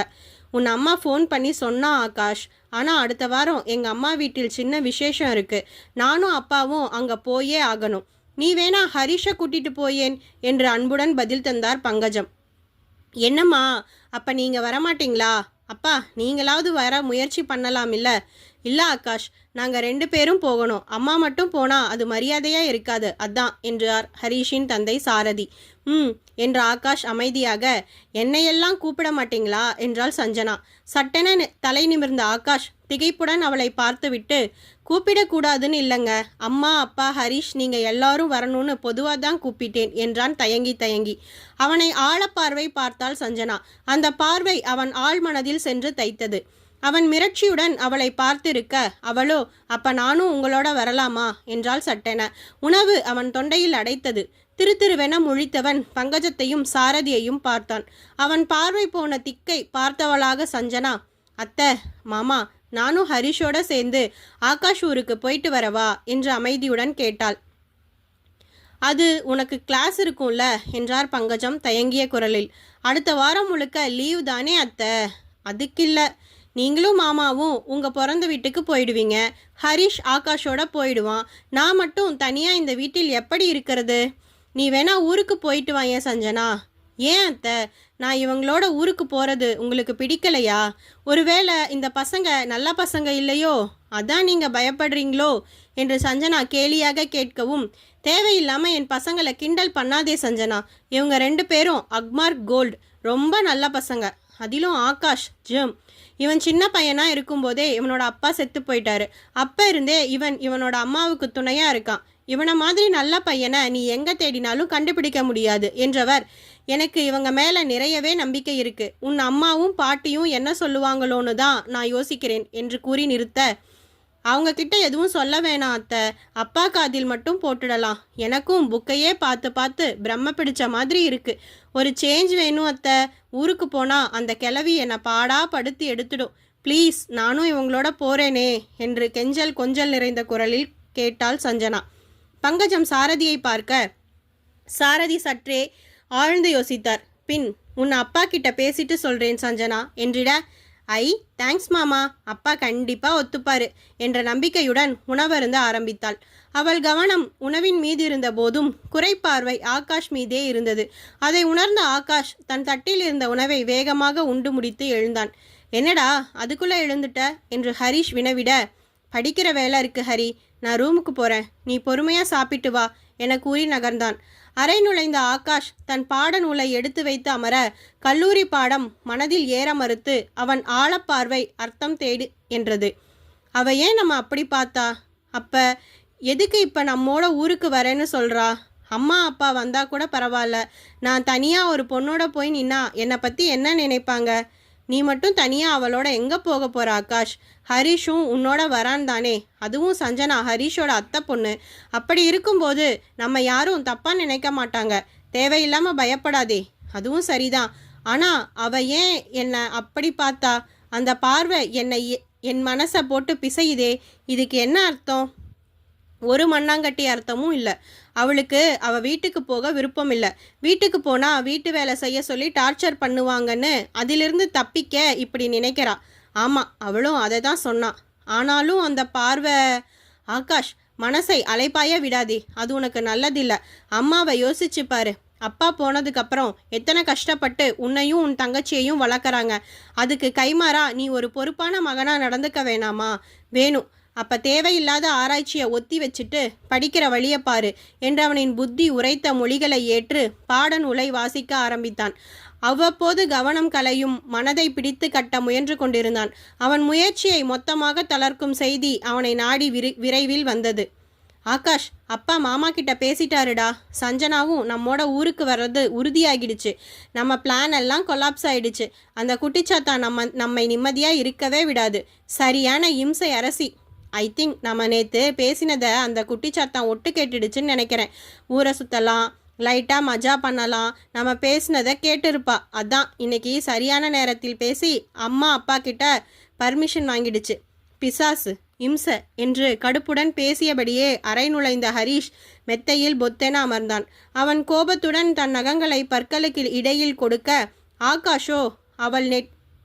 உன் அம்மா ஃபோன் பண்ணி சொன்னா ஆகாஷ். ஆனால் அடுத்த வாரம் எங்கள் அம்மா வீட்டில் சின்ன விசேஷம் இருக்குது. நானும் அப்பாவும் அங்கே போயே ஆகணும். நீ வேணா ஹரீஷை கூட்டிகிட்டு போயேன் என்று அன்புடன் பதில் தந்தார் பங்கஜம். என்னம்மா, அப்போ நீங்கள் வரமாட்டிங்களா? அப்பா, நீங்களாவது வர முயற்சி பண்ணலாம் இல்லை? இல்லை ஆகாஷ், நாங்கள் 2 பேரும் போகணும். அம்மா மட்டும் போனால் அது மரியாதையாக இருக்காது, அதான் என்றார் ஹரீஷின் தந்தை சாரதி. என்ற ஆகாஷ் அமைதியாக. என்னையெல்லாம் கூப்பிட மாட்டீங்களா என்றாள் சஞ்சனா. சட்டென தலை நிமிர்ந்த ஆகாஷ் திகைப்புடன் அவளை பார்த்துவிட்டு, கூப்பிடக்கூடாதுன்னு இல்லைங்க. அம்மா, அப்பா, ஹரீஷ் நீங்கள் எல்லாரும் வரணும்னு பொதுவாக தான் கூப்பிட்டேன் என்றான் தயங்கி. அவனை ஆழப்பார்வை பார்த்தாள் சஞ்சனா. அந்த பார்வை அவன் ஆழ் மனதில் சென்று தைத்தது. அவன் மிரட்சியுடன் அவளை பார்த்திருக்க அவளோ, அப்ப நானும் உங்களோட வரலாமா என்றாள் சட்டென. உணவு அவன் தொண்டையில் அடைத்தது. திருத்திருவென முழித்தவன் பங்கஜத்தையும் சாரதியையும் பார்த்தான். அவன் பார்வை போன திக்கை பார்த்தவளாக சஞ்சனா, அத்தை, மாமா, நானும் ஹரிஷோட சேர்ந்து ஆகாஷ் ஊருக்கு போயிட்டு வரவா என்று அமைதியுடன் கேட்டாள். அது உனக்கு கிளாஸ் இருக்கும்ல என்றார் பங்கஜம் தயங்கிய குரலில். அடுத்த வாரம் முழுக்க லீவ் தானே அத்தை? அதுக்கில்ல, நீங்களும் மாமாவும் உங்கள் பிறந்த வீட்டுக்கு போயிடுவீங்க. ஹரிஷ் ஆகாஷோட போயிடுவான். நான் மட்டும் தனியாக இந்த வீட்டில் எப்படி இருக்கிறது? நீ வேணா ஊருக்கு போயிட்டு வாங்க சஞ்சனா. ஏன் அத்தை, நான் இவங்களோட ஊருக்கு போகிறது உங்களுக்கு பிடிக்கலையா? ஒருவேளை இந்த பசங்க நல்ல பசங்க இல்லையோ, அதான் நீங்கள் பயப்படுறீங்களோ என்று சஞ்சனா கேலியாக கேட்கவும், தேவையில்லாமல் என் பசங்களை கிண்டல் பண்ணாதே சஞ்சனா. இவங்க 2 பேரும் அக்மார்க் கோல்டு, ரொம்ப நல்ல பசங்க. அதிலும் ஆகாஷ் ஜெம். இவன் சின்ன பையனாக இருக்கும்போதே இவனோட அப்பா செத்து போயிட்டாரு. அப்போ இருந்தே இவனோட அம்மாவுக்கு துணையாக இருக்கான். இவனை மாதிரி நல்ல பையனை நீ எங்கே தேடினாலும் கண்டுபிடிக்க முடியாது என்றவர், எனக்கு இவங்க மேலே நிறையவே நம்பிக்கை இருக்கு. உன் அம்மாவும் பாட்டியும் என்ன சொல்லுவாங்களோன்னு தான் நான் யோசிக்கிறேன் என்று கூறி நிறுத்த, அவங்க கிட்ட எதுவும் சொல்ல வேணாம் அத்தை, அப்பா காதில் மட்டும் போட்டுடலாம். எனக்கும் புக்கையே பார்த்து பார்த்து பிரம்ம பிடிச்ச மாதிரி இருக்கு. ஒரு சேஞ்ச் வேணும் அத்தை. ஊருக்கு போனால் அந்த கிழவி என்னை பாடா படுத்தி எடுத்துடும். ப்ளீஸ், நானும் இவங்களோட போகிறேனே என்று கொஞ்சல் நிறைந்த குரலில் கேட்டாள் சஞ்சனா. பங்கஜம் சாரதியை பார்க்க, சாரதி சற்றே ஆழ்ந்து யோசித்தார். பின், உன் அப்பா கிட்ட பேசிட்டு சொல்கிறேன் சஞ்சனா என்றிட, ஐ தேங்க்ஸ் மாமா, அப்பா கண்டிப்பாக ஒத்துப்பாரு என்ற நம்பிக்கையுடன் உணவருந்த ஆரம்பித்தாள். அவள் கவனம் உணவின் மீது இருந்த போதும் குறைப்பார்வை ஆகாஷ் மீதே இருந்தது. அதை உணர்ந்த ஆகாஷ் தன் தட்டில் இருந்த உணவை வேகமாக உண்டு முடித்து எழுந்தான். என்னடா அதுக்குள்ளே எழுந்துட்ட என்று ஹரிஷ் வினவிட, படிக்கிற வேலை இருக்கு ஹரி, நான் ரூமுக்கு போகிறேன், நீ பொறுமையாக சாப்பிட்டு வா என கூறி நகர்ந்தான். அறை நுழைந்த ஆகாஷ் தன் பாட நூலை எடுத்து வைத்து அமர, கல்லூரி பாடம் மனதில் ஏற மறுத்து அவன் ஆழப்பார்வை அர்த்தம் தேடு என்றது. அவ ஏன் நம்ம அப்படி பார்த்தா? அப்போ எதுக்கு இப்போ நம்மோட ஊருக்கு வரேன்னு சொல்கிறா? அம்மா அப்பா வந்தால் கூட பரவாயில்ல, நான் தனியாக ஒரு பொண்ணோட போய் நின்னா என்னை பற்றி என்ன நினைப்பாங்க? நீ மட்டும் தனியாக அவளோட எங்கே போக போகிற ஆகாஷ்? ஹரிஷும் உன்னோட வரான் தானே? அதுவும் சஞ்சனா ஹரிஷோட அத்தை பொண்ணு. அப்படி இருக்கும்போது நம்ம யாரும் தப்பாக நினைக்க மாட்டாங்க. தேவையில்லாமல் பயப்படாதே. அதுவும் சரிதான். ஆனால் அவ ஏன் என்னை அப்படி பார்த்தா? அந்த பார்வை என் மனசை போட்டு பிசையுதே. இதுக்கு என்ன அர்த்தம்? ஒரு மண்ணாங்கட்டி அர்த்தமும் இல்லை. அவளுக்கு அவள் வீட்டுக்கு போக விருப்பம் இல்லை. வீட்டுக்கு போனால் வீட்டு வேலை செய்ய சொல்லி டார்ச்சர் பண்ணுவாங்கன்னு அதிலிருந்து தப்பிக்க இப்படி நினைக்கிறா. ஆமாம், அவளும் அதை தான் சொன்னான். ஆனாலும் அந்த பார்வை, ஆகாஷ், மனசை அலைப்பாய விடாதே. அது உனக்கு நல்லதில்லை. அம்மாவை யோசிச்சு பாரு. அப்பா போனதுக்கப்புறம் எத்தனை கஷ்டப்பட்டு உன்னையும் உன் தங்கச்சியையும் வளர்க்குறாங்க. அதுக்கு கைமாறா நீ ஒரு பொறுப்பான மகனாக நடந்துக்க வேணாமா? வேணும். அப்போ தேவையில்லாத ஆராய்ச்சியை ஒத்தி வச்சுட்டு படிக்கிற வழியை பாரு என்று அவனின் புத்தி உரைத்த மொழிகளை ஏற்று பாடநூலை வாசிக்க ஆரம்பித்தான். அவ்வப்போது கவனம் கலையும் மனதை பிடித்து கட்ட முயன்று கொண்டிருந்தான். அவன் முயற்சியை மொத்தமாக தளர்க்கும் செய்தி அவனை நாடி விரைவில் வந்தது. ஆகாஷ், அப்பா மாமா கிட்ட பேசிட்டாருடா. சஞ்சனாவும் நம்மோட ஊருக்கு வர்றது உறுதியாகிடுச்சு. நம்ம பிளான் எல்லாம் கொலாப்ஸ் ஆயிடுச்சு. அந்த குட்டிச்சாத்தா நம்மை நிம்மதியாக இருக்கவே விடாது. சரியான இம்சை அரசி. ஐ திங்க் நம்ம நேற்று பேசினதை அந்த குட்டிச்சாத்தான் ஒட்டு கேட்டுடுச்சுன்னு நினைக்கிறேன். ஊரை சுற்றலாம், லைட்டாக மஜா பண்ணலாம், நம்ம பேசினதை கேட்டிருப்பா. அதான் இன்னைக்கு சரியான நேரத்தில் பேசி அம்மா அப்பா கிட்ட பர்மிஷன் வாங்கிடுச்சு. பிசாசு, இம்சை என்று கடுப்புடன் பேசியபடியே அறை நுழைந்த ஹரிஷ் மெத்தையில் பொத்தென அமர்ந்தான். அவன் கோபத்துடன் தன் நகங்களை பற்களுக்கு இடையில் கொடுக்க, ஆகாஷோ அவள்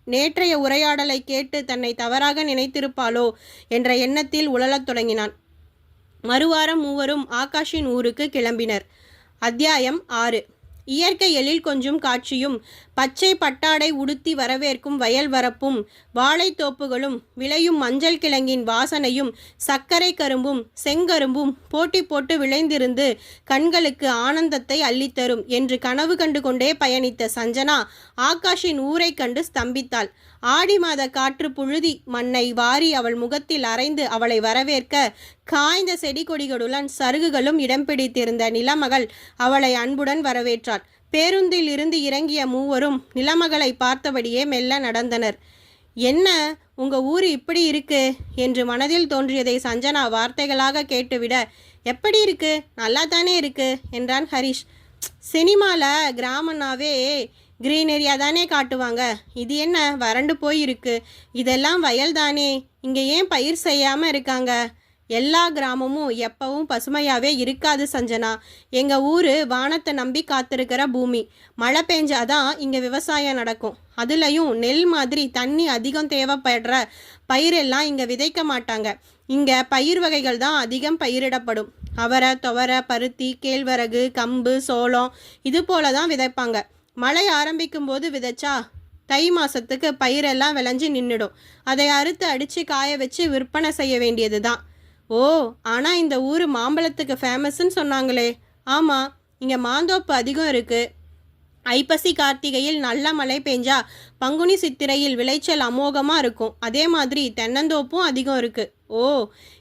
நேற்றைய உரையாடலை கேட்டு தன்னை தவறாக நினைத்திருப்பாளோ என்ற எண்ணத்தில் உழலத் தொடங்கினான். மறுவாரம் மூவரும் ஆகாஷின் ஊருக்கு கிளம்பினர். அத்தியாயம் 6. இயற்கை எழில் கொஞ்சம் காட்சியும் பச்சை பட்டாடை உடுத்தி வரவேற்கும் வயல் வரப்பும் வாழைத்தோப்புகளும் விளையும் மஞ்சள் கிழங்கின் வாசனையும் சர்க்கரை கரும்பும் செங்கரும்பும் போட்டி போட்டு விளைந்திருந்து கண்களுக்கு ஆனந்தத்தை அள்ளித்தரும் என்று கனவு கண்டு கொண்டே பயணித்த சஞ்சனா ஆகாஷின் ஊரை கண்டு ஸ்தம்பித்தாள். ஆடி மாத காற்று புழுதி மண்ணை வாரி அவள் முகத்தில் அரைந்து அவளை வரவேற்க காய்ந்த செடி கொடிகளுடன் சருகுகளும் இடம் பிடித்திருந்த நிலமகள் அவளை அன்புடன் வரவேற்றாள். பேருந்தில் இருந்து இறங்கிய மூவரும் நிலமகளை பார்த்தபடியே மெல்ல நடந்தனர். என்ன உங்க ஊர் இப்படி இருக்கு என்று மனதில் தோன்றியதை சஞ்சனா வார்த்தைகளாக கேட்டுவிட, எப்படி இருக்கு, நல்லா தானே இருக்கு என்றான் ஹரிஷ். சினிமாவில் கிராமனாவே கிரீனரியா தானே காட்டுவாங்க, இது என்ன வறண்டு போய் இருக்கு, இதெல்லாம் வயல் தானே, இங்கே ஏன் பயிர் செய்யாமல் இருக்காங்க? எல்லா கிராமமும் எப்பவும் பசுமையாகவே இருக்காது சஞ்சனா. எங்கள் ஊர் வானத்தை நம்பி காத்திருக்கிற பூமி. மழை பெஞ்சாதான் இங்கே விவசாயம் நடக்கும். அதுலேயும் நெல் மாதிரி தண்ணி அதிகம் தேவைப்படுற பயிரெல்லாம் இங்கே விதைக்க மாட்டாங்க. இங்கே பயிர் வகைகள் தான் அதிகம் பயிரிடப்படும். அவரை, துவரை, பருத்தி, கேழ்வரகு, கம்பு, சோளம் இது போல தான் விதைப்பாங்க. மழை ஆரம்பிக்கும் போது விதைச்சா தை மாதத்துக்கு பயிரெல்லாம் விளைஞ்சி நின்றுடும். அதை அறுத்து அடித்து காய வச்சு விற்பனை செய்ய வேண்டியது தான். ஓ, ஆனால் இந்த ஊர் மாம்பழத்துக்கு ஃபேமஸ்ன்னு சொன்னாங்களே. ஆமாம், இங்கே மாந்தோப்பு அதிகம் இருக்குது. ஐப்பசி கார்த்திகையில் நல்ல மழை பெஞ்சா பங்குனி சித்திரையில் விளைச்சல் அமோகமாக இருக்கும். அதே மாதிரி தென்னந்தோப்பும் அதிகம் இருக்குது. ஓ,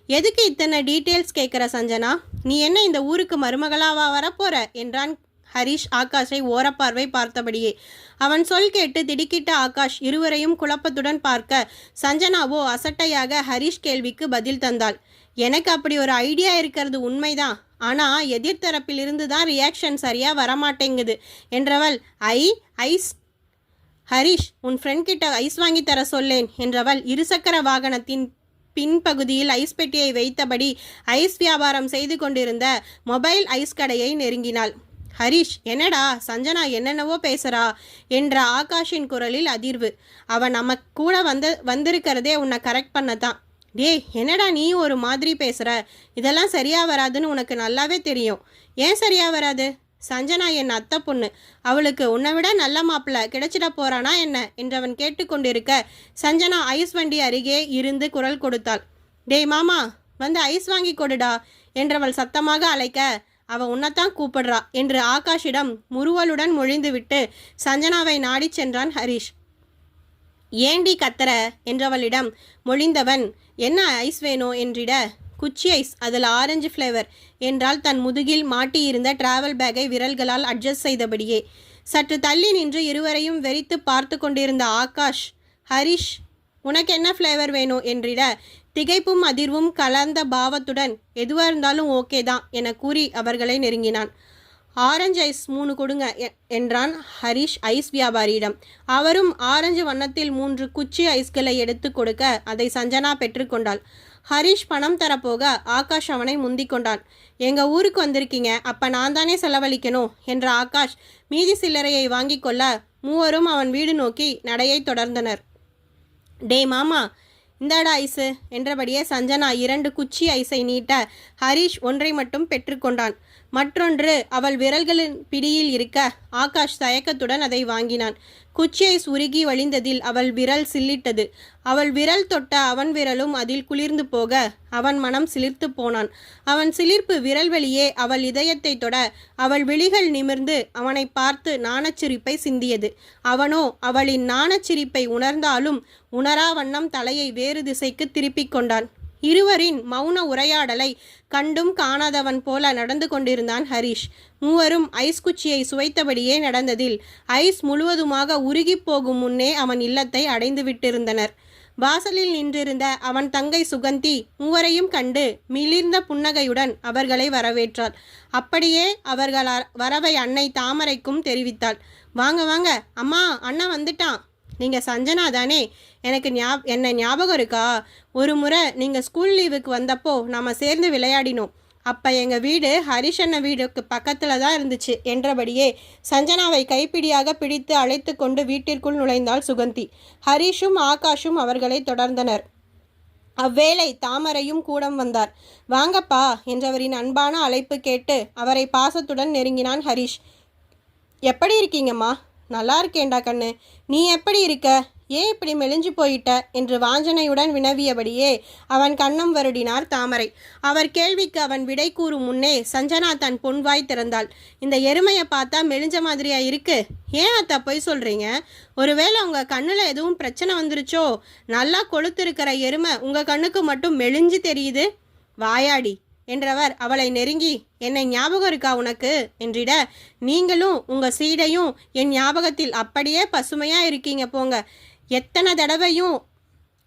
எதுக்கு இத்தனை டீட்டெயில்ஸ் கேட்குற சஞ்சனா? நீ என்ன இந்த ஊருக்கு மருமகளாவா வரப்போற என்றான் ஹரிஷ் ஆகாஷை ஓரப்பார்வை பார்த்தபடியே. அவன் சொல் கேட்டு திடுக்கிட்ட ஆகாஷ் இருவரையும் குழப்பத்துடன் பார்க்க, சஞ்சனாவோ அசட்டையாக ஹரிஷ் கேள்விக்கு பதில் தந்தாள். எனக்கு அப்படி ஒரு ஐடியா இருக்கிறது உண்மைதான், ஆனால் எதிர்த்தரப்பிலிருந்து தான் ரியாக்ஷன் சரியாக வரமாட்டேங்குது என்றவள், ஐஸ் ஹரிஷ், உன் ஃப்ரெண்ட் கிட்ட ஐஸ் வாங்கி தர சொல்லேன் என்றவள் இருசக்கர வாகனத்தின் பின்பகுதியில் ஐஸ் பெட்டியை வைத்தபடி ஐஸ் வியாபாரம் செய்து கொண்டிருந்த மொபைல் ஐஸ் கடையை நெருங்கினாள். ஹரிஷ், என்னடா சஞ்சனா என்னென்னவோ பேசுகிறா என்ற ஆகாஷின் குரலில் அதிர்வு. அவன் நம்ம கூட வந்திருக்கிறதே உன்னை கரெக்ட் பண்ணத்தான். டேய், என்னடா நீ ஒரு மாதிரி பேசுகிற? இதெல்லாம் சரியாக வராதுன்னு உனக்கு நல்லாவே தெரியும். ஏன் சரியாக வராது? சஞ்சனா என் அத்தை பொண்ணு. அவளுக்கு உன்னை விட நல்ல மாப்பிள்ளை கிடைச்சிட போகிறானா என்ன என்றவன் கேட்டுக்கொண்டிருக்க, சஞ்சனா ஐஸ் வண்டி அருகே இருந்து குரல் கொடுத்தாள். டேய் மாமா, வந்து ஐஸ் வாங்கி கொடுடா என்றவள் சத்தமாக அழைக்க, அவள் உன்னைத்தான் கூப்பிடுறா என்று ஆகாஷிடம் முறுவலுடன் மொழிந்துவிட்டு சஞ்சனாவை நாடி சென்றான் ஹரிஷ். ஏண்டி கத்தற என்றவளிடம் மொழிந்தவன், என்ன ஐஸ் வேணும் என்றிட, குச்சி ஐஸ், அதில் ஆரஞ்சு ஃப்ளேவர் என்றால் தன் முதுகில் மாட்டியிருந்த டிராவல் பேக்கை விரல்களால் அட்ஜஸ்ட் செய்தபடியே. சற்று தள்ளி நின்று இருவரையும் வெறித்து பார்த்து கொண்டிருந்த ஆகாஷ், ஹரிஷ் உனக்கு என்ன ஃப்ளேவர் வேணும் என்றிட, திகைப்பும் அதிர்வும் கலந்த பாவத்துடன் எதுவாக இருந்தாலும் ஓகே தான் என கூறி அவர்களை நெருங்கினான். ஆரஞ்சு ஐஸ் 3 கொடுங்க என்றான் ஹரிஷ் ஐஸ் வியாபாரியிடம். அவரும் ஆரஞ்சு வண்ணத்தில் 3 குச்சி ஐஸ்களை எடுத்து கொடுக்க அதை சஞ்சனா பெற்றுக்கொண்டாள். ஹரிஷ் பணம் தரப்போக ஆகாஷ் அவனை முந்திக் கொண்டான். எங்கள் ஊருக்கு வந்திருக்கீங்க, அப்போ நான் தானே செலவழிக்கணும் என்ற ஆகாஷ் மீதி சில்லறையை வாங்கி கொள்ள மூவரும் அவன் வீடு நோக்கி நடையை தொடர்ந்தனர். டே மாமா, இந்தாடா ஐஸு என்றபடியே சஞ்சனா 2 குச்சி ஐஸை நீட்ட ஹரிஷ் ஒன்றை மட்டும் பெற்றுக்கொண்டான். மற்றொன்று அவள் விரல்களின் பிடியில் இருக்க ஆகாஷ் தயக்கத்துடன் அதை வாங்கினான். குச்சி ஐஸ் உருகி வழிந்ததில் அவள் விரல் சில்லிட்டது. அவள் விரல் தொட்ட அவன் விரலும் அதில் குளிர்ந்து போக அவன் மனம் சிலிர்த்து போனான். அவன் சிலிர்ப்பு விரல் வழியே அவள் இதயத்தை தொட அவள் விழிகள் நிமிர்ந்து அவனை பார்த்து நாணச்சிரிப்பை சிந்தியது. அவனோ அவளின் நாணச்சிரிப்பை உணர்ந்தாலும் உணரா வண்ணம் தலையை வேறு திசைக்கு திருப்பிக் கொண்டான். இருவரின் மௌன உரையாடலை கண்டும் காணாதவன் போல நடந்து கொண்டிருந்தான் ஹரிஷ். மூவரும் ஐஸ் குச்சியை சுவைத்தபடியே நடந்ததில் ஐஸ் முழுவதுமாக உருகி போகும் முன்னே அவன் இல்லத்தை அடைந்து விட்டிருந்தனர். வாசலில் நின்றிருந்த அவன் தங்கை சுகந்தி மூவரையும் கண்டு மிளிர்ந்த புன்னகையுடன் அவர்களை வரவேற்றாள். அப்படியே அவர்கள் வரவை அன்னை தாமரைக்கும் தெரிவித்தாள். வாங்க வாங்க அம்மா, அண்ணன் வந்துட்டான். நீங்கள் சஞ்சனா தானே? எனக்கு என்ன ஞாபகம் இருக்கா? ஒரு முறை நீங்கள் ஸ்கூல் லீவுக்கு வந்தப்போ நாம் சேர்ந்து விளையாடினோம். அப்போ எங்கள் வீடு ஹரிஷ் அண்ணன் வீடுக்கு பக்கத்தில் தான் இருந்துச்சு என்றபடியே சஞ்சனாவை கைப்பிடியாக பிடித்து அழைத்து கொண்டு வீட்டிற்குள் நுழைந்தாள் சுகந்தி. ஹரிஷும் ஆகாஷும் அவர்களை தொடர்ந்தனர். அவ்வேளை தாமரையும் கூடம் வந்தார். வாங்கப்பா என்றவரின் அன்பான அழைப்பு கேட்டு அவரை பாசத்துடன் நெருங்கினான் ஹரிஷ். எப்படி இருக்கீங்கம்மா? நல்லா இருக்கேன்டா கண்ணு, நீ எப்படி இருக்க? ஏன் இப்படி மெலிஞ்சு போயிட்ட என்று வாஞ்சனையுடன் வினவியபடியே அவன் கண்ணம் வருடினார் தாமரை. அவர் கேள்விக்கு அவன் விடை கூறும் முன்னே சஞ்சனா தன் பொன்வாய் திறந்தாள். இந்த எருமையை பார்த்தா மெலிஞ்ச மாதிரியா இருக்கு? ஏன் அத்தா போய் சொல்கிறீங்க? ஒருவேளை உங்கள் கண்ணில் எதுவும் பிரச்சனை வந்துருச்சோ? நல்லா கொளுத்திருக்கிற எருமை உங்கள் கண்ணுக்கு மட்டும் மெலிஞ்சு தெரியுது. வாயாடி என்றவர் அவளை நெருங்கி, என்னை ஞாபகம் இருக்கா உனக்கு என்றிட, நீங்களும் உங்கள் சீடையும் என் ஞாபகத்தில் அப்படியே பசுமையாக இருக்கீங்க போங்க. எத்தனை தடவையும்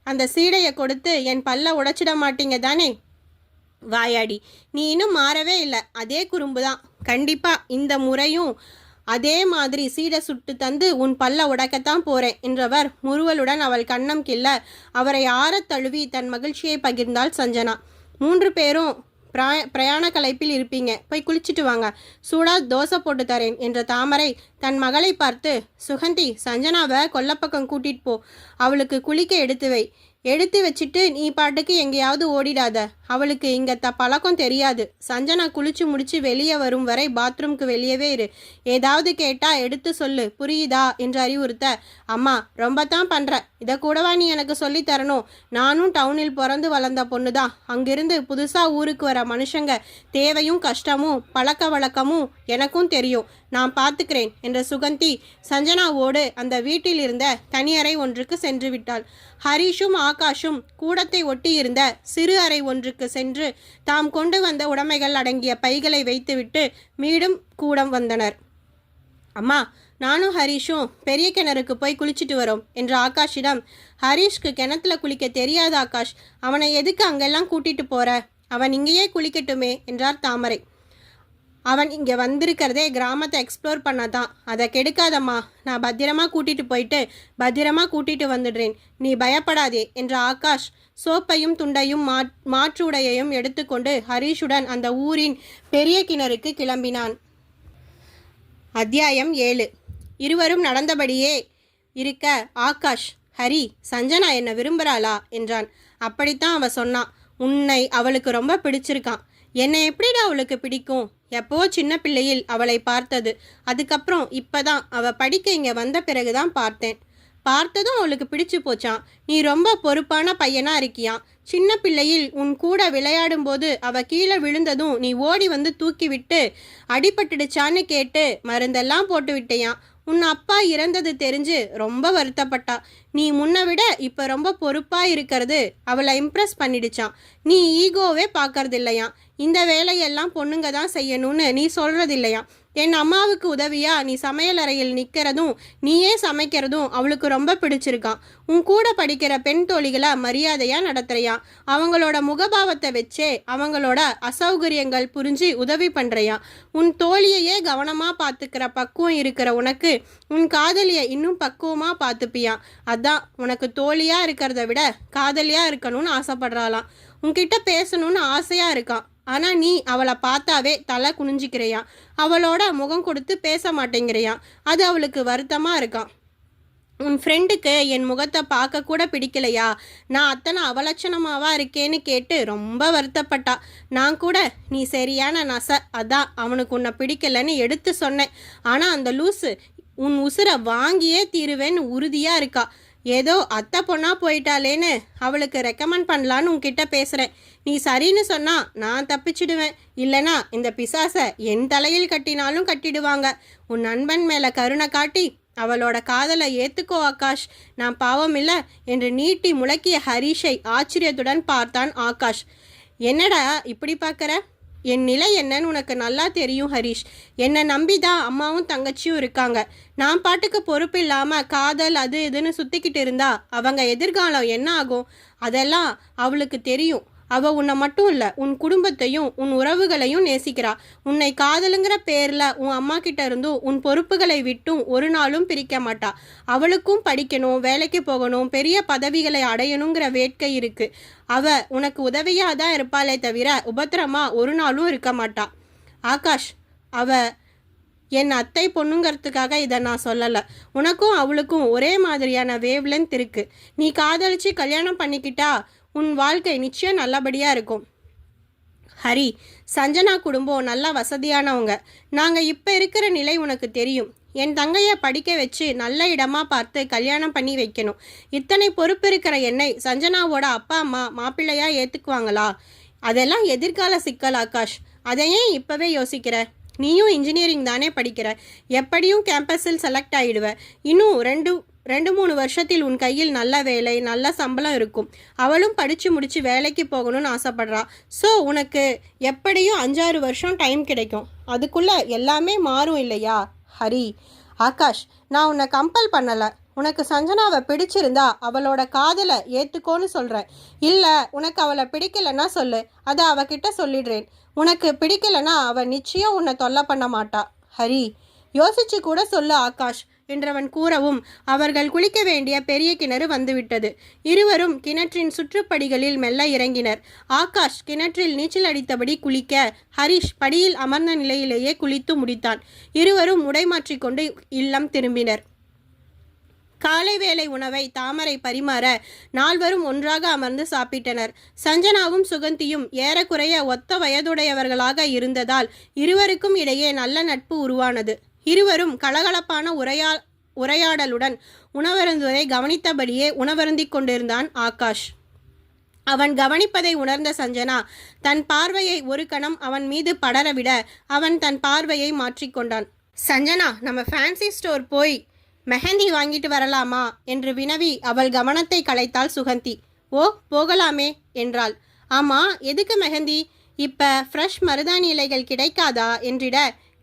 அந்த சீடையை கொடுத்து என் பல்ல உடைச்சிட மாட்டீங்க தானே? வாயாடி, நீ இன்னும் மாறவே இல்லை, அதே குறும்பு தான். கண்டிப்பாக இந்த முறையும் அதே மாதிரி சீடை சுட்டு தந்து உன் பல்ல உடைக்கத்தான் போகிறேன் என்றவர் முறுவலுடன் அவள் கன்னம் கிள்ள அவரை ஆறத் தழுவி தன் மகிழ்ச்சியை பகிர்ந்தாள் சஞ்சனா. 3 பேரும் பிரயாண களைப்பில் இருப்பீங்க, போய் குளிச்சுட்டு வாங்க, சூடா தோசை போட்டு தரேன் என்ற தாமரை தன் மகளை பார்த்து, சுகந்தி, சஞ்சனாவை கொல்லப்பக்கம் கூட்டிட்டு போ, அவளுக்கு குளிக்க எடுத்து வச்சுட்டு நீ பாட்டுக்கு எங்கேயாவது ஓடிடாத, அவளுக்கு இங்கே பழக்கம் தெரியாது. சஞ்சனா குளிச்சு முடிச்சு வெளியே வரும் வரை பாத்ரூம்க்கு வெளியவே இரு, ஏதாவது கேட்டால் எடுத்து சொல்லு, புரியுதா என்று அறிவுறுத்த, அம்மா ரொம்ப தான் பண்ணுற, இதை கூடவா நீ எனக்கு சொல்லி தரணும்? நானும் டவுனில் பிறந்து வளர்ந்த பொண்ணு தான். அங்கிருந்து புதுசாக ஊருக்கு வர மனுஷங்க தேவையும் கஷ்டமும் பழக்க வழக்கமும் எனக்கும் தெரியும், நான் பார்த்துக்கிறேன் என்ற சுகந்தி சஞ்சனாவோடு அந்த வீட்டில் இருந்த தனியறை ஒன்றுக்கு சென்று விட்டாள். ஹரிஷும் ஆகாஷும் கூடத்தை ஒட்டி இருந்த சிறு அறை ஒன்றுக்கு சென்று தாம் கொண்டு வந்த உடைமைகள் அடங்கிய பைகளை வைத்துவிட்டு மீண்டும் கூடம் வந்தனர். அம்மா, நானும் ஹரிஷும் பெரிய கிணறுக்கு போய் குளிச்சுட்டு வரோம் என்ற ஆகாஷிடம், ஹரிஷ்க்கு கிணத்துல குளிக்க தெரியாது ஆகாஷ், அவனை எதுக்கு அங்கெல்லாம் கூட்டிட்டு போற, அவன் இங்கேயே குளிக்கட்டுமே என்றார் தாமரை. அவன் இங்கே வந்திருக்கிறதே கிராமத்தை எக்ஸ்ப்ளோர் பண்ணாதான், அதை கெடுக்காதம்மா, நான் பத்திரமா கூட்டிகிட்டு போயிட்டு பத்திரமா கூட்டிகிட்டு வந்துடுறேன், நீ பயப்படாதே என்ற ஆகாஷ் சோப்பையும் துண்டையும் மாற்று உடையையும் எடுத்துக்கொண்டு ஹரிஷுடன் அந்த ஊரின் பெரிய கிணறுக்கு கிளம்பினான். அத்தியாயம் 7. இருவரும் நடந்தபடியே இருக்க ஆகாஷ், ஹரி, சஞ்சனா என்ன விரும்புகிறாளா என்றான். அப்படித்தான் அவ சொன்னான், உன்னை அவளுக்கு ரொம்ப பிடிச்சிருக்கான். என்னை எப்படிடா அவளுக்கு பிடிக்கும்? எப்போ சின்ன பிள்ளையில் அவளை பார்த்தது, அதுக்கப்புறம் இப்போதான் அவள் படிக்க இங்கே வந்த பிறகுதான் பார்த்ததும் அவளுக்கு பிடிச்சு போச்சான். நீ ரொம்ப பொறுப்பான பையனாக இருக்கியான். சின்ன பிள்ளையில் உன் கூட விளையாடும்போது அவள் கீழே விழுந்ததும் நீ ஓடி வந்து தூக்கி விட்டு அடிபட்டுடுச்சான்னு கேட்டு மருந்தெல்லாம் போட்டு விட்டையான். உன் அப்பா இறந்தது தெரிஞ்சு ரொம்ப வருத்தப்பட்டா. நீ முன்னை விட இப்போ ரொம்ப பொறுப்பாக இருக்கிறது அவளை இம்ப்ரெஸ் பண்ணிடுச்சான். நீ ஈகோவே பார்க்கறது இல்லையா, இந்த வேலையெல்லாம் பொண்ணுங்க தான் செய்யணும்னு நீ சொல்கிறது இல்லையா. என் அம்மாவுக்கு உதவியா நீ சமையல் அறையில் நிற்கிறதும் நீயே சமைக்கிறதும் அவளுக்கு ரொம்ப பிடிச்சிருக்கான். உன் கூட படிக்கிற பெண் தோழிகளை மரியாதையாக நடத்துறியான். அவங்களோட முகபாவத்தை வச்சே அவங்களோட அசௌகரியங்கள் புரிஞ்சு உதவி பண்ணுறியான். உன் தோழியையே கவனமாக பார்த்துக்கிற பக்குவம் இருக்கிற உனக்கு உன் காதலியை இன்னும் பக்குவமாக பார்த்துப்பியான். அதான் உனக்கு தோழியாக இருக்கிறத விட காதலியாக இருக்கணும்னு ஆசைப்படுறாளாம். உன்கிட்ட பேசணும்னு ஆசையாக இருக்கான். ஆனால் நீ அவளை பார்த்தாவே தலை குனிஞ்சிக்கிறையான். அவளோட முகம் கொடுத்து பேச மாட்டேங்கிறையான். அது அவளுக்கு வருத்தமாக இருக்கான். உன் ஃப்ரெண்டுக்கு என் முகத்தை பார்க்க கூட பிடிக்கலையா, நான் அத்தனை அவலட்சணமாவா இருக்கேன்னு கேட்டு ரொம்ப வருத்தப்பட்டா. நான் கூட நீ சரியான நச, அதான் அவனுக்கு உன்னை பிடிக்கலன்னு எடுத்து சொன்னேன். ஆனால் அந்த லூஸு உன் உசுரை வாங்கியே தீருவேன்னு உறுதியாக இருக்கா. ஏதோ அத்தை பொண்ணா போயிட்டாலேன்னு அவளுக்கு ரெக்கமெண்ட் பண்ணலான்னு உன்கிட்ட பேசுகிறேன். நீ சரின்னு சொன்னா நான் தப்பிச்சிடுவேன், இல்லைனா இந்த பிசாசை என் தலையில் கட்டினாலும் கட்டிடுவாங்க. உன் நண்பன் மேலே கருணை காட்டி அவளோட காதலை ஏற்றுக்கோ ஆகாஷ், நான் பாவம் இல்லை என்று நீட்டி முழக்கிய ஹரிஷை ஆச்சரியத்துடன் பார்த்தான் ஆகாஷ். என்னடா இப்படி பார்க்குற? என் நிலை என்னன்னு உனக்கு நல்லா தெரியும் ஹரிஷ். என்னை நம்பி தான் அம்மாவும் தங்கச்சியும் இருக்காங்க. நான் பாட்டுக்கு பொறுப்பு இல்லாமல் காதல் அது இதுன்னு சுற்றிக்கிட்டு இருந்தா அவங்க எதிர்காலம் என்ன ஆகும்? அதெல்லாம் அவளுக்கு தெரியும். அவள் உன்னை மட்டும் இல்லை, உன் குடும்பத்தையும் உன் உறவுகளையும் நேசிக்கிறா. உன்னை காதலுங்கிற பேரில் உன் அம்மா கிட்ட இருந்தும் உன் பொறுப்புகளை விட்டும் ஒரு நாளும் பிரிக்க மாட்டா. அவளுக்கும் படிக்கணும், வேலைக்கு போகணும், பெரிய பதவிகளை அடையணுங்கிற வேட்கை இருக்குது. அவள் உனக்கு உதவியாக தான் இருப்பாளே தவிர உபத்திரமா ஒரு நாளும் இருக்க மாட்டா. ஆகாஷ், அவள் என் அத்தை பொண்ணுங்கிறதுக்காக இதை நான் சொல்லலை. உனக்கும் அவளுக்கும் ஒரே மாதிரியான வேவ்லென்த் இருக்குது. நீ காதலிச்சு கல்யாணம் பண்ணிக்கிட்டா உன் வாழ்க்கை நிச்சயம் நல்லபடியாக இருக்கும். ஹரி, சஞ்சனா குடும்பம் நல்லா வசதியானவங்க. நாங்கள் இப்போ இருக்கிற நிலை உனக்கு தெரியும். என் தங்கையை படிக்க வச்சு நல்ல இடமா பார்த்து கல்யாணம் பண்ணி வைக்கணும். இத்தனை பொறுப்பு இருக்கிற என்னை சஞ்சனாவோட அப்பா அம்மா மாப்பிள்ளையாக ஏற்றுக்குவாங்களா? அதெல்லாம் எதிர்கால சிக்கல் ஆகாஷ். அதை ஏன் இப்போவே யோசிக்கிற? நீயும் இன்ஜினியரிங் தானே படிக்கிற, எப்படியும் கேம்பஸில் செலக்ட் ஆகிடுவ. இன்னும் ரெண்டு மூணு வருஷத்தில் உன் கையில் நல்ல வேலை நல்ல சம்பளம் இருக்கும். அவளும் படித்து முடித்து வேலைக்கு போகணும்னு ஆசைப்படுறா. ஸோ உனக்கு எப்படியும் 5-6 வருஷம் டைம் கிடைக்கும். அதுக்குள்ளே எல்லாமே மாறும் இல்லையா ஹரி? ஆகாஷ், நான் உன்னை கம்பல் பண்ணலை. உனக்கு சஞ்சனாவை பிடிச்சிருந்தா அவளோட காதலை ஏற்றுக்கோன்னு சொல்கிறேன். இல்லை உனக்கு அவளை பிடிக்கலைன்னா சொல்லு, அதை அவகிட்ட சொல்லிடுறேன். உனக்கு பிடிக்கலைன்னா அவள் நிச்சயம் உன்னை தொல்லை பண்ண மாட்டா. ஹரி, யோசிச்சு கூட சொல்லு ஆகாஷ் என்றவன் கூறவும் அவர்கள் குளிக்க வேண்டிய பெரிய கிணறு வந்துவிட்டது. இருவரும் கிணற்றின் சுற்றுப்படிகளில் மெல்ல இறங்கினர். ஆகாஷ் கிணற்றில் நீச்சல் அடித்தபடி குளிக்க, ஹரிஷ் படியில் அமர்ந்த நிலையிலேயே குளித்து முடித்தான். இருவரும் உடை மாற்றிக்கொண்டு இல்லம் திரும்பினர். காலை வேளை உணவை தாமரை பரிமாற நால்வரும் ஒன்றாக அமர்ந்து சாப்பிட்டனர். சஞ்சனாவும் சுகந்தியும் ஏறக்குறைய ஒத்த வயதுடையவர்களாக இருந்ததால் இருவருக்கும் இடையே நல்ல நட்பு உருவானது. இருவரும் கலகலப்பான உரையாடலுடன் உணவருந்துவதை கவனித்தபடியே உணவருந்திக் கொண்டிருந்தான் ஆகாஷ். அவன் கவனிப்பதை உணர்ந்த சஞ்சனா தன் பார்வையை ஒரு கணம் அவன் மீது படரவிட அவன் தன் பார்வையை மாற்றிக்கொண்டான். சஞ்சனா, நம்ம ஃபேன்சி ஸ்டோர் போய் மெஹந்தி வாங்கிட்டு வரலாமா என்று வினவி அவள் கவனத்தை கலைத்தாள் சுகந்தி. ஓ, போகலாமே என்றாள். ஆமா, எதுக்கு மெஹந்தி? இப்ப ஃப்ரெஷ் மருதாணி இலைகள் கிடைக்காதா என்றிட,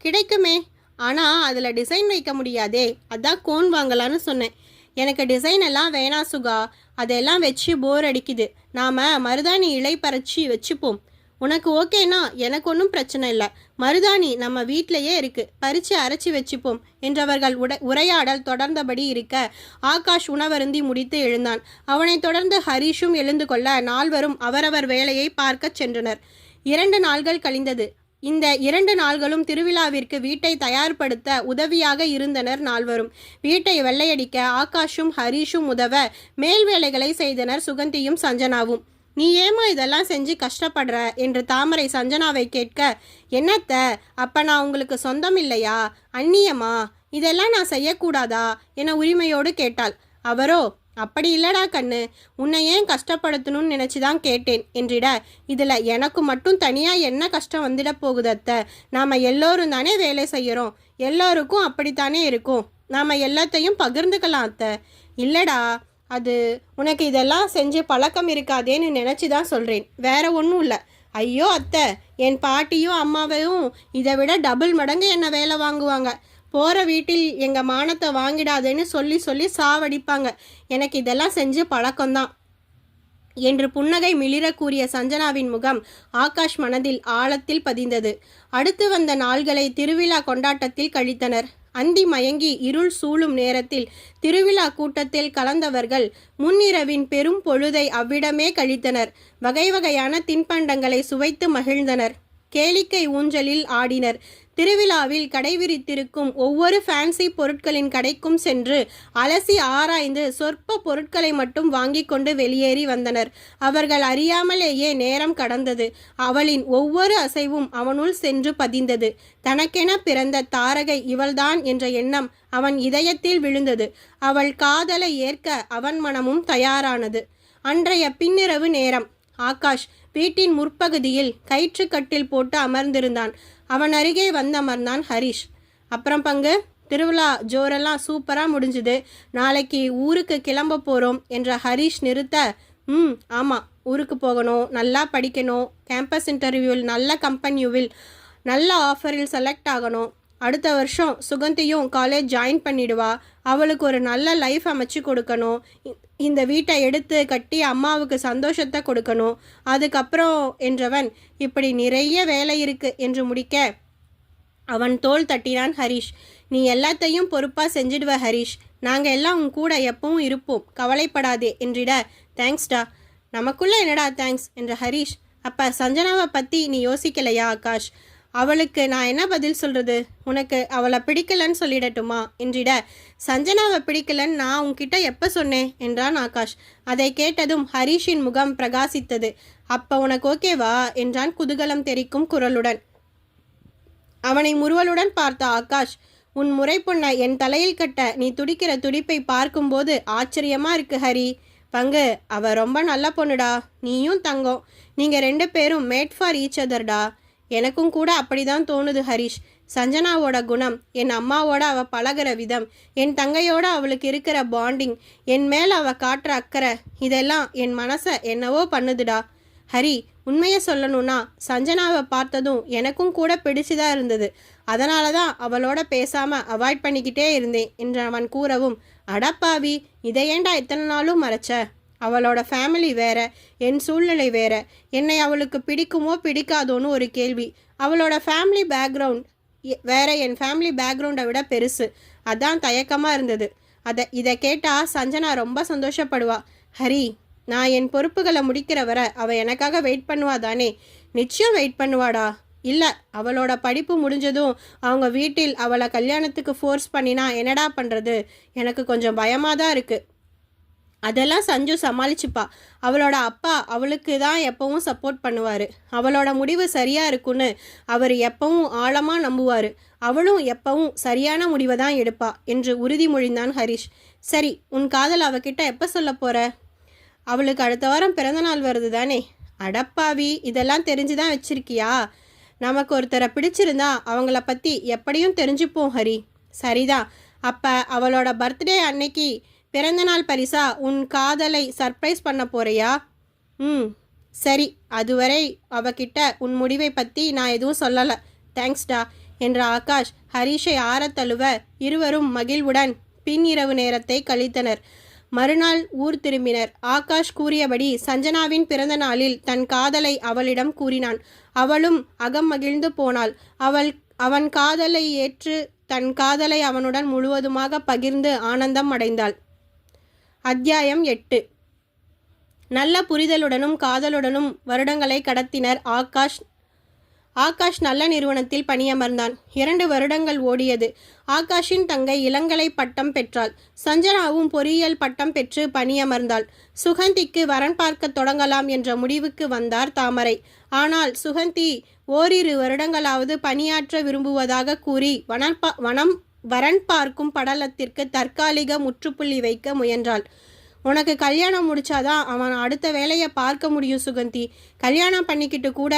கிடைக்குமே, ஆனால் அதில் டிசைன் வைக்க முடியாதே, அதான் கோன் வாங்கலான்னு சொன்னேன். எனக்கு டிசைன் எல்லாம் வேணாம் சுகா, அதெல்லாம் வச்சு போர் அடிக்குது. நாம் மருதாணி இலை பறிச்சு வச்சுப்போம். உனக்கு ஓகேனா எனக்கு ஒன்றும் பிரச்சனை இல்லை. மருதாணி நம்ம வீட்டிலையே இருக்குது, பறித்து அரைச்சி வச்சுப்போம் என்றவர்கள் உரையாடல் தொடர்ந்தபடி இருக்க ஆகாஷ் உணவருந்தி முடித்து எழுந்தான். அவனைத் தொடர்ந்து ஹரிஷும் எழுந்து கொள்ள நால்வரும் அவரவர் வேலையை பார்க்க சென்றனர். 2 நாள்கள் கழிந்தது. இந்த 2 நாள்களும் திருவிழாவிற்கு வீட்டை தயார்படுத்த உதவியாக இருந்தனர் நால்வரும். வீட்டை வெள்ளையடிக்க ஆகாஷும் ஹரிஷும் உதவ மேல் வேலைகளை செய்தனர் சுகந்தியும் சஞ்சனாவும். நீ ஏமா இதெல்லாம் செஞ்சு கஷ்டப்படுற என்று தாமரை சஞ்சனாவை கேட்க, என்னத்த, அப்ப நான் உங்களுக்கு சொந்தம் இல்லையா, அந்நியமா, இதெல்லாம் நான் செய்யக்கூடாதா என உரிமையோடு கேட்டாள். அவரோ, அப்படி இல்லடா கண்ணு, உன்னை ஏன் கஷ்டப்படுத்தணும்னு நினச்சிதான் கேட்டேன் என்றிட, இதில் எனக்கு மட்டும் தனியாக என்ன கஷ்டம் வந்துட போகுது அத்தை, நாம் எல்லோரும் தானே வேலை செய்கிறோம், எல்லோருக்கும் அப்படித்தானே இருக்கும், நாம் எல்லாத்தையும் பகிர்ந்துக்கலாம் அத்தை. இல்லடா, அது உனக்கு இதெல்லாம் செஞ்சு பழக்கம் இருக்காதேன்னு நினச்சி தான் சொல்கிறேன், வேற ஒன்றும் இல்லை. ஐயோ அத்தை, என் பாட்டியும் அம்மாவையும் இதை விட டபுள் மடங்கு என்னை வேலை வாங்குவாங்க. போகிற வீட்டில் எங்கள் மானத்தை வாங்கிடாதேன்னு சொல்லி சொல்லி சாவடிப்பாங்க. எனக்கு இதெல்லாம் செஞ்சு பழக்கம்தான் என்று புன்னகை மிளிர கூறிய சஞ்சனாவின் முகம் ஆகாஷ் மனதில் ஆழத்தில் பதிந்தது. அடுத்து வந்த நாள்களை திருவிழா கொண்டாட்டத்தில் கழித்தனர். அந்தி மயங்கி இருள் சூழும் நேரத்தில் திருவிழா கூட்டத்தில் கலந்தவர்கள் முன்னிரவின் பெரும் பொழுதை அவ்விடமே கழித்தனர். வகை வகையான தின்பண்டங்களை சுவைத்து மகிழ்ந்தனர். கேளிக்கை ஊஞ்சலில் ஆடினர். திருவிழாவில் கடைவிரித்திருக்கும் ஒவ்வொரு ஃபேன்சி பொருட்களின் கடைக்கும் சென்று அலசி ஆராய்ந்து சொற்ப பொருட்களை மட்டும் வாங்கி கொண்டு வெளியேறி வந்தனர். அவர்கள் அறியாமலேயே நேரம் கடந்தது. அவளின் ஒவ்வொரு அசைவும் அவனுள் சென்று பதிந்தது. தனக்கென பிறந்த தாரகை இவள்தான் என்ற எண்ணம் அவன் இதயத்தில் விழுந்தது. அவள் காதலை ஏற்க அவன் மனமும் தயாரானது. அன்றைய பின்னிரவு நேரம். ஆகாஷ் வீட்டின் முற்பகுதியில் கயிற்றுக்கட்டில் போட்டு அமர்ந்திருந்தான். அவன் அருகே வந்தமர்ந்தான் ஹரிஷ். அப்புறம் பங்கு, திருவிழா ஜோரெல்லாம் சூப்பராக முடிஞ்சுது, நாளைக்கு ஊருக்கு கிளம்ப போகிறோம் என்ற ஹரிஷ் நிறுத்த, ஆமாம், ஊருக்கு போகணும், நல்லா படிக்கணும், கேம்பஸ் இன்டர்வியூவில் நல்ல கம்பெனியில் நல்ல ஆஃபரில் செலக்ட் ஆகணும், அடுத்த வருஷம் சுகந்தியும் காலேஜ் ஜாயின் பண்ணிடுவா, அவளுக்கு ஒரு நல்ல லைஃப் அமைச்சு கொடுக்கணும், இந்த வீட்டை எடுத்து கட்டி அம்மாவுக்கு சந்தோஷத்தை கொடுக்கணும், அதுக்கப்புறம் என்றவன் இப்படி நிறைய வேலை இருக்கு என்று முடிக்க அவன் தோள் தட்டினான் ஹரிஷ். நீ எல்லாத்தையும் பொறுப்பாக செஞ்சிடுவ ஹரிஷ், நாங்கள் எல்லாம் உன் கூட எப்பவும் இருப்போம், கவலைப்படாதே என்றிட, தேங்க்ஸ்டா. நமக்குள்ள என்னடா தேங்க்ஸ் என்ற ஹரிஷ். அப்போ சஞ்சனாவை பற்றி நீ யோசிக்கலையா ஆகாஷ்? அவளுக்கு நான் என்ன பதில் சொல்கிறது? உனக்கு அவளை பிடிக்கலன்னு சொல்லிடட்டுமா என்றிட, சஞ்சனாவை பிடிக்கலன்னு நான் உன்கிட்ட எப்போ சொன்னேன் என்றான் ஆகாஷ். அதை கேட்டதும் ஹரிஷின் முகம் பிரகாசித்தது. அப்போ உனக்கு ஓகேவா என்றான் குதூகலம் தெரிக்கும் குரலுடன். அவனை முறுவலுடன் பார்த்த ஆகாஷ், உன் முறை பொண்ணை என் தலையில் கட்ட நீ துடிக்கிற துடிப்பை பார்க்கும்போது ஆச்சரியமா இருக்கு ஹரி. பங்கு, அவ ரொம்ப நல்ல பொண்ணுடா, நீயும் தங்கம், நீங்கள் 2 பேரும் மேட் ஃபார் ஈச் அதர்டா. எனக்கும் கூட அப்படிதான் தோணுது ஹரிஷ். சஞ்சனாவோட குணம், என் அம்மாவோட அவள் பழகிற விதம், என் தங்கையோட அவளுக்கு இருக்கிற பாண்டிங், என் மேலே அவள் காட்டுற அக்கறை, இதெல்லாம் என் மனசை என்னவோ பண்ணுதுடா. ஹரி, உண்மையை சொல்லணும்னா சஞ்சனாவை பார்த்ததும் எனக்கும் கூட பிடிச்சுதான் இருந்தது. அதனால தான் அவளோட பேசாமல் அவாய்ட் பண்ணிக்கிட்டே இருந்தேன் என்று அவன் கூறவும் அடப்பாவி, இதை ஏண்டா இத்தனை நாளும் மறைச்ச? அவளோட ஃபேமிலி வேற, என் சூழ்நிலை வேற. என்னை அவளுக்கு பிடிக்குமோ பிடிக்காதோன்னு ஒரு கேள்வி. அவளோட ஃபேமிலி பேக்ரவுண்ட் வேற, என் ஃபேமிலி பேக்ரவுண்டை விட பெருசு. அதான் தயக்கமாக இருந்தது. இதை கேட்டால் சஞ்சனா ரொம்ப சந்தோஷப்படுவா. ஹரி, நான் என் பொறுப்புகளை முடிக்கிற வர அவள் எனக்காக வெயிட் பண்ணுவா தானே? நிச்சயம் வெயிட் பண்ணுவாடா. இல்லை, அவளோட படிப்பு முடிஞ்சதும் அவங்க வீட்டில் அவளை கல்யாணத்துக்கு ஃபோர்ஸ் பண்ணினா என்னடா பண்ணுறது? எனக்கு கொஞ்சம் பயமாக தான் இருக்குது. அதெல்லாம் சஞ்சு சமாளிச்சுப்பா. அவளோட அப்பா அவளுக்கு தான் எப்பவும் சப்போர்ட் பண்ணுவார். அவளோட முடிவு சரியாக இருக்குன்னு அவர் எப்பவும் ஆழமாக நம்புவார். அவளும் எப்பவும் சரியான முடிவை தான் எடுப்பா என்று உறுதிமொழிந்தான் ஹரிஷ். சரி, உன் காதல் அவகிட்ட எப்போ சொல்ல போகிற? அவளுக்கு அடுத்த வாரம் பிறந்தநாள் வருது தானே? அடப்பாவி, இதெல்லாம் தெரிஞ்சு தான் வச்சிருக்கியா? நமக்கு ஒருத்தரை பிடிச்சிருந்தா அவங்கள பற்றி எப்படியும் தெரிஞ்சுப்போம் ஹரி. சரிதான். அப்போ அவளோட பர்த்டே அன்னைக்கு பிறந்தநாள் பரிசா உன் காதலை சர்ப்ரைஸ் பண்ண போறியா? சரி, அதுவரை அவகிட்ட உன் முடிவை பற்றி நான் எதுவும் சொல்லலை. தேங்க்ஸ்டா என்ற ஆகாஷ் ஹரிஷை ஆரத்தழுவ இருவரும் மகிழ்வுடன் பின் இரவு நேரத்தை கழித்தனர். மறுநாள் ஊர் திரும்பினர். ஆகாஷ் கூறியபடி சஞ்சனாவின் பிறந்த நாளில் தன் காதலை அவளிடம் கூறினான். அவளும் அகம் மகிழ்ந்து போனாள். அவன் காதலை ஏற்று தன் காதலை அவனுடன் முழுவதுமாக பகிர்ந்து ஆனந்தம் அடைந்தாள். அத்தியாயம் 8. நல்ல புரிதலுடனும் காதலுடனும் வருடங்களை கடத்தினர். ஆகாஷ் நல்ல நிறுவனத்தில் பணியமர்ந்தான். 2 வருடங்கள் ஓடியது. ஆகாஷின் தங்கை இளங்கலை பட்டம் பெற்றாள். சஞ்சனாவும் பொறியியல் பட்டம் பெற்று பணியமர்ந்தாள். சுகந்திக்கு வரன் பார்க்க தொடங்கலாம் என்ற முடிவுக்கு வந்தார் தாமரை. ஆனால் சுகந்தி ஓரிரு வருடங்களாவது பணியாற்ற விரும்புவதாக கூறி வரன் பார்க்கும் படலத்திற்கு தற்காலிக முற்றுப்புள்ளி வைக்க முயன்றாள். உனக்கு கல்யாணம் முடிச்சாதான் அவன் அடுத்த வேலையை பார்க்க முடியும் சுகந்தி. கல்யாணம் பண்ணிக்கிட்டு கூட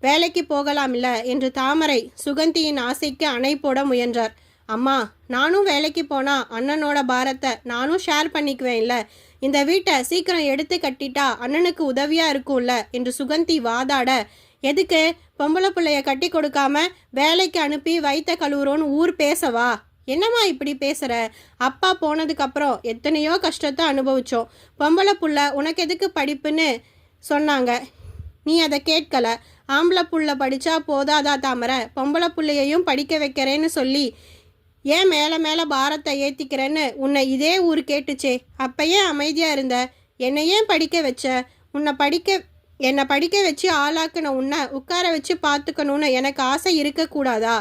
வேலைக்கு போகலாம் இல்லை என்று தாமரை சுகந்தியின் ஆசைக்கு அணை போட முயன்றார். அம்மா, நானும் வேலைக்கு போனால் அண்ணனோட பாரத்தை நானும் ஷேர் பண்ணிக்குவேன் இல்லை? இந்த வீட்டை சீக்கிரம் எடுத்து கட்டிட்டா அண்ணனுக்கு உதவியாக இருக்கும்ல என்று சுகந்தி வாதாட, எதுக்கு பொம்பளை பிள்ளைய கட்டி கொடுக்காம வேலைக்கு அனுப்பி வைத்த கழுவுறோன்னு ஊர் பேசவா? என்னம்மா இப்படி பேசுகிற? அப்பா போனதுக்கப்புறம் எத்தனையோ கஷ்டத்தை அனுபவித்தோம். பொம்பளை புள்ள உனக்கு எதுக்கு படிப்புன்னு சொன்னாங்க, நீ அதை கேட்கல. ஆம்பளை புள்ள படித்தா போதாதா தாமரை? பொம்பளை புள்ளையையும் படிக்க வைக்கிறேன்னு சொல்லி ஏன் மேலே மேலே பாரத்தை ஏற்றிக்கிறேன்னு உன்னை இதே ஊர் கேட்டுச்சே. அப்பயே அமைதியாக இருந்த. என்னை ஏன் படிக்க வச்ச? என்னை படிக்க வச்சு ஆளாக்குன உன்னை உட்கார வச்சு பார்த்துக்கணுன்னு எனக்கு ஆசை இருக்கக்கூடாதா?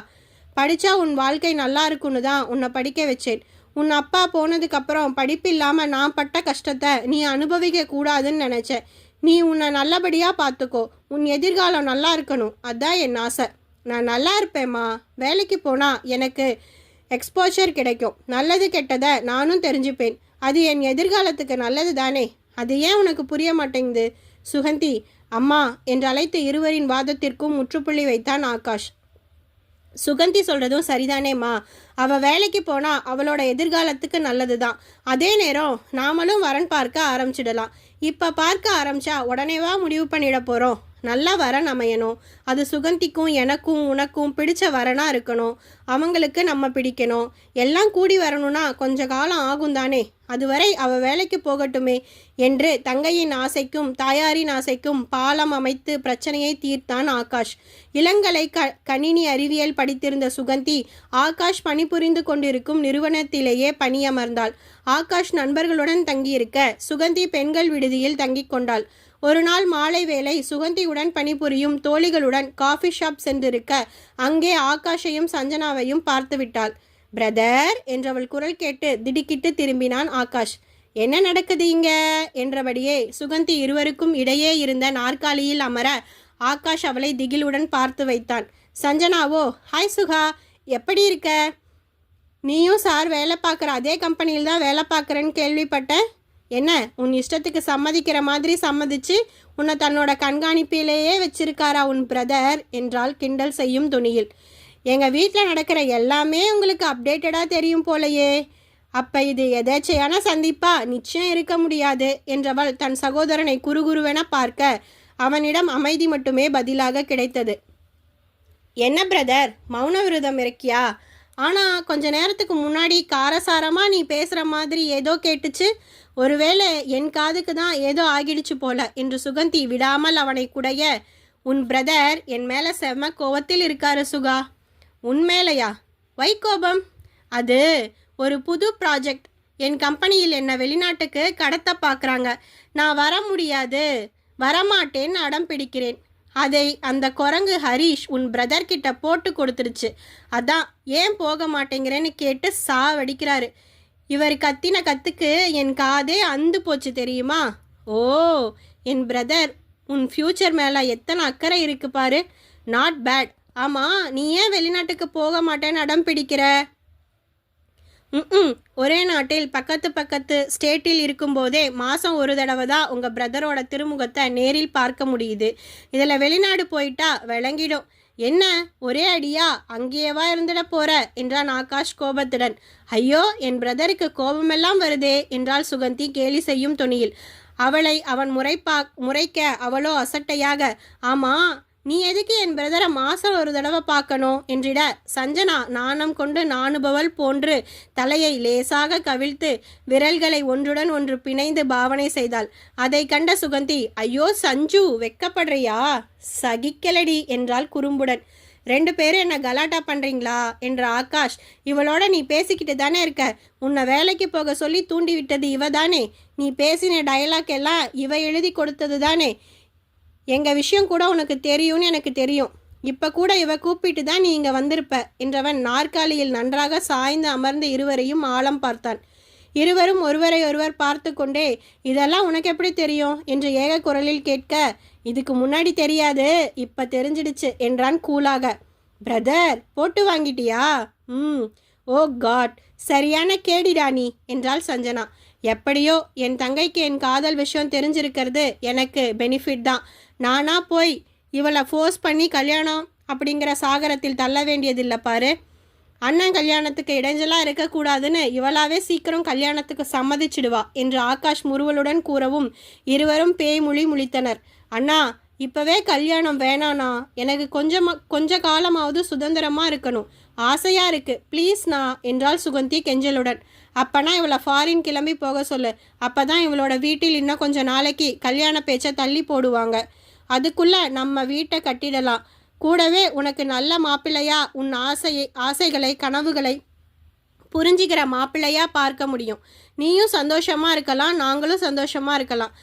படித்தா உன் வாழ்க்கை நல்லா இருக்குன்னு தான் உன்னை படிக்க வச்சேன். உன் அப்பா போனதுக்கப்புறம் படிப்பு இல்லாமல் நான் பட்ட கஷ்டத்தை நீ அனுபவிக்க கூடாதுன்னு நினச்சேன். நீ உன்னை நல்லபடியாக பார்த்துக்கோ. உன் எதிர்காலம் நல்லா இருக்கணும், அதுதான் என் ஆசை. நான் நல்லா இருப்பேம்மா. வேலைக்கு போனால் எனக்கு எக்ஸ்போஷர் கிடைக்கும். நல்லது கெட்டதை நானும் தெரிஞ்சுப்பேன். அது என் எதிர்காலத்துக்கு நல்லது தானே? அது ஏன் உனக்கு புரிய மாட்டேங்குது? சுகந்தி, அம்மா என்று அழைத்து இருவரின் வாதத்திற்கும் முற்றுப்புள்ளி வைத்தான் ஆகாஷ். சுகந்தி சொல்கிறதும் சரிதானேம்மா. அவள் வேலைக்கு போனால் அவளோட எதிர்காலத்துக்கு நல்லது தான். அதே நேரம் நாமளும் வரன் பார்க்க ஆரம்பிச்சிடலாம். இப்போ பார்க்க ஆரம்பித்தா உடனேவா முடிவு பண்ணிட போகிறோம்? நல்லா வரன் அமையணும். அது சுகந்திக்கும் எனக்கும் உனக்கும் பிடிச்ச வரனாக இருக்கணும். அவங்களுக்கு நம்ம பிடிக்கணும். எல்லாம் கூடி வரணும்னா கொஞ்ச காலம் ஆகும் தானே? அதுவரை அவள் வேலைக்கு போகட்டுமே என்று தங்கையின் ஆசைக்கும் தாயாரின் ஆசைக்கும் பாலம் அமைத்து பிரச்சனையை தீர்த்தான் ஆகாஷ். இளங்கலை கணினி அறிவியல் படித்திருந்த சுகந்தி ஆகாஷ் பணிபுரிந்து கொண்டிருக்கும் நிறுவனத்திலேயே பணியமர்ந்தாள். ஆகாஷ் நண்பர்களுடன் தங்கியிருக்க சுகந்தி பெண்கள் விடுதியில் தங்கிக் கொண்டாள். ஒரு நாள் மாலை வேளை சுகந்தியுடன் பணிபுரியும் தோழிகளுடன் காஃபி ஷாப் சென்றிருக்க அங்கே ஆகாஷையும் சஞ்சனாவையும் பார்த்துவிட்டாள். பிரதர் என்றவள் குரல் கேட்டு திடுக்கிட்டு திரும்பினான் ஆகாஷ். என்ன நடக்குது இங்க என்றபடியே சுகந்தி இருவருக்கும் இடையே இருந்த நாற்காலியில் அமர ஆகாஷ் அவளை திகிலுடன் பார்த்து வைத்தான். சஞ்சனாவோ, ஹாய் சுகா, எப்படி இருக்க? நீயும் சார் வேலை பார்க்குற அதே கம்பெனியில் தான் வேலை பார்க்குறேன்னு கேள்விப்பட்டேன். என்ன, உன் இஷ்டத்துக்கு சம்மதிக்கிற மாதிரி சம்மதிச்சு உன்னை தன்னோட கண்காணிப்பிலேயே வச்சிருக்காரா உன் பிரதர் என்றால் கிண்டல் செய்யும் துணியில். எங்கள் வீட்டில் நடக்கிற எல்லாமே உங்களுக்கு அப்டேட்டடாக தெரியும் போலையே. அப்போ இது எதேச்சையான சந்திப்பா? நிச்சயம் இருக்க முடியாது என்றவள் தன் சகோதரனை குறுகுருவென பார்க்க அவனிடம் அமைதி மட்டுமே பதிலாக கிடைத்தது. என்ன பிரதர், மௌன விரதம் இருக்கியா? ஆனால் கொஞ்ச நேரத்துக்கு முன்னாடி காரசாரமாக நீ பேசுகிற மாதிரி ஏதோ கேட்டுச்சு. ஒருவேளை என் காதுக்கு தான் ஏதோ ஆகிடுச்சு போல என்று சுகந்தி விடாமல் அவனை குடைய, உன் பிரதர் என் மேலே செம்ம கோவத்தில் இருக்காரு சுகா. உன் மேலையா? வை கோபம்? அது ஒரு புது ப்ராஜெக்ட். என் கம்பெனியில் என்னை வெளிநாட்டுக்கு கடத்த பார்க்குறாங்க. நான் வர முடியாது, வரமாட்டேன்னு அடம் பிடிக்கிறேன். அதை அந்த குரங்கு ஹரீஷ் உன் பிரதர் கிட்ட போட்டு கொடுத்துருச்சு. அதான் ஏன் போக மாட்டேங்கிறேன்னு கேட்டு சாவடிக்கிறாரு. இவர் கத்தின கத்துக்கு என் காதே அந்து போச்சு தெரியுமா? ஓ, என் பிரதர் உன் ஃப்யூச்சர் மேலே எத்தனை அக்கறை இருக்கு பாரு. Not bad. ஆமாம், நீ ஏன் வெளிநாட்டுக்கு போக மாட்டேன்னு அடம் பிடிக்கிற? ஒரே நாட்டில் பக்கத்து ஸ்டேட்டில் இருக்கும்போதே மாதம் ஒரு தடவை தான் உங்கள் பிரதரோட திருமுகத்தை நேரில் பார்க்க முடியுது. இதில் வெளிநாடு போயிட்டா விளங்கிடும். என்ன ஒரே அடியா? அங்கேயேவா இருந்துட போற என்றான் ஆகாஷ் கோபத்துடன். ஐயோ, என் பிரதருக்கு கோபமெல்லாம் வருதே என்றாள் சுகந்தி கேலி செய்யும் தொனியில். அவளை அவன் முறைக்க அவளோ அசட்டையாக, ஆமா, நீ எதுக்கு என் பிரதரை மாதம் ஒரு தடவை பார்க்கணும் என்றிட, சஞ்சனா நாணம் கொண்டு நாணுபவள் போன்று தலையை லேசாக கவிழ்த்து விரல்களை ஒன்றுடன் ஒன்று பிணைந்து பாவனை செய்தாள். அதை கண்ட சுகந்தி, ஐயோ சஞ்சு, வெக்கப்படுறியா? சகிக்கலடி என்றாள் குறும்புடன். 2 பேரும் என்ன கலாட்டா பண்ணுறீங்களா என்ற ஆகாஷ், இவளோட நீ பேசிக்கிட்டு தானே இருக்க. உன்னை வேலைக்கு போக சொல்லி தூண்டி விட்டது இவ தானே. நீ பேசின டயலாக் எல்லாம் இவ எழுதி கொடுத்தது தானே. எங்கள் விஷயம் கூட உனக்கு தெரியும்னு எனக்கு தெரியும். இப்போ கூட இவ கூப்பிட்டு தான் நீ இங்கே வந்திருப்ப என்றவன் நாற்காலியில் நன்றாக சாய்ந்து அமர்ந்து இருவரையும் ஆழம் பார்த்தான். இருவரும் ஒருவரை ஒருவர் பார்த்து கொண்டே, இதெல்லாம் உனக்கு எப்படி தெரியும் என்று ஏக குரலில் கேட்க, இதுக்கு முன்னாடி தெரியாது, இப்போ தெரிஞ்சிடுச்சு என்றான் கூலாக. பிரதர் போட்டு வாங்கிட்டியா? ஓ காட், சரியான கேடிடானி என்றாள் சஞ்சனா. எப்படியோ என் தங்கைக்கு என் காதல் விஷயம் தெரிஞ்சிருக்கிறது எனக்கு பெனிஃபிட் தான். நானா போய் இவளை ஃபோர்ஸ் பண்ணி கல்யாணம் அப்படிங்கிற சாகரத்தில் தள்ள வேண்டியதில்லை பாரு. அண்ணன் கல்யாணத்துக்கு இடைஞ்சலாக இருக்கக்கூடாதுன்னு இவளாவே சீக்கிரம் கல்யாணத்துக்கு சம்மதிச்சிடுவா என்று ஆகாஷ் முறுவலுடன் கூறவும் இருவரும் பேய்மொழி முழித்தனர். அண்ணா, இப்போவே கல்யாணம் வேணாண்ணா, எனக்கு கொஞ்ச காலமாவது சுதந்திரமாக இருக்கணும், ஆசையாக இருக்குது, ப்ளீஸ்ண்ணா என்றாள் சுகந்தி கெஞ்சலுடன். அப்போனா இவளை ஃபாரின் கிளம்பி போக சொல்லு. அப்போ தான் இவளோட வீட்டில் இன்னும் கொஞ்சம் நாளைக்கு கல்யாண பேச்சை தள்ளி போடுவாங்க. அதுக்குள்ளே நம்ம வீட்டை கட்டிடலாம். கூடவே உனக்கு நல்ல மாப்பிள்ளையா, உன் ஆசைகளை கனவுகளை புரிஞ்சிக்கிற மாப்பிள்ளையா பார்க்க முடியும். நீயும் சந்தோஷமாக இருக்கலாம், நாங்களும் சந்தோஷமாக இருக்கலாம்.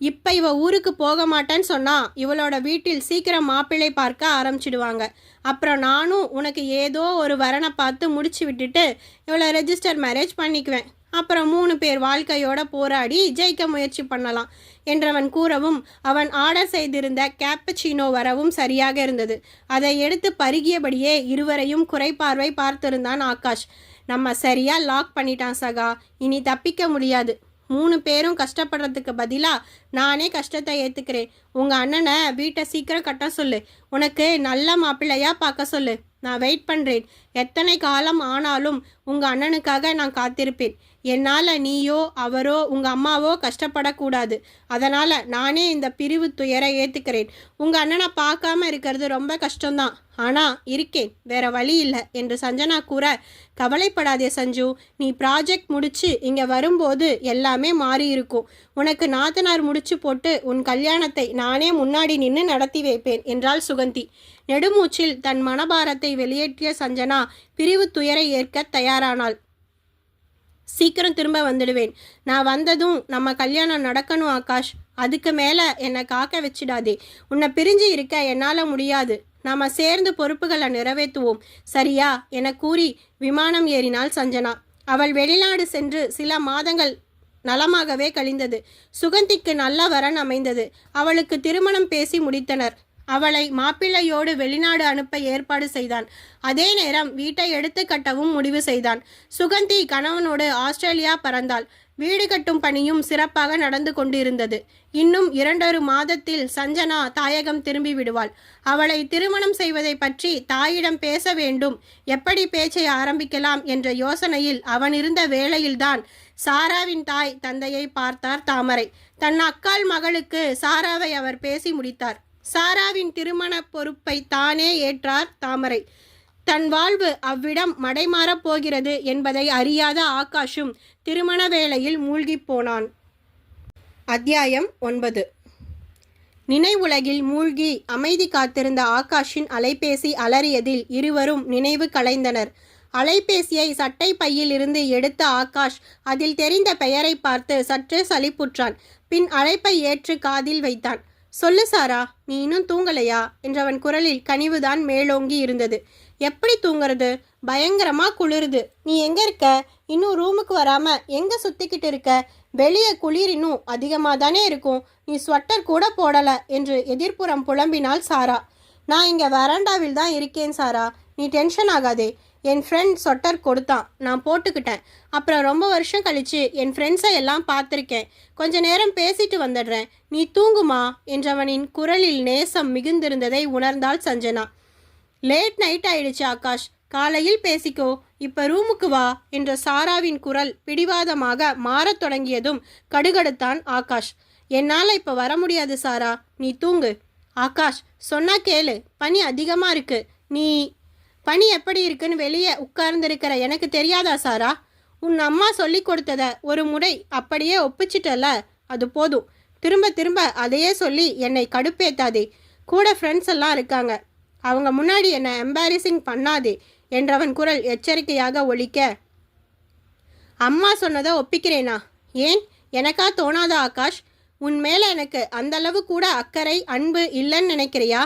இப்போ இவ ஊருக்கு போக மாட்டேன்னு சொன்னால் இவளோட வீட்டில் சீக்கிரம் மாப்பிள்ளை பார்க்க ஆரம்பிச்சிடுவாங்க. அப்புறம் நானும் உனக்கு ஏதோ ஒரு வரனை பார்த்து முடிச்சு விட்டுட்டு இவளை ரெஜிஸ்டர் மேரேஜ் பண்ணிக்குவேன். அப்புறம் 3 பேர் வாழ்க்கையோட போராடி ஜெயிக்க முயற்சி பண்ணலாம் என்றவன் கூறவும் அவன் ஆர்டர் செய்திருந்த கேப்பச்சினோ வரவும் சரியாக இருந்தது. அதை எடுத்து பருகியபடியே இருவரையும் குறைபார்வை பார்த்திருந்தான் ஆகாஷ். நம்ம சரியா லாக் பண்ணிட்டான் சகா, இனி தப்பிக்க முடியாது. 3 பேரும் கஷ்டப்படுறதுக்கு பதிலாக நானே கஷ்டத்தை ஏற்றுக்கிறேன். உங்கள் அண்ணனை வீட்டை சீக்கிரம் கட்ட சொல்லு. உனக்கு நல்ல மாப்பிள்ளையாக பார்க்க சொல்லு. நான் வெயிட் பண்ணுறேன். எத்தனை காலம் ஆனாலும் உங்கள் அண்ணனுக்காக நான் காத்திருப்பேன். என்னால் நீயோ அவரோ உங்கள் அம்மாவோ கஷ்டப்படக்கூடாது. அதனால் நானே இந்த பிரிவு துயரை ஏற்றுக்கிறேன். உங்கள் அண்ணனை பார்க்காம இருக்கிறது ரொம்ப கஷ்டம்தான், ஆனால் இருக்கேன், வேற வழி இல்லை என்று சஞ்சனா கூற, கவலைப்படாதே சஞ்சு, நீ ப்ராஜெக்ட் முடிச்சு இங்கே வரும்போது எல்லாமே மாறி இருக்கும். உனக்கு நாத்தனார் முடிச்சு போட்டு உன் கல்யாணத்தை நானே முன்னாடி நின்று நடத்தி வைப்பேன் என்றாள் சுகந்தி. நெடுமூச்சில் தன் மனபாரத்தை வெளியேற்றிய சஞ்சனா பிரிவு துயரை ஏற்க தயாரானாள். சீக்கிரம் திரும்ப வந்துடுவேன். நான் வந்ததும் நம்ம கல்யாணம் நடக்கணும் ஆகாஷ். அதுக்கு மேலே என்னை காக்க வச்சிடாதே. உன்னை பிரிஞ்சு இருக்க என்னால் முடியாது. நாம் சேர்ந்து பொறுப்புகளை நிறைவேற்றுவோம், சரியா என கூறி விமானம் ஏறினாள் சஞ்சனா. அவள் வெளிநாடு சென்று சில மாதங்கள் நலமாகவே கழிந்தது. சுகந்திக்கு நல்ல வரன் அமைந்தது. அவளுக்கு திருமணம் பேசி முடித்தனர். அவளை மாப்பிள்ளையோடு வெளிநாடு அனுப்ப ஏற்பாடு செய்தான். அதே நேரம் வீட்டை எடுத்து கட்டவும் முடிவு செய்தான். சுகந்தி கணவனோடு ஆஸ்திரேலியா பறந்தாள். வீடு கட்டும் பணியும் சிறப்பாக நடந்து கொண்டிருந்தது. இன்னும் 2 மாதத்தில் சஞ்சனா தாயகம் திரும்பி விடுவாள். அவளை திருமணம் செய்வதை பற்றி தாயிடம் பேச வேண்டும். எப்படி பேச்சை ஆரம்பிக்கலாம் என்ற யோசனையில் அவன் இருந்த வேளையில்தான் சாராவின் தாய் தந்தையை பார்த்தார் தாமரை. தன் அக்காள் மகளுக்கு சாராவை அவர் பேசி முடித்தார். சாராவின் திருமண பொறுப்பை தானே ஏற்றார் தாமரை. தன் வாழ்வு அவ்விடம் மடைமாறப் போகிறது என்பதை அறியாத ஆகாஷும் திருமண வேளையில் மூழ்கிப் போனான். அத்தியாயம் 9. நினைவுலகில் மூழ்கி அமைதி காத்திருந்த ஆகாஷின் அலைபேசி அலறியதில் இருவரும் நினைவு கலைந்தனர். அலைபேசியை சட்டை பையில் இருந்து எடுத்த ஆகாஷ் அதில் தெரிந்த பெயரை பார்த்து சற்று சலிப்புற்றான். பின் அழைப்பை ஏற்று காதில் வைத்தான். சொல்லு சாரா, நீ இன்னும் தூங்கலையா என்றவன் குரலில் கனிவுதான் மேலோங்கி இருந்தது. எப்படி தூங்குறது? பயங்கரமா குளிருது. நீ எங்க இருக்க? இன்னும் ரூமுக்கு வராம எங்க சுத்திக்கிட்டு இருக்க? வெளியே குளிர் இன்னும் அதிகமாக தானே இருக்கும். நீ ஸ்வெட்டர் கூட போடல என்று எதிர்ப்புறம் புலம்பினாள் சாரா. நான் இங்கே வராண்டாவில் தான் இருக்கேன் சாரா, நீ டென்ஷன் ஆகாதே. என் ஃப்ரெண்ட் ஸ்வெட்டர் கொடுத்தான், நான் போட்டுக்கிட்டேன். அப்புறம் ரொம்ப வருஷம் கழித்து என் ஃப்ரெண்ட்ஸை எல்லாம் பார்த்துருக்கேன். கொஞ்ச நேரம் பேசிட்டு வந்துடுறேன், நீ தூங்குமா என்றவனின் குரலில் நேசம் மிகுந்திருந்ததை உணர்ந்தாள் சஞ்சனா. லேட் நைட் ஆயிடுச்சு ஆகாஷ், காலையில் பேசிக்கோ, இப்ப ரூமுக்கு வா என்ற சாராவின் குரல் பிடிவாதமாக மாறத் தொடங்கியதும் கடுகடுத்தான் ஆகாஷ். என்னால் இப்போ வர முடியாது சாரா, நீ தூங்கு. ஆகாஷ், சொன்னா கேளு, பனி அதிகமாக இருக்கு. நீ பனி எப்படி இருக்குன்னு வெளியே உட்கார்ந்துருக்கிற எனக்கு தெரியாதா சாரா? உன் அம்மா சொல்லி கொடுத்தத ஒரு முறை அப்படியே ஒப்பிச்சிட்டல, அது போதும். திரும்ப திரும்ப அதையே சொல்லி என்னை கடுப்பேத்தாதே. கூட ஃப்ரெண்ட்ஸ் எல்லாம் இருக்காங்க, அவங்க முன்னாடி என்னை எம்பாரிசிங் பண்ணாதே என்றவன் குரல் எச்சரிக்கையாக ஒலிக்க, அம்மா சொன்னதை ஒப்பிக்கிறேனா? ஏன், எனக்கா தோணாதா ஆகாஷ்? உன் மேலே எனக்கு அந்தளவு கூட அக்கறை அன்பு இல்லைன்னு நினைக்கிறியா?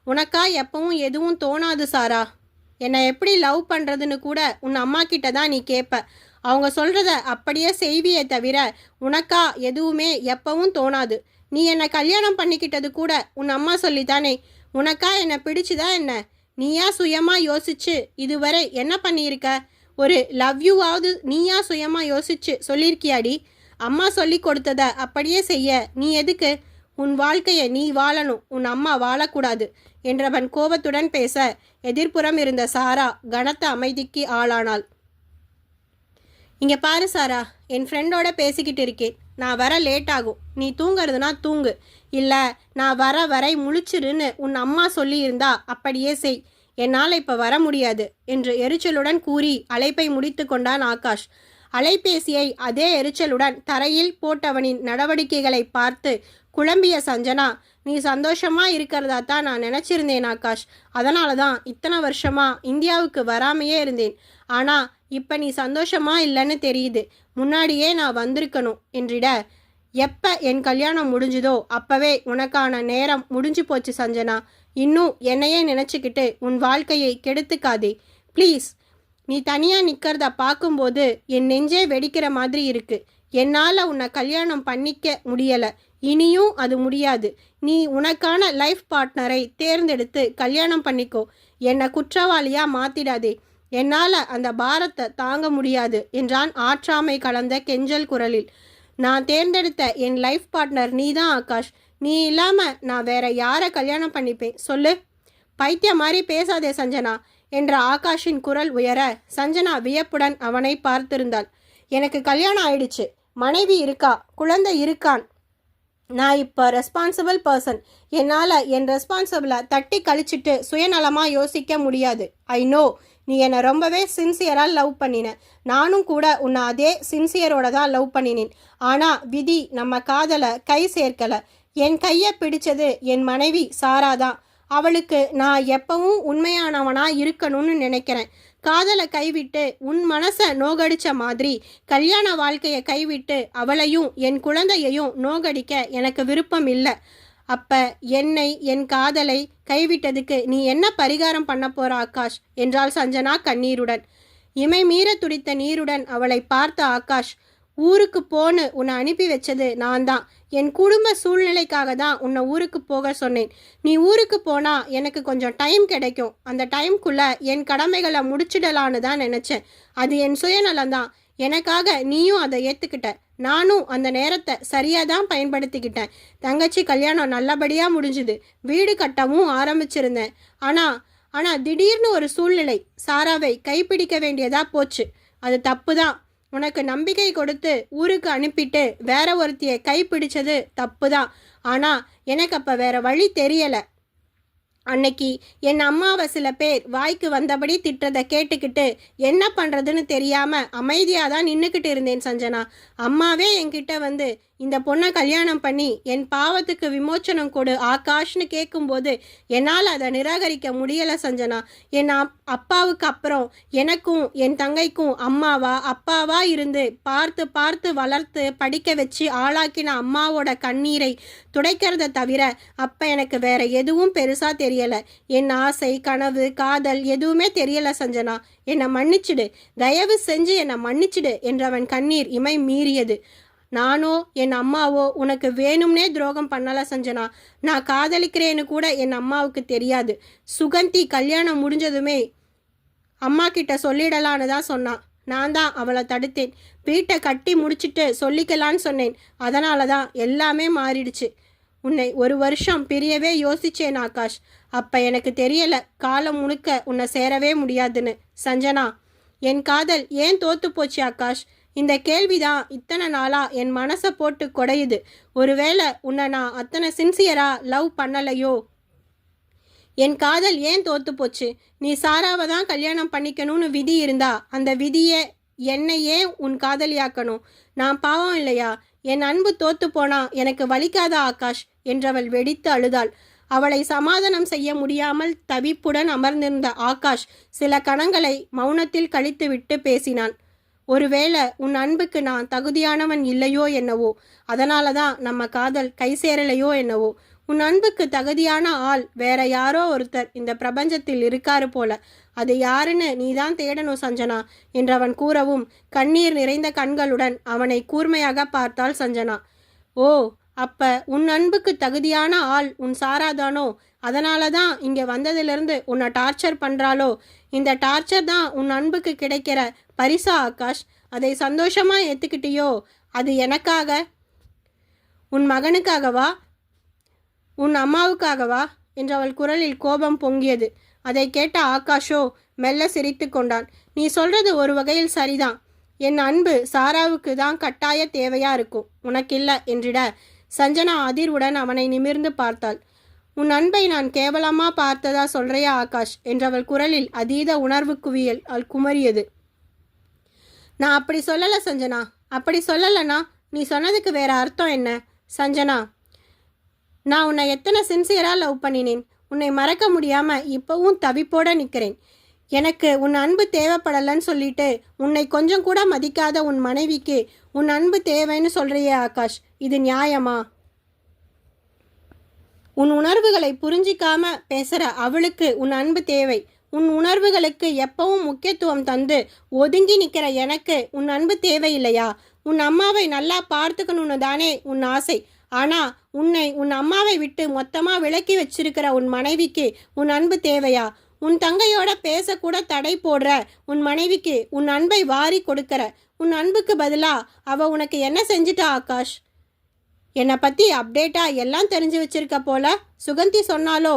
உனக்கா எப்பவும் எதுவும் தோணாது சாரா. என்னை எப்படி லவ் பண்ணுறதுன்னு கூட உன் அம்மா கிட்ட தான் நீ கேட்ப. அவங்க சொல்கிறத அப்படியே செய்வியே தவிர உனக்கா எதுவுமே எப்பவும் தோணாது. நீ என்னை கல்யாணம் பண்ணிக்கிட்டது கூட உன் அம்மா சொல்லித்தானே. உனக்கா என்னை பிடிச்சுதா என்ன? நீயா சுயமாக யோசிச்சு இதுவரை என்ன பண்ணியிருக்க? ஒரு லவ் யூவாவது நீயா சுயமாக யோசிச்சு சொல்லியிருக்கியாடி? அம்மா சொல்லி கொடுத்தத அப்படியே செய்ய நீ எதுக்கு? உன் வாழ்க்கையை நீ வாழணும், உன் அம்மா வாழக்கூடாது என்றவன் கோபத்துடன் பேச எதிர்ப்புறம் இருந்த சாரா கனத்த அமைதிக்கு ஆளானாள். இங்கே பாரு சாரா, என் ஃப்ரெண்டோட பேசிக்கிட்டு இருக்கேன். நான் வர லேட் ஆகும், நீ தூங்குறதுனா தூங்கு, இல்லை நான் வர வரை முழிச்சிருன்னு உன் அம்மா சொல்லியிருந்தா அப்படியே செய். என்னால் இப்போ வர முடியாது என்று எரிச்சலுடன் கூறி அழைப்பை முடித்து கொண்டான் ஆகாஷ். அலைபேசியை அதே எரிச்சலுடன் தரையில் போட்டவனின் நடவடிக்கைகளை பார்த்து குழம்பிய சஞ்சனா, நீ சந்தோஷமா இருக்கிறதா தான் நான் நினச்சிருந்தேன் ஆகாஷ். அதனால தான் இத்தனை வருஷமா இந்தியாவுக்கு வராமையே இருந்தேன். ஆனால் இப்போ நீ சந்தோஷமா இல்லைன்னு தெரியுது. முன்னாடியே நான் வந்திருக்கணும் என்றிட, எப்போ என் கல்யாணம் முடிஞ்சுதோ அப்போவே உனக்கான நேரம் முடிஞ்சு போச்சு சஞ்சனா. இன்னும் என்னையே நினச்சிக்கிட்டு உன் வாழ்க்கையை கெடுத்துக்காதே ப்ளீஸ். நீ தனியாக நிற்கிறத பார்க்கும்போது என் நெஞ்சே வெடிக்கிற மாதிரி இருக்கு. என்னால் உன்னை கல்யாணம் பண்ணிக்க முடியலை, இனியும் அது முடியாது. நீ உனக்கான லைஃப் பார்ட்னரை தேர்ந்தெடுத்து கல்யாணம் பண்ணிக்கோ. என்னை குற்றவாளியாக மாற்றிடாதே, என்னால் அந்த பாரத்தை தாங்க முடியாது என்றான் ஆற்றாமை கலந்த கெஞ்சல் குரலில். நான் தேர்ந்தெடுத்த என் லைஃப் பார்ட்னர் நீ தான் ஆகாஷ். நீ இல்லாமல் நான் வேற யாரை கல்யாணம் பண்ணிப்பேன் சொல்லு? பைத்தியம் மாதிரி பேசாதே சஞ்சனா என்ற ஆகாஷின் குரல் உயர சஞ்சனா வியப்புடன் அவனை பார்த்திருந்தாள். எனக்கு கல்யாணம் ஆயிடுச்சு, மனைவி இருக்கா, குழந்தை இருக்கான். நான் இப்போ ரெஸ்பான்சிபிள் பர்சன். என்னால் என் ரெஸ்பான்சிபிளை தட்டி கழிச்சிட்டு சுயநலமாக யோசிக்க முடியாது. ஐ நோ, நீ என்னை ரொம்பவே சின்சியராக லவ் பண்ணின. நானும் கூட உன்னை அதே சின்சியரோட தான் லவ் பண்ணினேன். ஆனால் விதி நம்ம காதலை கை சேர்க்கலை. என் கையை பிடிச்சது என் மனைவி சாரா தான். அவளுக்கு நான் எப்பவும் உண்மையானவனாக இருக்கணும்னு நினைக்கிறேன். காதலை கைவிட்டு உன் மனசை நோகடிச்ச மாதிரி கல்யாண வாழ்க்கையை கைவிட்டு அவளையும் என் குழந்தையையும் நோகடிக்க எனக்கு விருப்பம் இல்லை. அப்போ என்னை என் காதலை கைவிட்டதுக்கு நீ என்ன பரிகாரம் பண்ண போற ஆகாஷ் என்றாள் சஞ்சனா கண்ணீருடன். இமை மீற துடித்த நீருடன் அவளை பார்த்த ஆகாஷ், ஊருக்கு போன்னு உன்னை அனுப்பி வச்சது நான் தான். என் குடும்ப சூழ்நிலைக்காக தான் உன்னை ஊருக்கு போக சொன்னேன். நீ ஊருக்கு போனால் எனக்கு கொஞ்சம் டைம் கிடைக்கும். அந்த டைம்குள்ளே என் கடமைகளை முடிச்சிடலான்னு தான் நினச்சேன். அது என் சுயநலம்தான். எனக்காக நீயும் அதை ஏற்றுக்கிட்ட. நானும் அந்த நேரத்தை சரியாக தான் பயன்படுத்திக்கிட்டேன். தங்கச்சி கல்யாணம் நல்லபடியாக முடிஞ்சுது. வீடு கட்டவும் ஆரம்பிச்சிருந்தேன். ஆனால் திடீர்னு ஒரு சூழ்நிலை சாராவை கைப்பிடிக்க வேண்டியதாக போச்சு. அது தப்பு தான். உனக்கு நம்பிக்கை கொடுத்து ஊருக்கு அனுப்பிட்டு வேற ஒருத்தியை கைப்பிடிச்சது தப்பு தான். ஆனால் எனக்கு அப்போ வேற வழி தெரியலை. அன்னைக்கு என் அம்மாவை சில பேர் வாய்க்கு வந்தபடி திட்டுறதை கேட்டுக்கிட்டு என்ன பண்ணுறதுன்னு தெரியாமல் அமைதியாக தான் நின்றுக்கிட்டு இருந்தேன் சஞ்சனா. அம்மாவே என்கிட்ட வந்து இந்த பொண்ணை கல்யாணம் பண்ணி என் பாவத்துக்கு விமோச்சனம் கொடு ஆகாஷ்னு கேட்கும்போது என்னால் அதை நிராகரிக்க முடியலை சஞ்சனா. என் அப்பாவுக்கு அப்புறம் எனக்கும் என் தங்கைக்கும் அப்பாவா இருந்து பார்த்து பார்த்து வளர்த்து படிக்க வச்சு ஆளாக்கின அம்மாவோட கண்ணீரை துடைக்கிறத தவிர அப்போ எனக்கு வேற எதுவும் பெருசாக தெரியலை. என் ஆசை கனவு காதல் எதுவுமே தெரியலை சஞ்சனா. என்னை மன்னிச்சிடு, தயவு செஞ்சு என்னை மன்னிச்சிடு என்றவன் கண்ணீர் இமை மீறியது. நானோ என் அம்மாவோ உனக்கு வேணும்னே துரோகம் பண்ணலை சஞ்சனா. நான் காதலிக்கிறேன்னு கூட என் அம்மாவுக்கு தெரியாது. சுகந்தி கல்யாணம் முடிஞ்சதுமே அம்மா கிட்ட சொல்லிடலான்னு தான் சொன்னான். நான் தான் அவளை தடுத்தேன். வீட்டை கட்டி முடிச்சுட்டு சொல்லிக்கலான்னு சொன்னேன். அதனால தான் எல்லாமே மாறிடுச்சு. உன்னை 1 வருஷம் பிரியவே யோசிச்சேன் ஆகாஷ். அப்போ எனக்கு தெரியலை காலம் முழுக்க உன்னை சேரவே முடியாதுன்னு. சஞ்சனா, என் காதல் ஏன் தோத்து போச்சு ஆகாஷ்? இந்த கேள்விதான் இத்தனை நாளா என் மனசை போட்டு குடையுது. ஒருவேளை உன்னை நான் அத்தனை சின்சியரா லவ் பண்ணலையோ? என் காதல் ஏன் தோத்து போச்சு? நீ சாராவை தான் கல்யாணம் பண்ணிக்கணும்னு விதி இருந்தா அந்த விதியை என்னை ஏன் உன் காதலியாக்கணும்? நான் பாவம் இல்லையா? என் அன்பு தோத்து போனா எனக்கு வலிக்காத ஆகாஷ் என்றவள் வெடித்து அழுதாள். அவளை சமாதானம் செய்ய முடியாமல் தவிப்புடன் அமர்ந்திருந்த ஆகாஷ் சில கணங்களை மௌனத்தில் கழித்துவிட்டு பேசினான். ஒருவேளை உன் அன்புக்கு நான் தகுதியானவன் இல்லையோ என்னவோ, அதனால தான் நம்ம காதல் கை சேரலையோ என்னவோ. உன் அன்புக்கு தகுதியான ஆள் வேற யாரோ ஒருத்தர் இந்த பிரபஞ்சத்தில் இருக்காரு போல. அது யாருன்னு நீதான் தேடணும் சஞ்சனா என்றவன் கூறவும் கண்ணீர் நிறைந்த கண்களுடன் அவனை கூர்மையாக பார்த்தாள் சஞ்சனா. ஓ, அப்ப உன் அன்புக்கு தகுதியான ஆள் உன் சாராதானோ? அதனால தான் இங்கே வந்ததிலிருந்து உன்னை டார்ச்சர் பண்ணுறாளோ? இந்த டார்ச்சர் தான் உன் அன்புக்கு கிடைக்கிற பரிசா ஆகாஷ்? அதை சந்தோஷமாக ஏற்றுக்கிட்டியோ? அது எனக்காக, உன் மகனுக்காகவா, உன் அம்மாவுக்காகவா என்றவள் குரலில் கோபம் பொங்கியது. அதை கேட்ட ஆகாஷோ மெல்ல சிரித்து கொண்டான். நீ சொல்றது ஒரு வகையில் சரிதான். என் அன்பு சாராவுக்கு தான் கட்டாய தேவையா இருக்கும், உனக்கில்லை என்றிட சஞ்சனா அதிர்வுடன் அவனை நிமிர்ந்து பார்த்தாள். உன் அன்பை நான் கேவலமா பார்த்ததா சொல்றையா ஆகாஷ் என்றவள் குரலில் அதீத உணர்வு குவியல் குமரியது. நான் அப்படி சொல்லலை சஞ்சனா. அப்படி சொல்லலைன்னா நீ சொன்னதுக்கு வேற அர்த்தம் என்ன? சஞ்சனா, நான் உன்னை எத்தனை சின்சியராக லவ் பண்ணினேன். உன்னை மறக்க முடியாமல் இப்போவும் தவிப்போட நிற்கிறேன். எனக்கு உன் அன்பு தேவைப்படலைன்னு சொல்லிட்டு உன்னை கொஞ்சம் கூட மதிக்காத உன் மனைவிக்கு உன் அன்பு தேவைன்னு சொல்கிறியே ஆகாஷ், இது நியாயமா? உன் உணர்வுகளை புரிஞ்சிக்காம பேசுகிற அவளுக்கு உன் அன்பு தேவை. உன் உணர்வுகளுக்கு எப்பவும் முக்கியத்துவம் தந்து ஒதுங்கி நிற்கிற எனக்கு உன் அன்பு தேவையில்லையா? உன் அம்மாவை நல்லா பார்த்துக்கணும்னு தானே உன் ஆசை. ஆனால் உன் அம்மாவை விட்டு மொத்தமாக விலக்கி வச்சிருக்கிற உன் மனைவிக்கு உன் அன்பு தேவையா? உன் தங்கையோட பேசக்கூட தடை போடுற உன் மனைவிக்கு உன் அன்பை வாரி கொடுக்கிற. உன் அன்புக்கு பதிலாக அவள் உனக்கு என்ன செஞ்சிட்டா ஆகாஷ்? என்னை பற்றி அப்டேட்டாக எல்லாம் தெரிஞ்சு வச்சிருக்க போல சுகந்தி சொன்னாலோ?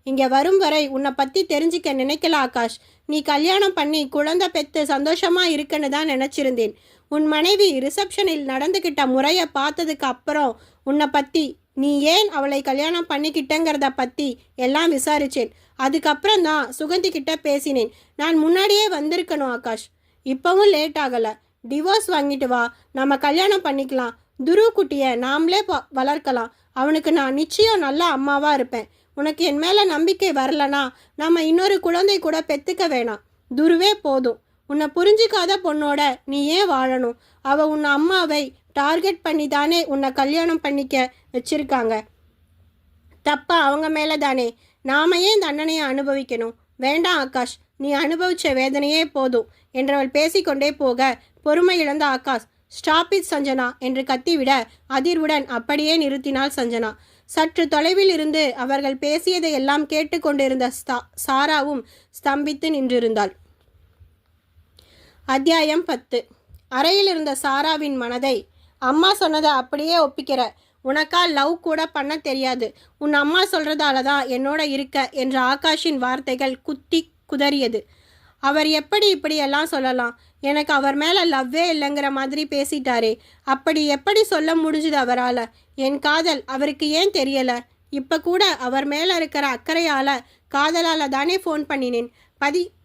இங்கே வரும் வரை உன்னை பற்றி தெரிஞ்சிக்க நினைக்கல ஆகாஷ். நீ கல்யாணம் பண்ணி குழந்தை பெற்று சந்தோஷமாக இருக்குன்னு தான் நினச்சிருந்தேன். உன் மனைவி ரிசப்ஷனில் நடந்துக்கிட்ட முறையை பார்த்ததுக்கு அப்புறம் உன்னை பற்றி, நீ ஏன் அவளை கல்யாணம் பண்ணிக்கிட்டங்கிறத பற்றி எல்லாம் விசாரித்தேன். அதுக்கப்புறம் தான் சுகந்தி கிட்ட பேசினேன். நான் முன்னாடியே வந்திருக்கணும் ஆகாஷ். இப்போவும் லேட் ஆகலை. டிவோர்ஸ் வாங்கிட்டு வா, நம்ம கல்யாணம் பண்ணிக்கலாம். துரு குட்டியை நாமளே வளர்க்கலாம். அவனுக்கு நான் நிச்சயம் நல்ல அம்மாவாக இருப்பேன். உனக்கு என் மேலே நம்பிக்கை வரலனா நம்ம இன்னொரு குழந்தை கூட பெற்றுக்க வேணாம். துருவே போதும். உன்னை புரிஞ்சிக்காத பொண்ணோட நீ ஏன் வாழணும்? அவள் உன் அம்மாவை டார்கெட் பண்ணி தானே உன்னை கல்யாணம் பண்ணிக்க வச்சிருக்காங்க. தப்பா அவங்க மேலே தானே. நாம ஏன் தண்டனையை அனுபவிக்கணும்? வேண்டாம் ஆகாஷ், நீ அனுபவிச்ச வேதனையே போதும் என்றவள் பேசிக்கொண்டே போக பொறுமை இழந்த ஆகாஷ் ஸ்டாப் இட் சஞ்சனா என்று கத்திவிட அதிர்வுடன் அப்படியே நிறுத்தினாள் சஞ்சனா. சற்று தொலைவில் இருந்து அவர்கள் பேசியதை எல்லாம் கேட்டுக்கொண்டிருந்த சாராவும் ஸ்தம்பித்து நின்றிருந்தாள். அத்தியாயம் 10. அறையில் இருந்த சாராவின் மனதை, அம்மா சொன்னதை அப்படியே ஒப்பிக்கிற, உனக்கா லவ் கூட பண்ண தெரியாது, உன் அம்மா சொல்கிறதால தான் என்னோட இருக்க என்ற ஆகாஷின் வார்த்தைகள் குத்தி குதறியது. அவர் எப்படி இப்படியெல்லாம் சொல்லலாம்? எனக்கு அவர் மேலே லவ்வே இல்லைங்கிற மாதிரி பேசிட்டாரே, அப்படி எப்படி சொல்ல முடிஞ்சுது அவரால்? என் காதல் அவருக்கு ஏன் தெரியலை? இப்போ கூட அவர் மேலே இருக்கிற அக்கறையால் காதலால் தானே ஃபோன் பண்ணினேன்.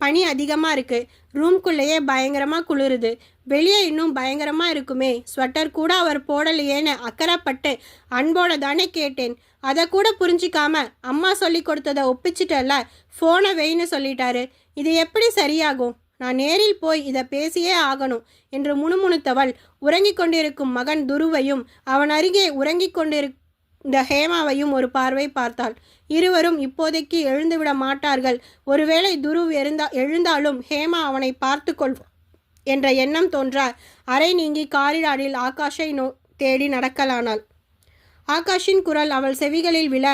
பனி அதிகமாக இருக்குது. ரூம்குள்ளேயே பயங்கரமாக குளிருது. வெளியே இன்னும் பயங்கரமாக இருக்குமே. ஸ்வெட்டர் கூட அவர் போடலையேன்னு அக்கறைப்பட்டு அன்போட தானே கேட்டேன். அதை கூட புரிஞ்சிக்காம அம்மா சொல்லி கொடுத்ததை ஒப்பிச்சிட்டல, ஃபோனை வெயின்னு சொல்லிட்டாரு. இது எப்படி சரியாகும்? நான் நேரில் போய் இதை பேசியே ஆகணும் என்று முணுமுணுத்தவள் உறங்கிக் கொண்டிருக்கும் மகன் துருவையும் அவன் அருகே உறங்கிக் கொண்டிருந்த ஹேமாவையும் ஒரு பார்வை பார்த்தாள். இருவரும் இப்போதைக்கு எழுந்துவிட மாட்டார்கள். ஒருவேளை துருவ் எழுந்தாலும் ஹேமா அவனை பார்த்து கொள்வாள் என்ற எண்ணம் தோன்ற அறை நீங்கி காரிடாரில் ஆகாஷை தேடி நடக்கலானாள். ஆகாஷின் குரல் அவள் செவிகளில் விழ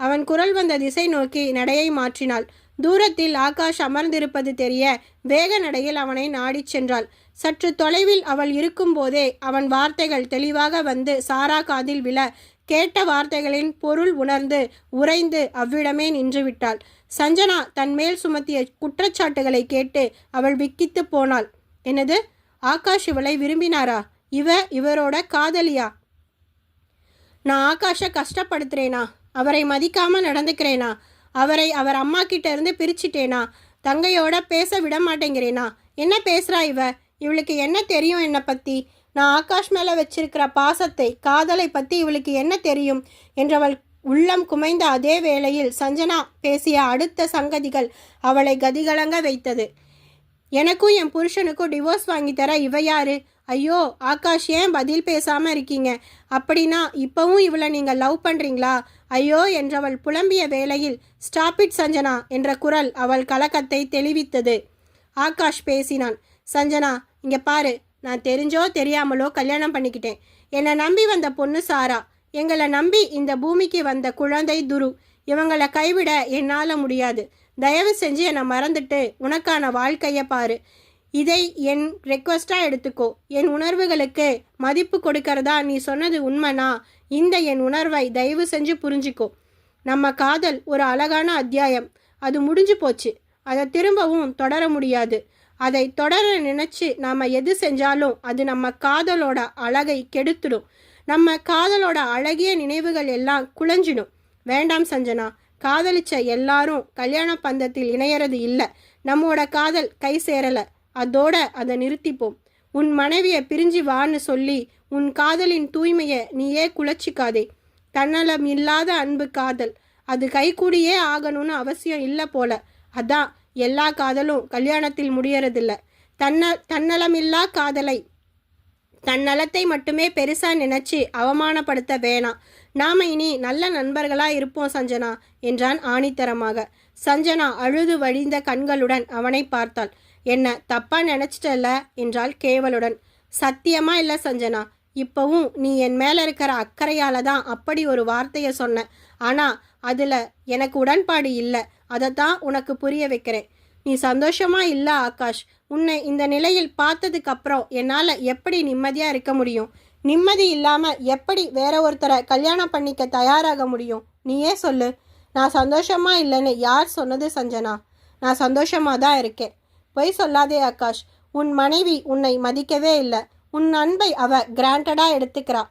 அவன் குரல் வந்த திசை நோக்கி நடையை மாற்றினாள். தூரத்தில் ஆகாஷ் அமர்ந்திருப்பது தெரிய வேக நடையில் அவனை நாடிச் சென்றாள். சற்று தொலைவில் அவள் இருக்கும்போதே அவன் வார்த்தைகள் தெளிவாக வந்து சாரா காதில் விழ கேட்ட வார்த்தைகளின் பொருள் உணர்ந்து உறைந்து அவ்விடமே நின்றுவிட்டாள். சஞ்சனா தன் மேல் சுமத்திய குற்றச்சாட்டுகளை கேட்டு அவள் விக்கித்து போனாள். என்னது, ஆகாஷ் இவளை விரும்பினாரா? இவரோட காதலியா? நான் ஆகாஷை கஷ்டப்படுத்துறேனா? அவரை மதிக்காம நடந்துக்கிறேனா? அவரை அவர் அம்மா கிட்ட இருந்து பிரிச்சிட்டேனா? தங்கையோட பேச விட மாட்டேங்கிறேனா? என்ன பேசுகிறா இவளுக்கு என்ன தெரியும் என்னை பற்றி? நான் ஆகாஷ் மேலே வச்சிருக்கிற பாசத்தை, காதலை பற்றி இவளுக்கு என்ன தெரியும் என்றவள் உள்ளம் குமைந்த அதே வேளையில் சஞ்சனா பேசிய அடுத்த சங்கதிகள் அவளை கதிகலங்க வைத்தது. எனக்கும் என் புருஷனுக்கும் டிவோர்ஸ் வாங்கி தர இவ யாரு? ஐயோ ஆகாஷ், ஏன் பதில் பேசாமல் இருக்கீங்க? அப்படின்னா இப்போவும் இவளை நீங்கள் லவ் பண்ணுறீங்களா? ஐயோ என்றவள் புலம்பிய வேளையில் ஸ்டாப் இட் சஞ்சனா என்ற குரல் அவள் கலக்கத்தை தெளிவித்தது. ஆகாஷ் பேசினான். சஞ்சனா, இங்கே பாரு, நான் தெரிஞ்சோ தெரியாமலோ கல்யாணம் பண்ணிக்கிட்டேன். என்னை நம்பி வந்த பொண்ணு சாரா. எங்களை நம்பி இந்த பூமிக்கு வந்த குழந்தை துரு. இவங்களை கைவிட என்னால் முடியாது. தயவு செஞ்சு என்னை மறந்துட்டு உனக்கான வாழ்க்கையை பாரு. இதை என் ரெக்வஸ்ட்டாக எடுத்துக்கோ. என் உணர்வுகளுக்கு மதிப்பு கொடுக்கறதா நீ சொன்னது உண்மைனா இந்த என் உணர்வை தயவு செஞ்சு புரிஞ்சிக்கோ. நம்ம காதல் ஒரு அழகான அத்தியாயம். அது முடிஞ்சு போச்சு. அதை திரும்பவும் தொடர முடியாது. அதை தொடர நினச்சி நாம் எது செஞ்சாலும் அது நம்ம காதலோட அழகை கெடுத்துடும். நம்ம காதலோட அழகிய நினைவுகள் எல்லாம் குலைஞ்சிடும். வேண்டாம் சஞ்சனா, காதலிச்ச எல்லாரும் கல்யாண பந்தத்தில் இணையறது இல்லை. நம்மோட காதல் கை சேரலை. அதோட அதை நிறுத்திப்போம். உன் மனைவியை பிரிஞ்சு வான்னு சொல்லி உன் காதலின் தூய்மையை நீயே குலைச்சிக்காதே. தன்னலம் இல்லாத அன்பு காதல். அது கைகூடியே ஆகணும்னு அவசியம் இல்லை போல. அதான் எல்லா காதலும் கல்யாணத்தில் முடியறதில்ல. தன்னலமில்லா காதலை தன்னலத்தை மட்டுமே பெருசாக நினச்சி அவமானப்படுத்த வேணாம். நாம் இனி நல்ல நண்பர்களாக இருப்போம் சஞ்சனா என்றான் ஆணித்தரமாக. சஞ்சனா அழுது வழிந்த கண்களுடன் அவனை பார்த்தாள். என்ன தப்பா நினச்சிட்டல என்றாள் கேவலுடன். சத்தியமா இல்லை சஞ்சனா, இப்போவும் நீ என் மேலே இருக்கிற அக்கறையால் தான் அப்படி ஒரு வார்த்தையை சொன்ன. ஆனால் அதில் எனக்கு உடன்பாடு இல்லை. அதை தான் உனக்கு புரிய வைக்கிறேன். நீ சந்தோஷமா இல்லை ஆகாஷ். உன்னை இந்த நிலையில் பார்த்ததுக்கு அப்புறம் என்னால் எப்படி நிம்மதியாக இருக்க முடியும்? நிம்மதி இல்லாமல் எப்படி வேற ஒருத்தரை கல்யாணம் பண்ணிக்க தயாராக முடியும்? நீயே சொல்லு. நான் சந்தோஷமா இல்லைன்னு யார் சொன்னது சஞ்சனா? நான் சந்தோஷமாக தான் இருக்கேன். பொய் சொல்லாதே ஆகாஷ். உன் மனைவி உன்னை மதிக்கவே இல்லை. உன் அன்பை அவ கிராண்டடாக எடுத்துக்கிறா.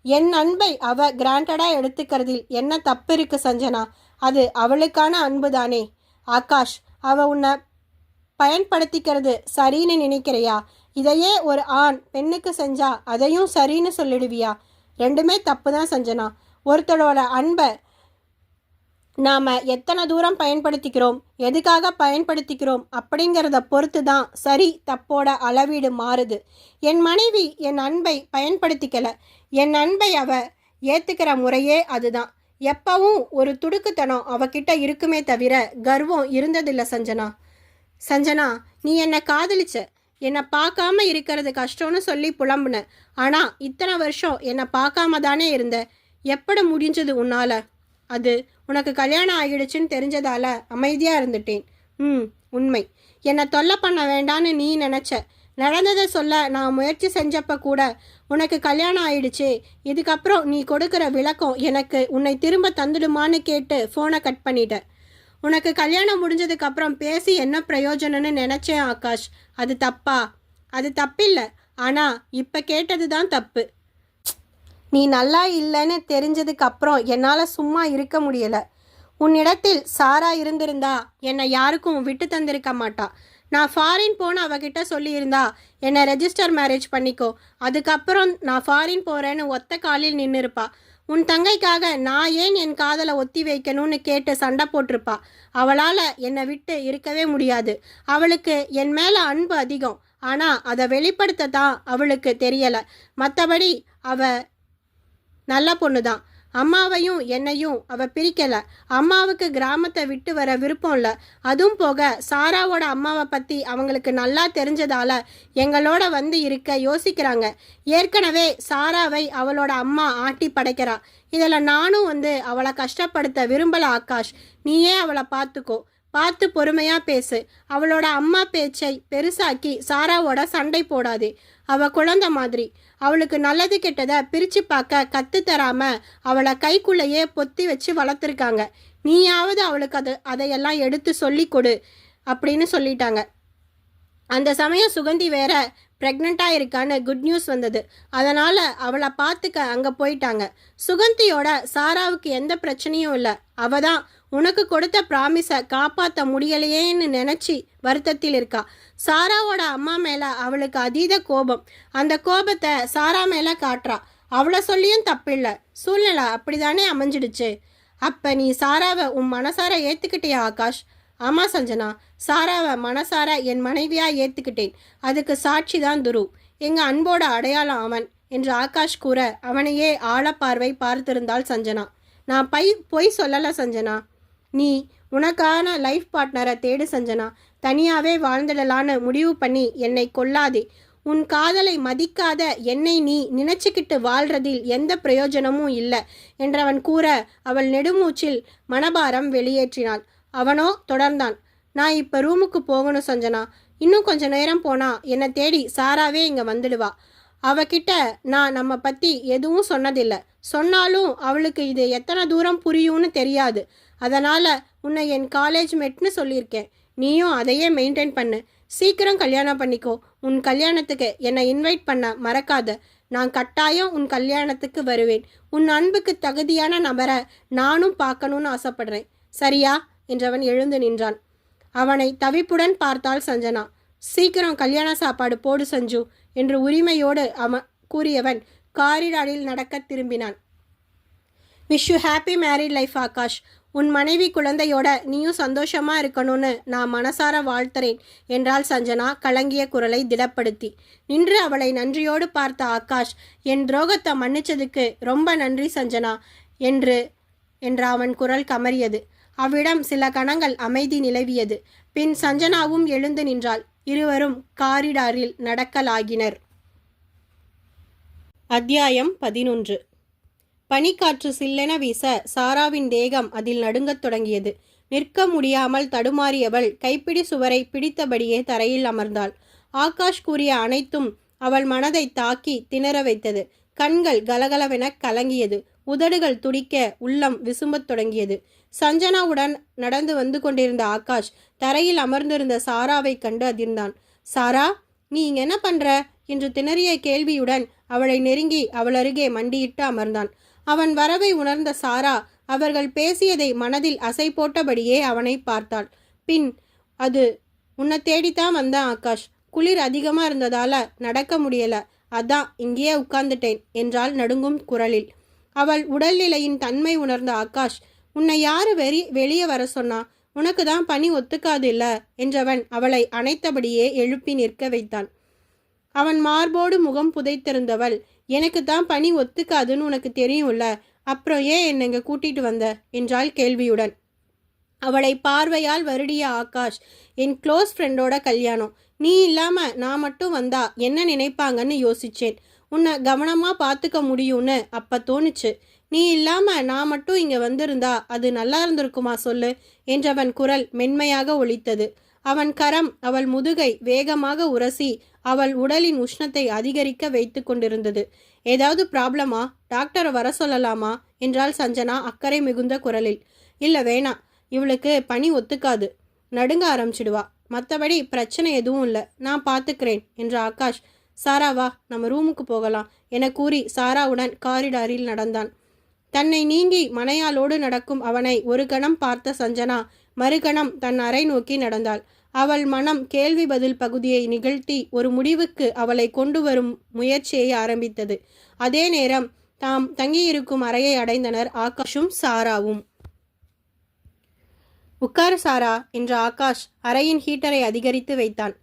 என் அன்பை அவ கிராண்டடாக எடுத்துக்கிறதில் என்ன தப்பு இருக்கு சஞ்சனா? அது அவளுக்கான அன்பு தானே. ஆகாஷ், அவ உன்னை பயன்படுத்திக்கிறது சரின்னு நினைக்கிறியா? இதையே ஒரு ஆண் பெண்ணுக்கு செஞ்சா அதையும் சரின்னு சொல்லிடுவியா? ரெண்டுமே தப்பு தான் சஞ்சனா. ஒருத்தரோட அன்பை நாம் எத்தனை தூரம் பயன்படுத்திக்கிறோம், எதுக்காக பயன்படுத்திக்கிறோம் அப்படிங்கிறத பொறுத்து தான் சரி தப்போட அளவீடு மாறுது. என் மனைவி என் அன்பை பயன்படுத்திக்கலை. என் அன்பை அவ ஏற்றுக்கிற முறையே அதுதான். எப்பவும் ஒரு துடுக்குத்தனம் அவகிட்ட இருக்குமே தவிர கர்வம் இருந்ததில்லை சஞ்சனா. சஞ்சனா, நீ என்னை காதலிச்ச. என்னை பார்க்காம இருக்கிறது கஷ்டம்னு சொல்லி புலம்புன. ஆனால் இத்தனை வருஷம் என்னை பார்க்காம தானே இருந்த. எப்படி முடிஞ்சது உன்னால்? அது உனக்கு கல்யாணம் ஆகிடுச்சுன்னு தெரிஞ்சதால அமைதியாக இருந்துட்டேன். உண்மை. என்னை தொல்லை பண்ண வேண்டான்னு நீ நினச்ச. நடந்ததை சொல்ல நான் முயற்சி செஞ்சப்ப கூட உனக்கு கல்யாணம் ஆயிடுச்சே, இதுக்கப்புறம் நீ கொடுக்குற விளக்கம் எனக்கு உன்னை திரும்ப தந்துடுமான்னு கேட்டு ஃபோனை கட் பண்ணிட்ட. உனக்கு கல்யாணம் முடிஞ்சதுக்கப்புறம் பேசி என்ன பிரயோஜனம்னு நினச்சேன் ஆகாஷ். அது தப்பா? அது தப்பில்லை. ஆனால் இப்போ கேட்டது தான் தப்பு. நீ நல்லா இல்லைன்னு தெரிஞ்சதுக்கு அப்புறம் என்னால் சும்மா இருக்க முடியலை. உன்னிடத்தில் சாரா இருந்திருந்தா என்னை யாருக்கும் விட்டு தந்திருக்க மாட்டா. நான் ஃபாரின் போன அவகிட்ட சொல்லியிருந்தா என்னை ரெஜிஸ்டர் மேரேஜ் பண்ணிக்கோ, அதுக்கப்புறம் நான் ஃபாரின் போகிறேன்னு ஒத்த காலில் நின்றுருப்பா. உன் தங்கைக்காக நான் ஏன் என் காதலை ஒத்தி வைக்கணும்னு கேட்டு சண்டை போட்டிருப்பா. அவளால் என்னை விட்டு இருக்கவே முடியாது. அவளுக்கு என் மேலே அன்பு அதிகம். ஆனால் அதை வெளிப்படுத்த தான் அவளுக்கு தெரியலை. மற்றபடி அவ நல்ல பொண்ணு தான். அம்மாவையும் என்னையும் அவள் பிரிக்கலை. அம்மாவுக்கு கிராமத்தை விட்டு வர விருப்பம் இல்லை. அதுவும் போக சாராவோட அம்மாவை பற்றி அவங்களுக்கு நல்லா தெரிஞ்சதால எங்களோட வந்து இருக்க யோசிக்கிறாங்க. ஏற்கனவே சாராவை அவளோட அம்மா ஆட்டி படைக்கிறா. இதில் நானும் வந்து அவளை கஷ்டப்படுத்த விரும்பலை. ஆகாஷ், நீயே அவளை பார்த்துக்கோ. பார்த்து பொறுமையாக பேசு. அவளோட அம்மா பேச்சை பெருசாக்கி சாராவோட சண்டை போடாதே. அவள் குழந்தை மாதிரி. அவளுக்கு நல்லது கெட்டதை பிரித்து பார்க்க கற்றுத்தராம அவளை கைக்குள்ளேயே பொத்தி வச்சு வளர்த்துருக்காங்க. நீயாவது அவளுக்கு அதையெல்லாம் எடுத்து சொல்லி கொடு அப்படின்னு சொல்லிட்டாங்க. அந்த சமயம் சுகந்தி வேற ப்ரெக்னெண்ட்டாக இருக்கான்னு குட் நியூஸ் வந்தது. அதனால் அவளை பார்த்துக்க அங்கே போயிட்டாங்க. சுகந்தியோட சாராவுக்கு எந்த பிரச்சனையும் இல்லை. அவள் தான் உனக்கு கொடுத்த ப்ராமிஸை காப்பாற்ற முடியலையேன்னு நினச்சி வருத்தத்தில் இருக்கா. சாராவோட அம்மா மேலே அவளுக்கு அதீத கோபம். அந்த கோபத்தை சாரா மேலே காட்டுறா. அவளை சொல்லியும் தப்பில்லை. சூழ்நிலை அப்படிதானே அமைஞ்சிடுச்சு. அப்போ நீ சாராவை உன் மனசார ஏற்றுக்கிட்டியா ஆகாஷ்? ஆமாம் சஞ்சனா, சாராவை மனசார என் மனைவியாக ஏற்றுக்கிட்டேன். அதுக்கு சாட்சி தான் துரு. எங்கள் அன்போட அடையாளம் அவன் என்று ஆகாஷ் கூற அவனையே ஆழப்பார்வை பார்த்திருந்தாள் சஞ்சனா. நான் பொய் சொல்லலை சஞ்சனா. நீ உனக்கான லைஃப் பார்ட்னரை தேடு சஞ்சனா. தனியாகவே வாழ்ந்துடலான்னு முடிவு பண்ணி என்னை கொல்லாதே. உன் காதலை மதிக்காத என்னை நீ நினச்சிக்கிட்டு வாழ்றதில் எந்த பிரயோஜனமும் இல்லை என்றவன் கூற அவள் நெடுமூச்சில் மனபாரம் வெளியேற்றினாள். அவனோ தொடர்ந்தான். நான் இப்போ ரூமுக்கு போகணும் சஞ்சனா. இன்னும் கொஞ்சம் நேரம் போனால் என்னை தேடி சாராவே இங்கே வந்துடுவா. அவகிட்ட நான் நம்ம பற்றி எதுவும் சொன்னதில்லை. சொன்னாலும் அவளுக்கு இது எத்தனை தூரம் புரியும்னு தெரியாது. அதனால் உன்னை என் காலேஜ் மேட்னு சொல்லியிருக்கேன். நீயும் அதையே மெயின்டைன் பண்ணு. சீக்கிரம் கல்யாணம் பண்ணிக்கோ. உன் கல்யாணத்துக்கு என்னை இன்வைட் பண்ண மறக்காத. நான் கட்டாயம் உன் கல்யாணத்துக்கு வருவேன். உன் அன்புக்கு தகுதியான நபரை நானும் பார்க்கணுன்னு ஆசைப்படுறேன். சரியா என்றவன் எழுந்து நின்றான். அவனை தவிப்புடன் பார்த்தாள் சஞ்சனா. சீக்கிரம் கல்யாண சாப்பாடு போடு சஞ்சு என்று உரிமையோடு கூறியவன் காரிடாரில் நடக்க திரும்பினான். Wish you happy married life Akash. உன் மனைவி குழந்தையோட நீயும் சந்தோஷமாக இருக்கணும்னு நான் மனசார வாழ்த்துறேன் என்றாள் சஞ்சனா கலங்கிய குரலை திடப்படுத்தி. நின்று அவளை நன்றியோடு பார்த்த ஆகாஷ், என் துரோகத்தை மன்னிச்சதுக்கு ரொம்ப நன்றி சஞ்சனா என்ற அவன் குரல் கமறியது. அவ்விடம் சில கணங்கள் அமைதி நிலவியது. பின் சஞ்சனாவும் எழுந்து நின்றாள். இருவரும் காரிடாரில் நடக்கலாகினர். அத்தியாயம் 11. பனிக்காற்று சில்லென வீச சாராவின் தேகம் அதில் நடுங்கத் தொடங்கியது. நிற்க முடியாமல் தடுமாறியவள் கைப்பிடி சுவரை பிடித்தபடியே தரையில் அமர்ந்தாள். ஆகாஷ் கூறிய அனைத்தும் அவள் மனதை தாக்கி திணற வைத்தது. கண்கள் கலகலவென கலங்கியது. உதடுகள் துடிக்க உள்ளம் விசும்பத் தொடங்கியது. சஞ்சனாவுடன் நடந்து வந்து கொண்டிருந்த ஆகாஷ் தரையில் அமர்ந்திருந்த சாராவை கண்டு அதிர்ந்தான். சாரா, நீ இங்க என்ன பண்ற என்று திணறிய கேள்வியுடன் அவளை நெருங்கி அவள் அருகே மண்டியிட்டு அமர்ந்தான். அவன் வரவை உணர்ந்த சாரா அவர்கள் பேசியதை மனதில் அசை போட்டபடியே அவனை பார்த்தாள். பின், அது உன்னை தேடித்தான் வந்தான் ஆகாஷ். குளிர் அதிகமாக இருந்ததால நடக்க முடியல, அதான் இங்கேயே உட்கார்ந்துட்டேன் என்றாள் நடுங்கும் குரலில். அவள் உடல்நிலையின் தன்மை உணர்ந்த ஆகாஷ், உன்னை யாரு வெளியே வர சொன்னா? உனக்கு தான் பனி ஒத்துக்காது இல்ல என்றவன் அவளை அணைத்தபடியே எழுப்பி நிற்க வைத்தான். அவன் மார்போடு முகம் புதைத்திருந்தவள், எனக்கு தான் பனி ஒத்துக்காதுன்னு உனக்கு தெரியும்ல, அப்புறம் ஏன் என்னை இங்கே கூட்டிட்டு வந்த என்றாள் கேள்வியுடன். அவளை பார்வையால் வருடிய ஆகாஷ், என் க்ளோஸ் ஃப்ரெண்டோட கல்யாணம், நீ இல்லாமல் நான் மட்டும் வந்தா என்ன நினைப்பாங்கன்னு யோசிச்சேன். உன்னை கவனமாக பார்த்துக்க முடியும்னு அப்போ தோணுச்சு. நீ இல்லாமல் நான் மட்டும் இங்கே வந்திருந்தா அது நல்லா இருந்திருக்குமா சொல்லு என்றவன் குரல் மென்மையாக ஒலித்தது. அவன் கரம் அவள் முதுகை வேகமாக உரசி அவள் உடலின் உஷ்ணத்தை அதிகரிக்க வைத்து கொண்டிருந்தது. ஏதாவது ப்ராப்ளமா? டாக்டரை வர சொல்லலாமா என்றாள் சஞ்சனா அக்கறை மிகுந்த குரலில். இல்லை வேணாம், இவளுக்கு பனி ஒத்துக்காது, நடுங்க ஆரம்பிச்சிடுவா. மற்றபடி பிரச்சனை எதுவும் இல்லை, நான் பார்த்துக்கிறேன் என்ற ஆகாஷ். சாரா வா, நம்ம ரூமுக்கு போகலாம் என கூறி சாராவுடன் காரிடாரில் நடந்தான். தன்னை நீங்கி மனையாளோடு நடக்கும் அவனை ஒரு கணம் பார்த்த சஞ்சனா மறுகணம் தன் அறை நோக்கி நடந்தாள். அவள் மனம் கேள்வி பதில் பகுதியை நிகழ்த்தி ஒரு முடிவுக்கு அவளை கொண்டு வரும் முயற்சியை ஆரம்பித்தது. அதே நேரம் தாம் தங்கியிருக்கும் அறையை அடைந்தனர் ஆகாஷும் சாராவும். உட்காரு சாரா என்ற ஆகாஷ் அறையின் ஹீட்டரை அதிகரித்து வைத்தான்.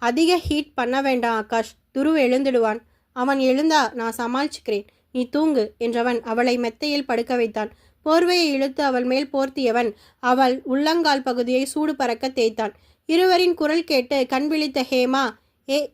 அதிக ஹீட் பண்ண வேண்டாம் ஆகாஷ், துருவ் எழுந்துடுவான். அவன் எழுந்தா நான் சமாளிச்சுக்கிறேன், நீ தூங்கு என்றவன் அவளை மெத்தையில் படுக்க வைத்தான். போர்வையை இழுத்து அவள் மேல் போர்த்தியவன் அவள் உள்ளங்கால் பகுதியை சூடு பறக்க தேய்த்தான். இருவரின் குரல் கேட்டு கண் விழித்த ஹேமா,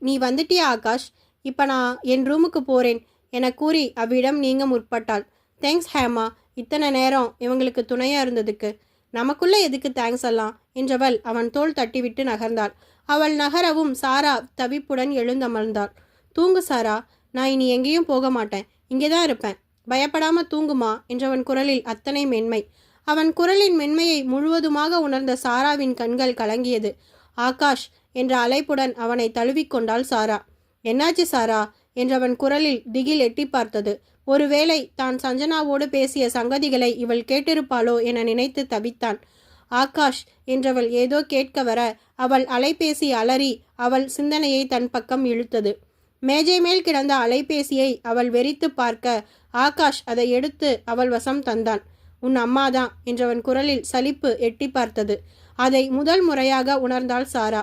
நீ வந்துட்டியா ஆகாஷ், இப்போ நான் என் ரூமுக்கு போகிறேன் என கூறி அவ்விடம் நீங்க முற்பட்டாள். தேங்க்ஸ் ஹேமா, இத்தனை நேரம் இவங்களுக்கு துணையாக இருந்ததுக்கு. நமக்குள்ள எதுக்கு தேங்க்ஸ் எல்லாம் என்றவள் அவன் தோள் தட்டிவிட்டு நகர்ந்தாள். அவள் நகரவும் சாரா தவிப்புடன் எழுந்தமர்ந்தாள். தூங்கு சாரா, நான் இனி எங்கேயும் போக மாட்டேன், இங்கே தான் இருப்பேன், பயப்படாம தூங்குமா என்றவன் குரலில் அத்தனை மென்மை. அவன் குரலின் மென்மையை முழுவதுமாக உணர்ந்த சாராவின் கண்கள் கலங்கியது. ஆகாஷ் என்ற அழைப்புடன் அவனை தழுவிக்கொண்டாள் சாரா. என்னாச்சு சாரா என்றவன் குரலில் திகில் எட்டி பார்த்தது. ஒருவேளை தான் சஞ்சனாவோடு பேசிய சங்கதிகளை இவள் கேட்டிருப்பாளோ என நினைத்து தவித்தான். ஆகாஷ் என்றவள் ஏதோ கேட்க வர அவள் அலைபேசி அலறி அவள் சிந்தனையை தன் பக்கம் இழுத்தது. மேஜை மேல் கிடந்த அலைபேசியை அவள் வெறித்து பார்க்க ஆகாஷ் அதை எடுத்து அவள் வசம் தந்தான். உன் அம்மாதான் என்றவன் குரலில் சலிப்பு எட்டி பார்த்தது. அதை முதல் முறையாக உணர்ந்தாள் சாரா.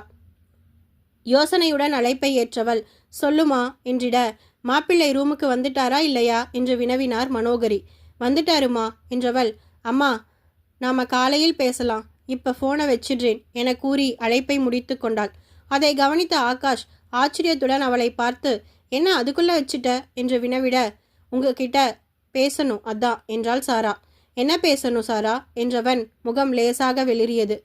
யோசனையுடன் அழைப்பை ஏற்றவள் சொல்லுமா என்றிட, மாப்பிள்ளை ரூமுக்கு வந்துட்டாரா இல்லையா என்று வினவினார் மனோகரி. வந்துட்டாருமா என்றவள், அம்மா நாம காலையில் பேசலாம், இப்ப ஃபோனை வச்சிடுறேன் என கூறி அழைப்பை முடித்து கொண்டாள். அதை கவனித்த ஆகாஷ் ஆச்சரியத்துடன் அவளை பார்த்து, என்ன அதுக்குள்ள வச்சுட்ட என்று வினவிட, உங்ககிட்ட பேசணும் அதான் என்றாள் சாரா. என்ன பேசணும் சாரா என்றவன் முகம் லேசாக வெளிரியது.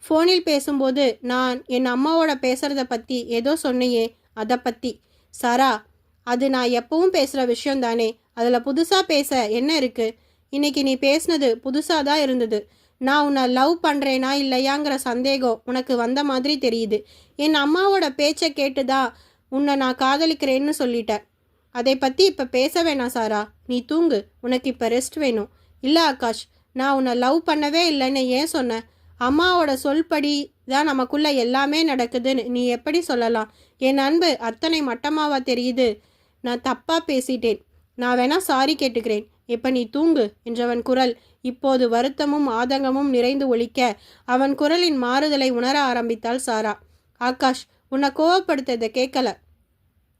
ஃபோனில் பேசும்போது நான் என் அம்மாவோட பேசுறத பற்றி ஏதோ சொன்னையே, அதை பற்றி. சாரா, அது நான் எப்பவும் பேசுகிற விஷயம் தானே, அதில் புதுசாக பேச என்ன இருக்குது? இன்னைக்கு நீ பேசுனது புதுசாக தான் இருந்தது. நான் உன்னை லவ் பண்ணுறேனா இல்லையாங்கிற சந்தேகம் உனக்கு வந்த மாதிரி தெரியுது. என் அம்மாவோட பேச்சை கேட்டு தான் உன்னை நான் காதலிக்கிறேன்னு சொல்லிட்டேன். அதை பற்றி இப்போ பேச வேணாம் சாரா, நீ தூங்கு, உனக்கு இப்போ ரெஸ்ட் வேணும். இல்லை ஆகாஷ், நான் உன்னை லவ் பண்ணவே இல்லைன்னு ஏன் சொன்னேன்? அம்மாவோட சொல்படி தான் நமக்குள்ள எல்லாமே நடக்குதுன்னு நீ எப்படி சொல்லலாம்? என் அன்பு அத்தனை மட்டமாவா தெரியுது? நான் தப்பாக பேசிட்டேன், நான் வேணா சாரி கேட்டுக்கிறேன், இப்போ நீ தூங்கு என்றவன் குரல் இப்போது வருத்தமும் ஆதங்கமும் நிறைந்து ஒலிக்க அவன் குரலின் மாறுதலை உணர ஆரம்பித்தாள் சாரா. ஆகாஷ், உன்னை கோவப்படுத்ததை கேட்கல,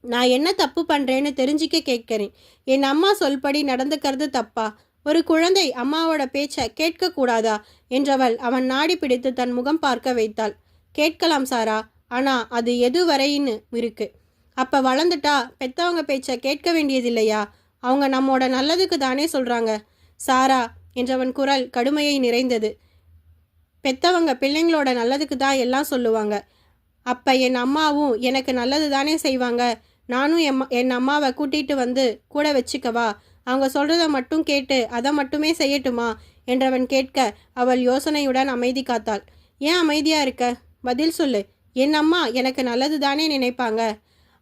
நான் என்ன தப்பு பண்ணுறேன்னு தெரிஞ்சிக்க கேட்குறேன். என் அம்மா சொல்படி நடந்துக்கிறது தப்பா? ஒரு குழந்தை அம்மாவோட பேச்சை கேட்கக்கூடாதா என்றவள் அவன் நாடி பிடித்து தன் முகம் பார்க்க வைத்தாள். கேட்கலாம் சாரா, ஆனால் அது எது வரைன்னு இருக்கு. அப்போ வளர்ந்துட்டா பெற்றவங்க பேச்சை கேட்க வேண்டியதில்லையா? அவங்க நம்மோட நல்லதுக்கு தானே சொல்கிறாங்க. சாரா என்றவன் குரல் கடுமையை நிறைந்தது. பெற்றவங்க பிள்ளைங்களோட நல்லதுக்கு தான் எல்லாம் சொல்லுவாங்க. அப்போ என் அம்மாவும் எனக்கு நல்லது தானே செய்வாங்க. நானும் என் அம்மாவை கூட்டிகிட்டு வந்து கூட வச்சுக்கவா? அவங்க சொல்கிறத மட்டும் கேட்டு அதை மட்டுமே செய்யட்டுமா என்றவன் கேட்க அவள் யோசனையுடன் அமைதி காத்தாள். ஏன் அமைதியாக இருக்க? பதில் சொல்லு. என் அம்மா எனக்கு நல்லது தானே நினைப்பாங்க.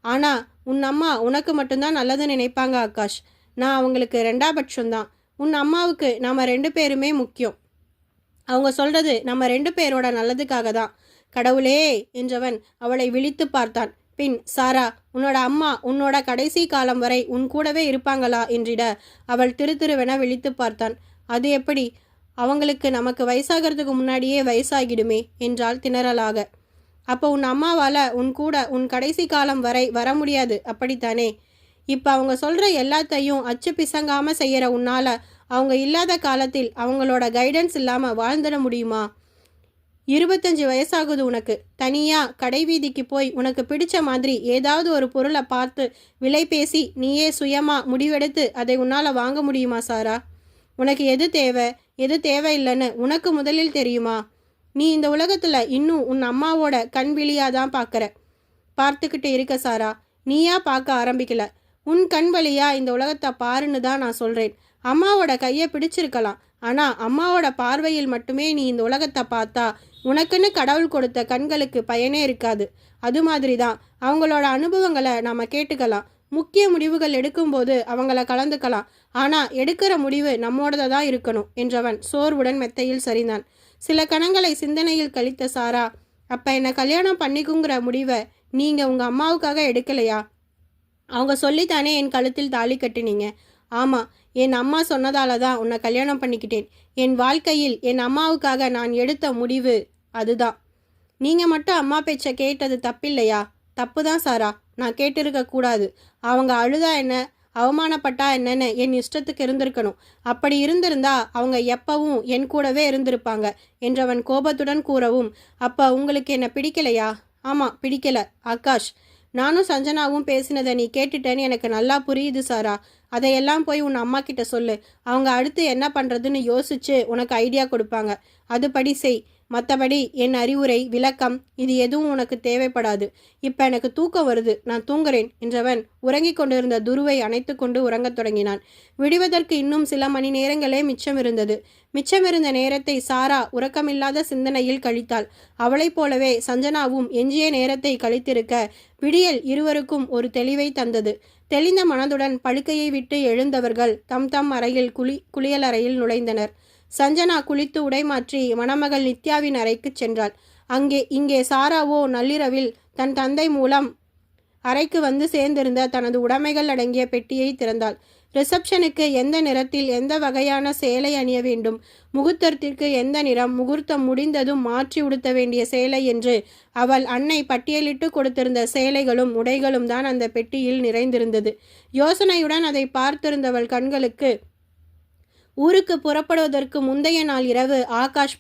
ஆனால் உன் அம்மா உனக்கு மட்டும்தான் நல்லது நினைப்பாங்க ஆகாஷ். நான் அவங்களுக்கு ரெண்டாபட்சம்தான். உன் அம்மாவுக்கு நம்ம 2 பேருமே முக்கியம். அவங்க சொல்கிறது நம்ம 2 பேரோட நல்லதுக்காக தான். கடவுளே என்றவன் அவளை விழித்து பார்த்தான். பின் சாரா, உன்னோட அம்மா உன்னோட கடைசி காலம் வரை உன் கூடவே இருப்பாங்களா என்றிட அவள் திருத்திருவென விழித்து பார்த்தான். அது எப்படி? அவங்களுக்கு நமக்கு வயசாகிறதுக்கு முன்னாடியே வயசாகிடுமே என்றாள் திணறலாக. அப்போ உன் அம்மாவால் உன் கூட உன் கடைசி காலம் வரை வர முடியாது, அப்படித்தானே? இப்போ அவங்க சொல்கிற எல்லாத்தையும் அச்சு பிசங்காமல் செய்கிற உன்னால் அவங்க இல்லாத காலத்தில் அவங்களோட கைடன்ஸ் இல்லாமல் வாழ்ந்துட முடியுமா? 25 வயசாகுது உனக்கு. தனியாக கடை வீதிக்கு போய் உனக்கு பிடிச்ச மாதிரி ஏதாவது ஒரு பொருளை பார்த்து விலை பேசி நீயே சுயமாக முடிவெடுத்து அதை உன்னால் வாங்க முடியுமா சாரா? உனக்கு எது தேவை எது தேவையில்லைன்னு உனக்கு முதலில் தெரியுமா? நீ இந்த உலகத்தில் இன்னும் உன் அம்மாவோட கண் விழியாக தான் பார்த்துக்கிட்டு இருக்க சாரா. நீயா பார்க்க ஆரம்பிக்கல. உன் கண் வழியா இந்த உலகத்தை பாருன்னு தான் நான் சொல்கிறேன். அம்மாவோட கையை பிடிச்சிருக்கலாம், ஆனால் அம்மாவோட பார்வையில் மட்டுமே நீ இந்த உலகத்தை பார்த்தா உனக்குன்னு கடவுள் கொடுத்த கண்களுக்கு பயனே இருக்காது. அது மாதிரி தான் அவங்களோட அனுபவங்களை நாம் கேட்டுக்கலாம். முக்கிய முடிவுகள் எடுக்கும்போது அவங்கள கலந்துக்கலாம். ஆனால் எடுக்கிற முடிவு நம்மோடத தான் இருக்கணும் என்றவன் சோர்வுடன் மெத்தையில் சரிந்தான். சில கணங்களை சிந்தனையில் கழித்த சாரா, அப்போ என்னை கல்யாணம் பண்ணிக்குங்கிற முடிவை நீங்கள் உங்கள் அம்மாவுக்காக எடுக்கலையா? அவங்க சொல்லித்தானே என் கழுத்தில் தாலி கட்டினீங்க. ஆமாம், என் அம்மா சொன்னதால தான் உன்னை கல்யாணம் பண்ணிக்கிட்டேன். என் வாழ்க்கையில் என் அம்மாவுக்காக நான் எடுத்த முடிவு அதுதான். நீங்கள் மட்டும் அம்மா பேச்சை கேட்டது தப்பில்லையா? தப்பு தான் சாரா. நான் கேட்டிருக்க கூடாது. அவங்க அழுதா என்ன, அவமானப்பட்டா என்னன்னு என் இஷ்டத்துக்கு இருந்திருக்கணும். அப்படி இருந்திருந்தா அவங்க எப்பவும் என் கூடவே இருந்திருப்பாங்க என்றவன் கோபத்துடன் கூறவும், அப்போ உங்களுக்கு என்ன பிடிக்கலையா? ஆமாம், பிடிக்கல ஆகாஷ். நானும் சஞ்சனாவும் பேசினதை நீ கேட்டுட்டேன்னு எனக்கு நல்லா புரியுது சாரா. அதையெல்லாம் போய் உன் அம்மா கிட்ட சொல்லு. அவங்க அடுத்து என்ன பண்ணுறதுன்னு யோசிச்சு உனக்கு ஐடியா கொடுப்பாங்க. அதுபடி செய். மற்றபடி என் அறிவுரை, விளக்கம் இது எதுவும் உனக்கு தேவைப்படாது. இப்போ எனக்கு தூக்கம் வருது, நான் தூங்குறேன் என்றவன் உறங்கிக் கொண்டிருந்த துருவை அணைத்து கொண்டு உறங்கத் தொடங்கினான். விடுவதற்கு இன்னும் சில மணி நேரங்களே மிச்சம் இருந்தது. மிச்சமிருந்த நேரத்தை சாரா உறக்கமில்லாத சிந்தனையில் கழித்தாள். அவளைப் போலவே சஞ்சனாவும் எஞ்சிய நேரத்தை கழித்திருக்க விடியல் இருவருக்கும் ஒரு தெளிவை தந்தது. தெளிந்த மனதுடன் படுக்கையை விட்டு எழுந்தவர்கள் தம் தம் அறையில் குளியலறையில் நுழைந்தனர். சஞ்சனா குளித்து உடை மாற்றி மணமகள் நித்யாவின் அறைக்கு சென்றாள். இங்கே சாராவோ நள்ளிரவில் தன் தந்தை மூலம் அறைக்கு வந்து சேர்ந்திருந்த தனது உடைமைகள் அடங்கிய பெட்டியை திறந்தாள். ரிசப்ஷனுக்கு எந்த நிறத்தில் எந்த வகையான சேலை அணிய வேண்டும், முகூர்த்தத்திற்கு எந்த நிறம், முகூர்த்தம் முடிந்ததும் மாற்றி உடுத்த வேண்டிய சேலை என்று அவள் அன்னை பட்டியலிட்டு கொடுத்திருந்த சேலைகளும் உடைகளும் தான் அந்த பெட்டியில் நிறைந்திருந்தது. யோசனையுடன் அதை பார்த்திருந்தவள் கண்களுக்கு ஊருக்கு புறப்படுவதற்கு முந்தைய நாள் இரவு ஆகாஷ்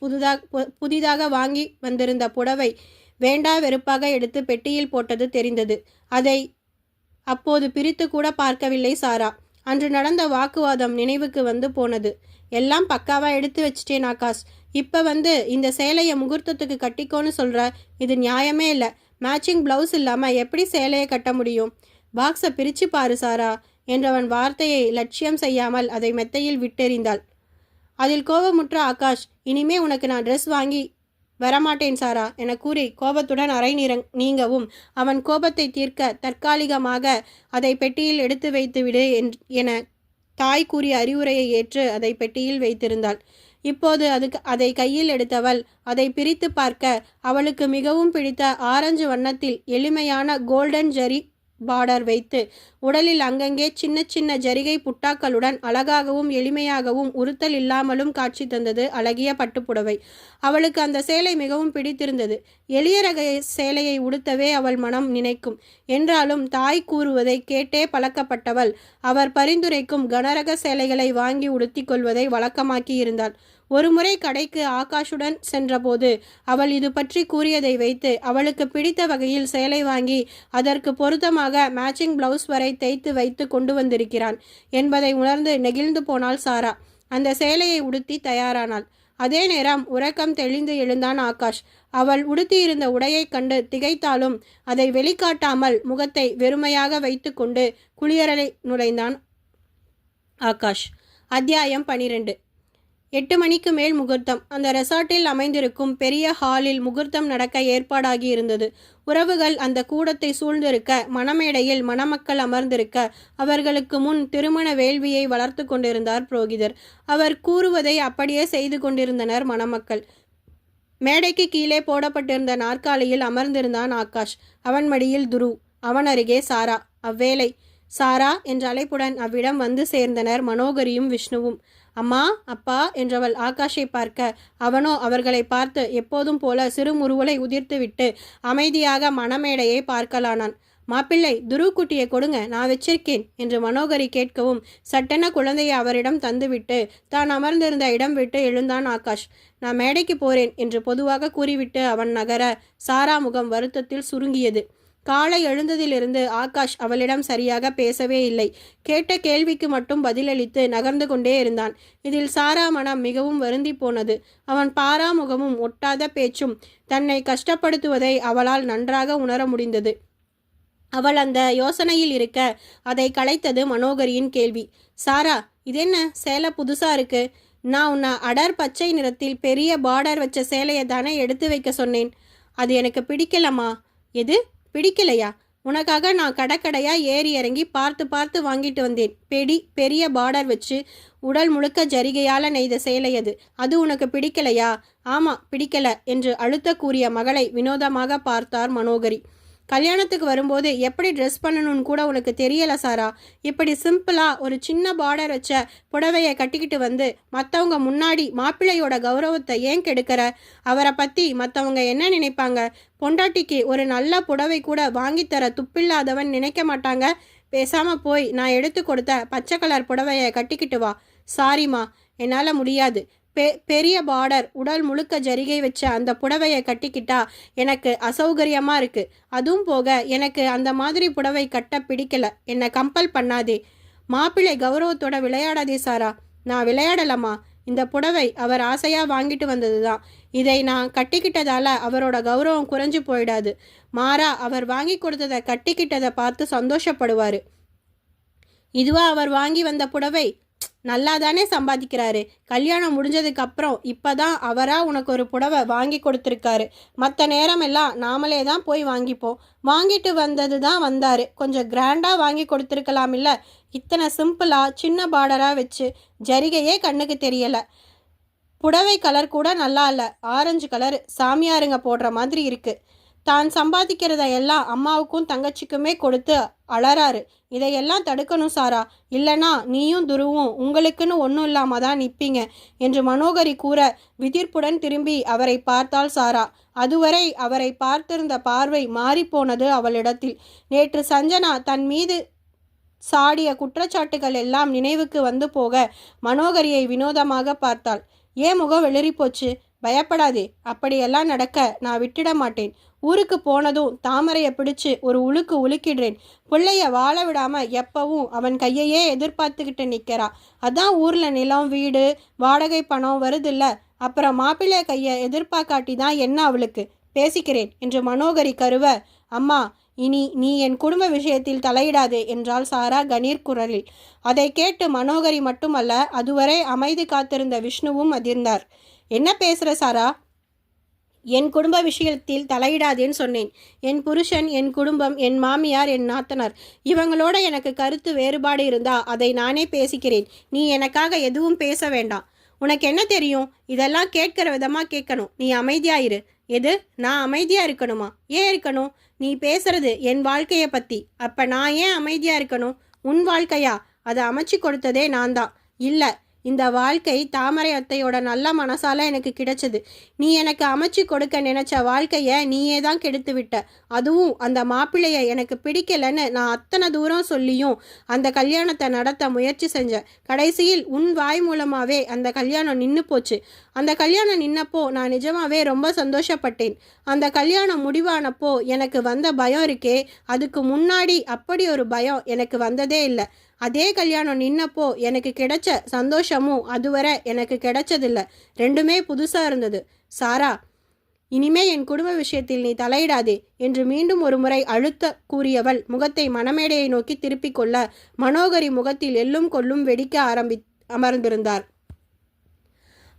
புதிதாக வாங்கி வந்திருந்த புடவை வேண்டா வெறுப்பாக எடுத்து பெட்டியில் போட்டது தெரிந்தது. அதை அப்போது பிரித்து கூட பார்க்கவில்லை சாரா. அன்று நடந்த வாக்குவாதம் நினைவுக்கு வந்து போனது. எல்லாம் பக்காவா எடுத்து வச்சிட்டேன் ஆகாஷ். இப்போ இந்த சேலையை முகூர்த்தத்துக்கு கட்டிக்கோன்னு சொல்கிற, இது நியாயமே இல்லை. மேட்சிங் ப்ளவுஸ் இல்லாமல் எப்படி சேலையை கட்ட முடியும்? பாக்ஸை பிரித்து பாரு சாரா என்றவன் வார்த்தையை லட்சியம் செய்யாமல் அதை மெத்தையில் விட்டெறிந்தாள். அதில் கோபமுற்ற ஆகாஷ், இனிமே உனக்கு நான் ட்ரெஸ் வாங்கி வரமாட்டேன் சாரா என கூறி கோபத்துடன் அரை நீங்கவும் அவன் கோபத்தை தீர்க்க தற்காலிகமாக அதை பெட்டியில் எடுத்து வைத்து விடு என தாய் கூறிய அறிவுரையை ஏற்று அதை பெட்டியில் வைத்திருந்தாள். இப்போது அதை கையில் எடுத்தவள் அதை பிரித்து பார்க்க அவளுக்கு மிகவும் பிடித்த ஆரஞ்சு வண்ணத்தில் எளிமையான கோல்டன் ஜரி பார்டர் வைத்து உடலில் அங்கங்கே சின்ன சின்ன ஜரிகை புட்டாக்களுடன் அழகாகவும் எளிமையாகவும் உறுத்தல் இல்லாமலும் காட்சி தந்தது அழகிய பட்டுப்புடவை. அவளுக்கு அந்த சேலை மிகவும் பிடித்திருந்தது. எளிய ரக சேலையை உடுத்தவே அவள் மனம் நினைக்கும். என்றாலும் தாய் கூறுவதை கேட்டே பழக்கப்பட்டவள் அவர் பரிந்துரைக்கும் கனரக சேலைகளை வாங்கி உடுத்தி கொள்வதை வழக்கமாக்கி இருந்தாள். ஒருமுறை கடைக்கு ஆகாஷுடன் சென்றபோது அவள் இது பற்றி கூறியதை வைத்து அவளுக்கு பிடித்த வகையில் சேலை வாங்கி அதற்கு பொருத்தமாக மேட்சிங் பிளவுஸ் வரை தைத்து வைத்து கொண்டு வந்திருக்கிறான் என்பதை உணர்ந்து நெகிழ்ந்து போனாள் சாரா. அந்த சேலையை உடுத்தி தயாரானாள். அதே நேரம் உறக்கம் தெளிந்து எழுந்தான் ஆகாஷ். அவள் உடுத்தியிருந்த உடையை கண்டு திகைத்தாலும் அதை வெளிக்காட்டாமல் முகத்தை வெறுமையாக வைத்து கொண்டு குளியலறை நுழைந்தான் ஆகாஷ். அத்தியாயம் 12. 8 மணிக்கு மேல் முகூர்த்தம். அந்த ரெசார்ட்டில் அமைந்திருக்கும் பெரிய ஹாலில் முகூர்த்தம் நடக்க ஏற்பாடாகி இருந்தது. உறவுகள் அந்த கூடத்தை சூழ்ந்திருக்க, மணமேடையில் மணமக்கள் அமர்ந்திருக்க, அவர்களுக்கு முன் திருமண வேள்வியை வளர்த்து கொண்டிருந்தார் புரோகிதர். அவர் கூறுவதை அப்படியே செய்து கொண்டிருந்தனர் மணமக்கள். மேடைக்கு கீழே போடப்பட்டிருந்த நாற்காலியில் அமர்ந்திருந்தான் ஆகாஷ். அவன் மடியில் துரு, அவன் அருகே சாரா. அவ்வேளை சாரா என்ற அழைப்புடன் அவ்விடம் வந்து சேர்ந்தனர் மனோகரியும் விஷ்ணுவும். அம்மா, அப்பா என்றவள் ஆகாஷை பார்க்க அவனோ அவர்களை பார்த்து எப்போதும் போல சிறு முறுவலை உதிர்த்துவிட்டு அமைதியாக மணமேடையை பார்க்கலானான். மாப்பிள்ளை, துரு குட்டியை கொடுங்க, நான் வச்சிருக்கேன் என்று மனோகரி கேட்கவும் சட்டென குழந்தையை அவரிடம் தந்துவிட்டு தான் அமர்ந்திருந்த இடம் விட்டு எழுந்தான் ஆகாஷ். நான் மேடைக்கு போறேன் என்று பொதுவாக கூறிவிட்டு அவன் நகர சாரா முகம் வருத்தத்தில் சுருங்கியது. காலை எழுந்ததிலிருந்து ஆகாஷ் அவளிடம் சரியாக பேசவே இல்லை. கேட்ட கேள்விக்கு மட்டும் பதிலளித்து நகர்ந்து கொண்டே இருந்தான். இதில் சாரா மனம் மிகவும் வருந்தி போனது. அவன் பாராமுகமும் ஒட்டாத பேச்சும் தன்னை கஷ்டப்படுத்துவதை அவளால் நன்றாக உணர முடிந்தது. அவள் அந்த யோசனையில் இருக்க அதை கலைத்தது மனோகரியின் கேள்வி. சாரா, இதென்ன சேலை புதுசா இருக்கு? நான் உன்னை அடர் பச்சை நிறத்தில் பெரிய பார்டர் வச்ச சேலையை தானே எடுத்து வைக்க சொன்னேன். அது எனக்கு பிடிக்கலம்மா. எது பிடிக்கலையா? உனக்காக நான் கடைக்கடையாக ஏறி இறங்கி பார்த்து பார்த்து வாங்கிட்டு வந்தேன். பெரிய பார்டர் வச்சு உடல் முழுக்க ஜரிகையால் நெய்த சேலை அது. அது உனக்கு பிடிக்கலையா? ஆமாம், பிடிக்கல என்று அழுத்த கூறிய மகளை வினோதமாக பார்த்தார் மனோகரி. கல்யாணத்துக்கு வரும்போது எப்படி ட்ரெஸ் பண்ணணும்னு கூட உனக்கு தெரியல சாரா. இப்படி சிம்பிளாக ஒரு சின்ன பார்டர் வச்ச புடவையை கட்டிக்கிட்டு வந்து மற்றவங்க முன்னாடி மாப்பிள்ளையோட கௌரவத்தை ஏன் கெடுக்கிற? அவரை பற்றி மற்றவங்க என்ன நினைப்பாங்க? பொண்டாட்டிக்கு ஒரு நல்ல புடவை கூட வாங்கித்தர துப்பில்லாதவன் நினைக்க மாட்டாங்க? பேசாமல் போய் நான் எடுத்து கொடுத்த பச்சை கலர் புடவையை கட்டிக்கிட்டு வா. சாரிம்மா, என்னால் முடியாது. பெரிய பார்டர் உடல் முழுக்க ஜரிகை வச்ச அந்த புடவையை கட்டிக்கிட்டா எனக்கு அசௌகரியமாக இருக்குது. அதுவும் போக எனக்கு அந்த மாதிரி புடவை கட்ட பிடிக்கல. என்னை கம்பல் பண்ணாதே. மாப்பிள்ளை கௌரவத்தோட விளையாடாதே சாரா. நான் விளையாடலம்மா. இந்த புடவை அவர் ஆசையாக வாங்கிட்டு வந்தது தான். இதை நான் கட்டிக்கிட்டதால் அவரோட கௌரவம் குறைஞ்சு போயிடாது. மாறா அவர் வாங்கி கொடுத்ததை கட்டிக்கிட்டதை பார்த்து சந்தோஷப்படுவார். இதுவா அவர் வாங்கி வந்த புடவை? நல்லா தானே சம்பாதிக்கிறாரு. கல்யாணம் முடிஞ்சதுக்கு அப்புறம் இப்போ தான் அவராக உனக்கு ஒரு புடவை வாங்கி கொடுத்துருக்காரு. மற்ற நேரமெல்லாம் நாமளே தான் போய் வாங்கிப்போம். வாங்கிட்டு வந்தது தான் வந்தார். கொஞ்சம் கிராண்டாக வாங்கி கொடுத்துருக்கலாம் இல்லை? இத்தனை சிம்பிளாக சின்ன பார்டராக வச்சு ஜரிகையே கண்ணுக்கு தெரியலை. புடவை கலர் கூட நல்லா இல்லை. ஆரஞ்சு கலர் சாமியாருங்க போடுற மாதிரி இருக்குது. தான் சம்பாதிக்கிறத எல்லாம் அம்மாவுக்கும் தங்கச்சிக்குமே கொடுத்து அலறாரு. இதையெல்லாம் தடுக்கணும் சாரா. இல்லைனா நீயும் துருவும் உங்களுக்குன்னு ஒன்றும் இல்லாமல் தான் நிற்பீங்க என்று மனோகரி கூற விதிர்ப்புடன் திரும்பி அவரை பார்த்தாள் சாரா. அதுவரை அவரை பார்த்திருந்த பார்வை மாறிப்போனது அவளிடத்தில். நேற்று சஞ்சனா தன் மீது சாடிய குற்றச்சாட்டுகள் எல்லாம் நினைவுக்கு வந்து போக மனோகரியை வினோதமாக பார்த்தாள். ஏன் முகம் வெளிரிப்போச்சு? பயப்படாதே, அப்படியெல்லாம் நடக்க நான் விட்டுட மாட்டேன். ஊருக்கு போனதும் தாமரையை பிடிச்சு ஒரு உழுக்கு உலுக்கிடுறேன். பிள்ளைய வாழ விடாமல் எப்பவும் அவன் கையையே எதிர்பார்த்துக்கிட்டு நிற்கிறா. அதான் ஊரில் நிலம் வீடு வாடகை பணம் வருதில்ல. அப்புறம் மாப்பிள்ளை கையை எதிர்பார்க்காட்டி தான் என்ன அவளுக்கு? பேசிக்கிறேன் என்று மனோகரி கருவ, அம்மா இனி நீ என் குடும்ப விஷயத்தில் தலையிடாதே என்றாள் சாரா கணீர் குரலில். அதை கேட்டு மனோகரி மட்டுமல்ல, அதுவரை அமைதி காத்திருந்த விஷ்ணுவும் அதிர்ந்தார். என்ன பேசுகிற சாரா? என் குடும்ப விஷயத்தில் தலையிடாதேன்னு சொன்னேன். என் புருஷன், என் குடும்பம், என் மாமியார், என் நாத்தனார் இவங்களோட எனக்கு கருத்து வேறுபாடு இருந்தா அதை நானே பேசிக்கிறேன். நீ எனக்காக எதுவும் பேச வேண்டாம். உனக்கு என்ன தெரியும்? இதெல்லாம் கேட்கிற விதமாக கேட்கணும். நீ அமைதியாயிரு. எது? நான் அமைதியாக இருக்கணுமா? ஏன் இருக்கணும்? நீ பேசுறது என் வாழ்க்கையை பற்றி. அப்போ நான் ஏன் அமைதியாக இருக்கணும்? உன் வாழ்க்கையா? அதை அமைச்சு கொடுத்ததே நான் தான். இல்லை, இந்த வாழ்க்கை தாமரை அத்தையோட நல்ல மனசால எனக்கு கிடைச்சது. நீ எனக்கு அமைச்சு கொடுக்க நினைச்ச வாழ்க்கையை நீயே தான் கெடுத்து விட்ட. அதுவும் அந்த மாப்பிள்ளைய எனக்கு பிடிக்கலன்னு நான் அத்தனை தூரம் சொல்லியும் அந்த கல்யாணத்தை நடத்த முயற்சி செஞ்சேன். கடைசியில் உன் வாய் மூலமாகவே அந்த கல்யாணம் நின்று போச்சு. அந்த கல்யாணம் நின்னப்போ நான் நிஜமாவே ரொம்ப சந்தோஷப்பட்டேன். அந்த கல்யாணம் முடிவானப்போ எனக்கு வந்த பயம் இருக்கே, அதுக்கு முன்னாடி அப்படி ஒரு பயம் எனக்கு வந்ததே இல்லை. அதே கல்யாணம் நின்னப்போ எனக்கு கிடைச்ச சந்தோஷமும் அதுவரை எனக்கு கிடைச்சதில்ல. ரெண்டுமே புதுசாக இருந்தது. சாரா, இனிமே என் குடும்ப விஷயத்தில் நீ தலையிடாதே என்று மீண்டும் ஒரு முறை அழுத்த கூறியவள் முகத்தை மணமேடையை நோக்கி திருப்பிக் கொள்ள மனோகரி முகத்தில் எள்ளும் கொள்ளும் வெடிக்க அமர்ந்திருந்தார்.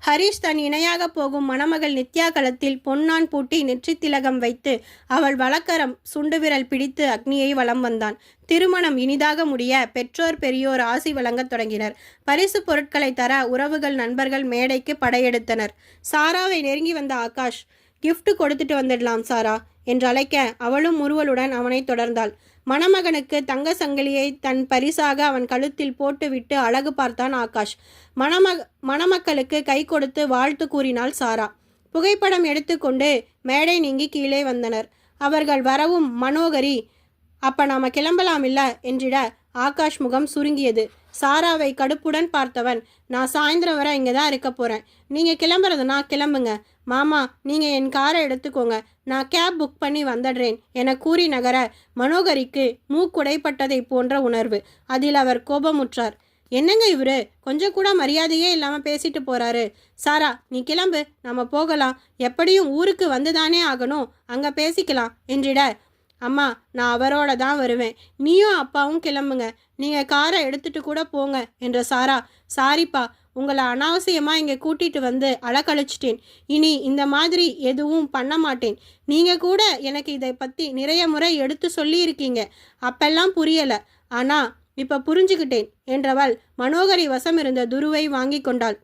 ஹரிஷ் தன் இணையாக போகும் மணமகள் நித்யா களத்தில் பொன்னான் பூட்டி நெற்றி திலகம் வைத்து அவள் வழக்கரம் சுண்டு விரல் பிடித்து அக்னியை வலம் வந்தான். திருமணம் இனிதாக முடிய பெற்றோர் பெரியோர் ஆசி வழங்கத் தொடங்கினர். பரிசு பொருட்களை தர உறவுகள் நண்பர்கள் மேடைக்கு படையெடுத்தனர். சாராவை நெருங்கி வந்த ஆகாஷ், கிஃப்ட் கொடுத்துட்டு வந்துடலாம் சாரா என்று அழைக்க அவளும் முறுவலுடன் அவனை தொடர்ந்தாள். மணமகனுக்கு தங்க சங்கிலியை தன் பரிசாக அவன் கழுத்தில் போட்டுவிட்டு அழகு பார்த்தான் ஆகாஷ். மணமக்களுக்கு கை கொடுத்து வாழ்த்து கூறினாள் சாரா. புகைப்படம் எடுத்துக்கொண்டு மேடை நீங்கி கீழே வந்தனர். அவர்கள் வரவும் மனோகரி, அப்ப நாம கிளம்பலாம் இல்ல என்றிட ஆகாஷ் முகம் சுருங்கியது. சாராவை கடுப்புடன் பார்த்தவன், நான் சாயந்தரம் வரை இங்கே தான் இருக்க போகிறேன். நீங்கள் கிளம்புறதுனா கிளம்புங்க. மாமா, நீங்கள் என் காரை எடுத்துக்கோங்க. நான் கேப் புக் பண்ணி வந்துடுறேன் என கூறி நகர மனோகரிக்கு மூக்குடைப்பட்டதை போன்ற உணர்வு. அதில் அவர் கோபமுற்றார். என்னங்க இவரு கொஞ்சம் கூட மரியாதையே இல்லாமல் பேசிட்டு போகிறாரு. சாரா, நீ கிளம்பு, நம்ம போகலாம். எப்படியும் ஊருக்கு வந்து தானே ஆகணும், அங்கே பேசிக்கலாம் என்றிட, அம்மா நான் அவரோட தான் வருவேன். நீயும் அப்பாவும் கிளம்புங்க. நீங்கள் காரை எடுத்துட்டு கூட போங்க என்ற சாரா, சாரிப்பா உங்களை அனாவசியமாக இங்கே கூட்டிகிட்டு வந்து அலக்கழிச்சிட்டேன். இனி இந்த மாதிரி எதுவும் பண்ண மாட்டேன். நீங்கள் கூட எனக்கு இதை பற்றி நிறைய முறை எடுத்து சொல்லியிருக்கீங்க. அப்பெல்லாம் புரியலை, ஆனால் இப்போ புரிஞ்சுக்கிட்டேன் என்றவள் மனோகரி வசம் இருந்த துருவை வாங்கி கொண்டாள்.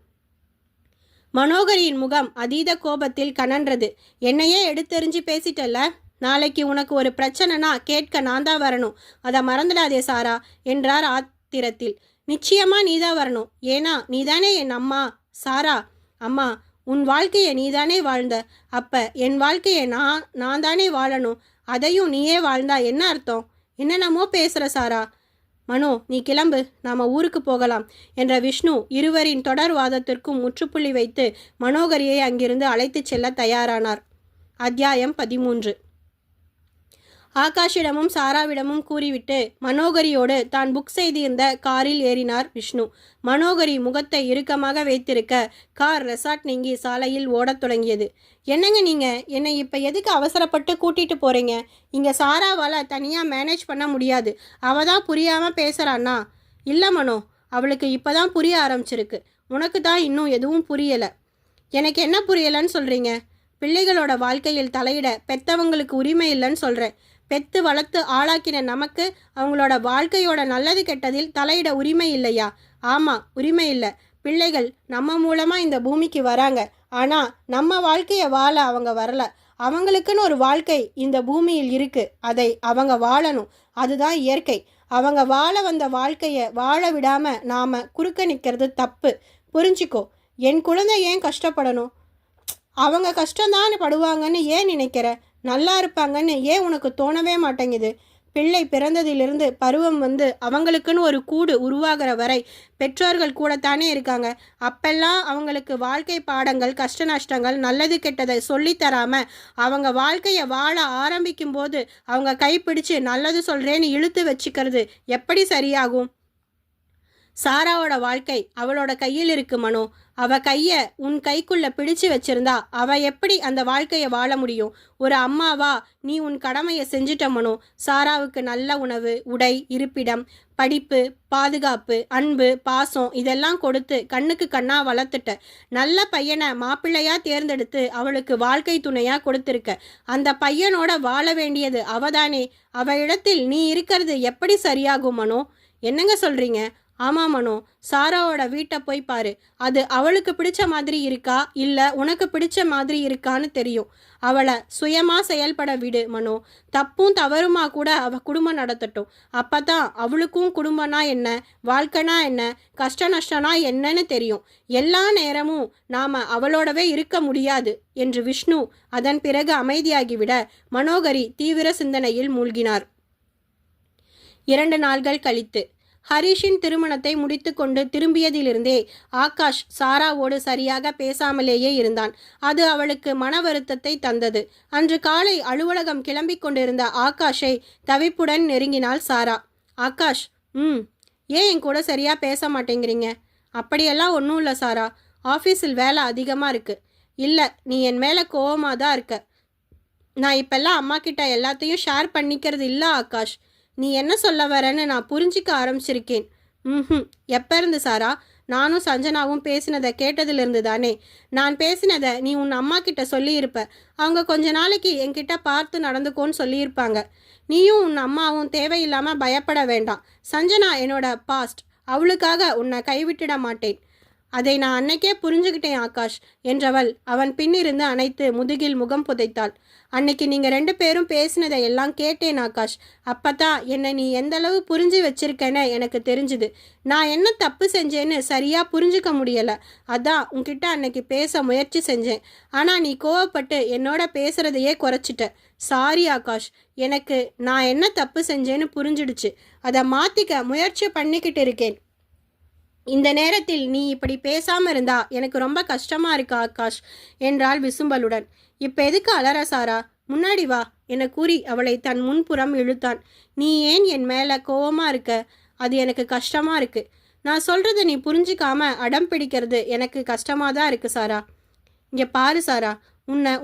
மனோகரியின் முகம் அதீத கோபத்தில் கனன்றது. என்னையே எடுத்தெறிஞ்சு பேசிட்டல்ல, நாளைக்கு உனக்கு ஒரு பிரச்சனைனா கேட்க நான் தான் வரணும், அதை மறந்துடாதே சாரா என்றார் ஆத்திரத்தில். நிச்சயமா நீதான் வரணும், ஏன்னா நீதானே என் அம்மா. சாரா, அம்மா, உன் வாழ்க்கையை நீதானே வாழ்ந்த, அப்ப என் வாழ்க்கையை நான் தானே வாழணும். அதையும் நீயே வாழ்ந்தா என்ன அர்த்தம்? என்னென்னமோ பேசுகிற சாரா. மனோ, நீ கிளம்பு, நாம ஊருக்கு போகலாம் என்ற விஷ்ணு இருவரின் தொடர் வாதத்திற்கும் முற்றுப்புள்ளி வைத்து மனோகரியை அங்கிருந்து அழைத்துச் செல்ல தயாரானார். அத்தியாயம் 13. ஆகாஷிடமும் சாராவிடமும் கூறிவிட்டு மனோகரியோடு தான் புக் செய்திருந்த காரில் ஏறினார் விஷ்ணு. மனோகரி முகத்தை இறுக்கமாக வைத்திருக்க கார் ரெசார்ட் நீங்கி சாலையில் ஓடத் தொடங்கியது. என்னங்க நீங்கள் என்னை இப்போ எதுக்கு அவசரப்பட்டு கூட்டிகிட்டு போகிறீங்க? இங்கே சாராவால் தனியாக மேனேஜ் பண்ண முடியாது. அவள் தான் புரியாமல் பேசுகிறான்னா? இல்லை மனோ, அவளுக்கு இப்போ தான் புரிய ஆரம்பிச்சிருக்கு. உனக்கு தான் இன்னும் எதுவும் புரியலை. எனக்கு என்ன புரியலைன்னு சொல்கிறீங்க? பிள்ளைகளோட வாழ்க்கையில் தலையிட பெத்தவங்களுக்கு உரிமை இல்லைன்னு சொல்கிறேன். பெத்து வளர்த்து ஆளாக்கின நமக்கு அவங்களோட வாழ்க்கையோட நல்லது கெட்டதில் தலையிட உரிமை இல்லையா? ஆமாம், உரிமை இல்லை. பிள்ளைகள் நம்ம மூலமாக இந்த பூமிக்கு வராங்க, ஆனால் நம்ம வாழ்க்கையை வாழ அவங்க வரல. அவங்களுக்குன்னு ஒரு வாழ்க்கை இந்த பூமியில் இருக்குது, அதை அவங்க வாழணும். அதுதான் இயற்கை. அவங்க வாழ வந்த வாழ்க்கையை வாழ விடாமல் நாம் குறுக்க நிற்கிறது தப்பு. புரிஞ்சிக்கோ. என் குழந்தை ஏன் கஷ்டப்படணும்? அவங்க கஷ்டம்தான் படுவாங்கன்னு ஏன் நினைக்கிற? நல்லா இருப்பாங்கன்னு ஏன் உனக்கு தோணவே மாட்டேங்குது? பிள்ளை பிறந்ததிலிருந்து பருவம் வந்து அவங்களுக்குன்னு ஒரு கூடு உருவாகிற வரை பெற்றோர்கள் கூடத்தானே இருக்காங்க. அப்பெல்லாம் அவங்களுக்கு வாழ்க்கை பாடங்கள், கஷ்ட நஷ்டங்கள், நல்லது கெட்டதை சொல்லித்தராமல் அவங்க வாழ்க்கையை வாழ ஆரம்பிக்கும் போது அவங்க கைப்பிடிச்சு நல்லது சொல்கிறேன்னு இழுத்து வச்சுக்கிறது எப்படி சரியாகும்? சாராவோட வாழ்க்கை அவளோட கையில் இருக்கு மனோ. அவ கையை உன் கைக்குள்ள பிடிச்சு வச்சிருந்தா அவ எப்படி அந்த வாழ்க்கையை வாழ முடியும்? ஒரு அம்மாவா நீ உன் கடமையை செஞ்சுட்ட மனோ. சாராவுக்கு நல்ல உணவு, உடை, இருப்பிடம், படிப்பு, பாதுகாப்பு, அன்பு, பாசம் இதெல்லாம் கொடுத்து கண்ணுக்கு கண்ணா வளர்த்துட்ட. நல்ல பையனை மாப்பிள்ளையா தேர்ந்தெடுத்து அவளுக்கு வாழ்க்கை துணையா கொடுத்துருக்க. அந்த பையனோட வாழ வேண்டியது அவதானே. அவ இடத்தில் நீ இருக்கிறது எப்படி சரியாகும் மனோ? என்னங்க சொல்றீங்க? ஆமாம் மனோ, சாராவோட வீட்டை போய் பாரு. அது அவளுக்கு பிடிச்ச மாதிரி இருக்கா இல்லை உனக்கு பிடிச்ச மாதிரி இருக்கான்னு தெரியும். அவளை சுயமாக செயல்பட விடு மனோ. தப்பும் தவறுமா கூட அவள் குடும்பம் நடத்தட்டும். அப்போ தான் அவளுக்கும் குடும்பம்னா என்ன, வாழ்க்கைனா என்ன, கஷ்ட நஷ்டனா என்னன்னு தெரியும். எல்லா நேரமும் நாம் அவளோடவே இருக்க முடியாது என்று விஷ்ணு அதன் பிறகு அமைதியாகிவிட மனோகரி தீவிர சிந்தனையில் மூழ்கினார். 2 நாள்கள் கழித்து ஹரிஷின் திருமணத்தை முடித்து கொண்டு திரும்பியதிலிருந்தே ஆகாஷ் சாராவோடு சரியாக பேசாமலேயே இருந்தான். அது அவளுக்கு மன வருத்தத்தை தந்தது. அன்று காலை அலுவலகம் கிளம்பி கொண்டிருந்த ஆகாஷை தவிப்புடன் நெருங்கினாள் சாரா. ஆகாஷ், ஏன் என் கூட சரியா பேச மாட்டேங்கிறீங்க? அப்படியெல்லாம் ஒன்றும் இல்லை சாரா, ஆஃபீஸில் வேலை அதிகமாக இருக்கு. இல்லை, நீ என் மேலே கோவமாக தான் இருக்க. நான் இப்பெல்லாம் அம்மா கிட்ட எல்லாத்தையும் ஷேர் பண்ணிக்கிறது இல்லை ஆகாஷ். நீ என்ன சொல்ல வரேன்னு நான் புரிஞ்சிக்க ஆரம்பிச்சிருக்கேன். எப்போ இருந்து சாரா? நானும் சஞ்சனாவும் பேசினதை கேட்டதிலிருந்து தானே. நான் பேசினதை நீ உன் அம்மா கிட்ட சொல்லியிருப்ப. அவங்க கொஞ்ச நாளைக்கு என்கிட்ட பார்த்து நடந்துக்கோன்னு சொல்லியிருப்பாங்க. நீயும் உன் அம்மாவும் தேவையில்லாமல் பயப்பட வேண்டாம். சஞ்சனா என்னோட பாஸ்ட். அவளுக்காக உன்னை கைவிட்டிட மாட்டேன். அதை நான் அன்னைக்கே புரிஞ்சுக்கிட்டேன் ஆகாஷ் என்றவள் அவன் பின்னிருந்து அணைத்து முதுகில் முகம் புதைத்தாள். அன்னைக்கு நீங்கள் 2 பேரும் பேசினதை எல்லாம் கேட்டேன் ஆகாஷ். அப்பதான் என்னை நீ எந்தளவு புரிஞ்சு வச்சிருக்கேன்னு எனக்கு தெரிஞ்சுது. நான் என்ன தப்பு செஞ்சேன்னு சரியாக புரிஞ்சுக்க முடியலை. அதான் உன்கிட்ட அன்னைக்கு பேச முயற்சி செஞ்சேன். ஆனால் நீ கோவப்பட்டு என்னோட பேசுகிறதையே குறைச்சிட்ட. சாரி ஆகாஷ், எனக்கு நான் என்ன தப்பு செஞ்சேன்னு புரிஞ்சிடுச்சு. அதை மாற்றிக்க முயற்சி பண்ணிக்கிட்டு இருக்கேன். இந்த நேரத்தில் நீ இப்படி பேசாமல் இருந்தா எனக்கு ரொம்ப கஷ்டமாக இருக்கு ஆகாஷ் என்றாள் விசும்பலுடன். இப்போ எதுக்கு அலற சாரா? முன்னாடி வா என கூறி அவளை தன் முன்புறம் இழுத்தான். நீ ஏன் என் மேலே கோவமாக இருக்க? அது எனக்கு கஷ்டமாக இருக்கு. நான் சொல்கிறத நீ புரிஞ்சிக்காம அடம் பிடிக்கிறது எனக்கு கஷ்டமாக தான் இருக்குது சாரா. இங்கே பாரு சாரா,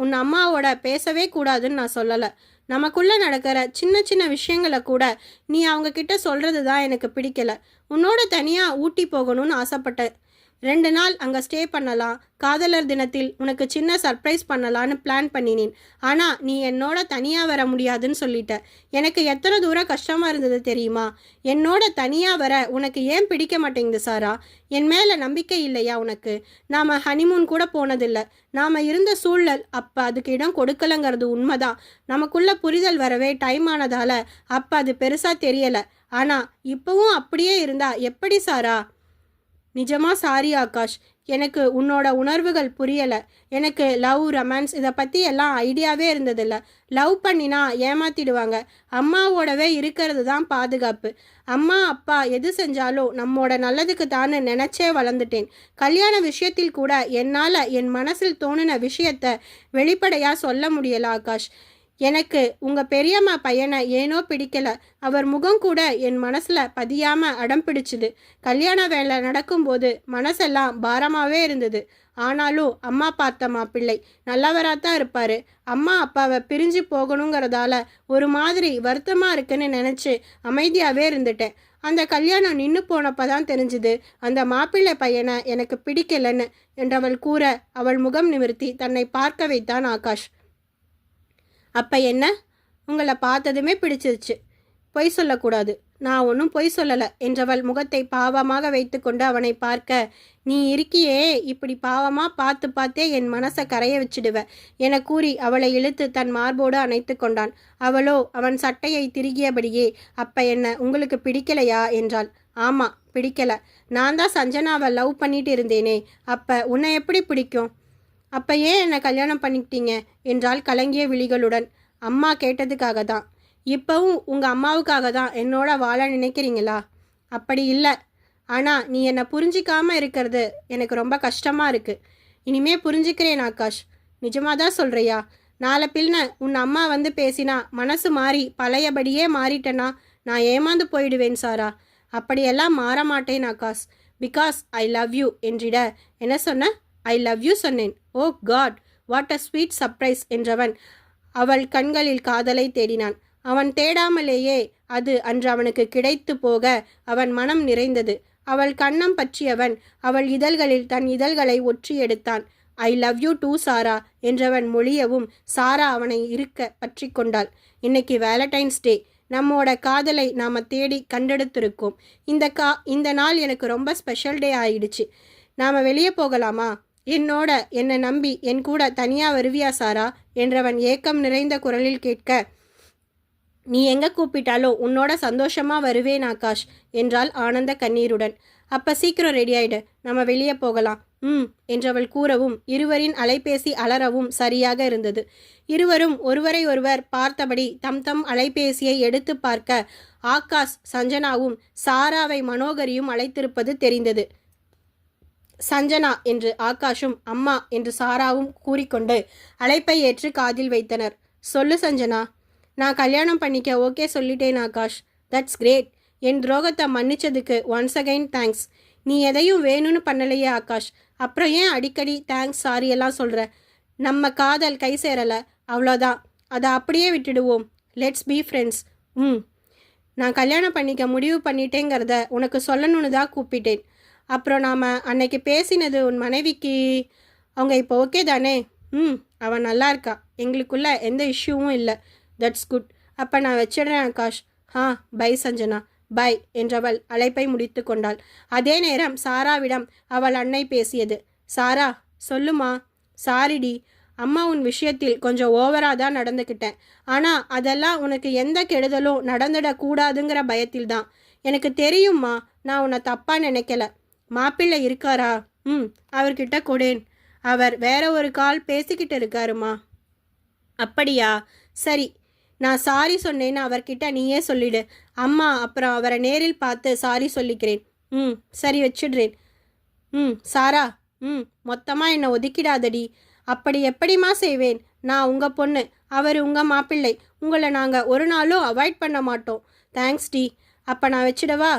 உன் அம்மாவோட பேசவே கூடாதுன்னு நான் சொல்லலை. நமக்குள்ளே நடக்கிற சின்ன சின்ன விஷயங்களை கூட நீ அவங்க கிட்ட சொல்கிறது தான் எனக்கு பிடிக்கலை. உன்னோட தனியாக ஊட்டி போகணும்னு ஆசைப்பட்டேன். 2 நாள் அங்கே ஸ்டே பண்ணலாம், காதலர் தினத்தில் உனக்கு சின்ன சர்ப்ரைஸ் பண்ணலான்னு பிளான் பண்ணினேன். ஆனால் நீ என்னோட தனியாக வர முடியாதுன்னு சொல்லிட்ட. எனக்கு எத்தனை தூரம் கஷ்டமாக இருந்தது தெரியுமா? என்னோட தனியாக வர உனக்கு ஏன் பிடிக்க மாட்டேங்குது சாரா? என் மேலே நம்பிக்கை இல்லையா உனக்கு? நாம் ஹனிமூன் கூட போனதில்லை. நாம் இருந்த சூழல் அப்போ அதுக்கு இடம் கொடுக்கலங்கிறது உண்மைதான். நமக்குள்ள புரிதல் வரவே டைம் ஆனதால் அப்போ அது பெருசாக தெரியலை. ஆனால் இப்போவும் அப்படியே இருந்தா எப்படி சாரா? நிஜமா சாரி ஆகாஷ், எனக்கு உன்னோட உணர்வுகள் புரியலை. எனக்கு லவ், ரொமான்ஸ் இதை பற்றி எல்லாம் ஐடியாவே இருந்ததில்ல. லவ் பண்ணினா ஏமாத்திடுவாங்க. அம்மாவோடவே இருக்கிறது தான் பாதுகாப்பு. அம்மா அப்பா எது செஞ்சாலும் நம்மோட நல்லதுக்கு தான்னு நினச்சே வளர்ந்துட்டேன். கல்யாண விஷயத்தில் கூட என்னால் என் மனசில் தோணின விஷயத்த வெளிப்படையாக சொல்ல முடியல ஆகாஷ். எனக்கு உங்கள் பெரியம்மா பையனை ஏனோ பிடிக்கல. அவர் முகம் கூட என் மனசில் பதியாமல் அடம் பிடிச்சிது. கல்யாண வேலை நடக்கும்போது மனசெல்லாம் பாரமாகவே இருந்தது. ஆனாலும் அம்மா பார்த்த மாப்பிள்ளை நல்லவராக தான் இருப்பார். அம்மா அப்பாவை பிரிஞ்சு போகணுங்கிறதால ஒரு மாதிரி வருத்தமாக இருக்குன்னு நினச்சி அமைதியாகவே இருந்துட்டேன். அந்த கல்யாணம் நின்று போனப்போ தான் தெரிஞ்சுது அந்த மாப்பிள்ளை பையனை எனக்கு பிடிக்கலன்னு என்றவள் கூற அவள் முகம் நிமிர்த்தி தன்னை பார்க்க வைத்தான் ஆகாஷ். அப்போ என்ன? உங்களை பார்த்ததுமே பிடிச்சிருச்சு. பொய் சொல்லக்கூடாது. நான் ஒன்றும் பொய் சொல்லலை என்றவள் முகத்தை பாவமாக வைத்து கொண்டு அவனை பார்க்க, நீ இருக்கியே இப்படி பாவமாக பார்த்து பார்த்தே என் மனசை கரைய வச்சிடுவ என கூறி அவளை இழுத்து தன் மார்போடு அணைத்து கொண்டான். அவளோ அவன் சட்டையை திருகியபடியே, அப்போ என்ன உங்களுக்கு பிடிக்கலையா என்றாள். ஆமாம், பிடிக்கல. நான் தான் சஞ்சனாவை லவ் பண்ணிட்டு இருந்தேனே, அப்போ உன்னை எப்படி பிடிக்கும்? அப்போ ஏன் என்னை கல்யாணம் பண்ணிக்கிட்டீங்க என்றால் கலங்கிய விழிகளுடன். அம்மா கேட்டதுக்காக தான். இப்போவும் உங்கள் அம்மாவுக்காக தான் என்னோட வாழ நினைக்கிறீங்களா? அப்படி இல்லை. ஆனால் நீ என்னை புரிஞ்சிக்காமல் இருக்கிறது எனக்கு ரொம்ப கஷ்டமாக இருக்குது. இனிமே புரிஞ்சுக்கிறேன் ஆகாஷ். நிஜமாக தான் சொல்கிறியா? நாளை பின்ன உன் அம்மா வந்து பேசினா மனசு மாறி பழையபடியே மாறிட்டேனா நான் ஏமாந்து போயிடுவேன் சாரா. அப்படியெல்லாம் மாற மாட்டேன் Akash. Because I love you என்றிட. என்ன சொன்ன? ஐ லவ் யூ சொன்னேன். Oh god, what a sweet surprise என்றவன் அவள் கண்களில் காதலை தேடினான். அவன் தேடாமலேயே அது அன்று அவனுக்கு கிடைத்து போக அவன் மனம் நிறைந்தது. அவள் கன்னம் பற்றியவன் அவள் இதழ்களில் தன் இதழ்களை ஒற்றி எடுத்தான். ஐ லவ் யூ டூ சாரா என்றவன் மொழியவும் சாரா அவனை இருக்க பற்றி கொண்டாள். இன்னைக்கு வேலண்டைன்ஸ் டே. நம்மோட காதலை நாம் தேடி கண்டெடுத்திருக்கோம். இந்த நாள் எனக்கு ரொம்ப ஸ்பெஷல் டே ஆயிடுச்சு. நாம் வெளியே போகலாமா? என்னை நம்பி என் கூட தனியாக வருவியா சாரா என்றவன் ஏக்கம் நிறைந்த குரலில் கேட்க, நீ எங்கே கூப்பிட்டாலோ உன்னோட சந்தோஷமாக வருவேன் ஆகாஷ் என்றாள் ஆனந்த கண்ணீருடன். அப்போ சீக்கிரம் ரெடி ஆயிடு, நம்ம வெளியே போகலாம். என்றவள் கூறவும் இருவரின் அலைபேசி அலறவும் சரியாக இருந்தது. இருவரும் ஒருவரை ஒருவர் பார்த்தபடி தம் தம் அலைபேசியை எடுத்து பார்க்க ஆகாஷ் சஞ்சனாவும் சாராவை மனோகரியும் அழைத்திருப்பது தெரிந்தது. சஞ்சனா என்று ஆகாஷும் அம்மா என்று சாராவும் கூறிக்கொண்டு அழைப்பை ஏற்று காதில் வைத்தனர். சொல்லு சஞ்சனா. நான் கல்யாணம் பண்ணிக்க ஓகே சொல்லிட்டேன் ஆகாஷ். That's great. என் துரோகத்தை மன்னிச்சதுக்கு ஒன்ஸ் அகைன் தேங்க்ஸ். நீ எதையும் வேணும்னு பண்ணலையே ஆகாஷ். அப்புறம் ஏன் அடிக்கடி தேங்க்ஸ் சாரி எல்லாம் சொல்கிற? நம்ம காதல் கை சேரலை, அவ்வளோதான். அதை அப்படியே விட்டுடுவோம். Let's be friends. நான் கல்யாணம் பண்ணிக்க முடிவு பண்ணிட்டேங்கிறத உனக்கு சொல்லணுன்னு தான் கூப்பிட்டேன். அப்புறம் நாம் அன்னைக்கு பேசினது உன் மனைவிக்கு அவங்க இப்போ ஓகே தானே? அவன் நல்லா இருக்கா. எங்களுக்குள்ள எந்த இஷ்யூவும் இல்லை. That's good. அப்போ நான் வச்சிடுறேன் ஆகாஷ். பை சஞ்சனா. பை என்றவள் அழைப்பை முடித்து கொண்டாள். அதே நேரம் சாராவிடம் அவள் அன்னை பேசியது. சாரா சொல்லுமா. சாரிடி, அம்மா உன் விஷயத்தில் கொஞ்சம் ஓவராக தான் நடந்துக்கிட்டேன். ஆனால் அதெல்லாம் உனக்கு எந்த கெடுதலும் நடந்துடக்கூடாதுங்கிற பயத்தில் தான். எனக்கு தெரியும்மா, நான் உன்னை தப்பாக நினைக்கல. மாப்பிள்ளை இருக்காரா? அவர்கிட்ட கொடேன். அவர் வேற ஒரு கால் பேசிக்கிட்டு இருக்காருமா. அப்படியா? சரி, நான் சாரி சொன்னேன்னு அவர்கிட்ட நீயே சொல்லிடு. அம்மா அப்புறம் அவரை நேரில் பார்த்து சாரி சொல்லிக்கிறேன். சரி, வச்சிடுறேன். சாரா, மொத்தமாக என்னை ஒதுக்கிடாதடி. அப்படி எப்படிமா செய்வேன்? நான் உங்கள் பொண்ணு, அவர் உங்கள் மாப்பிள்ளை. உங்களை நாங்கள் ஒரு நாளும் அவாய்ட் பண்ண மாட்டோம். தேங்க்ஸ் டி. அப்போ நான் வச்சிடவா?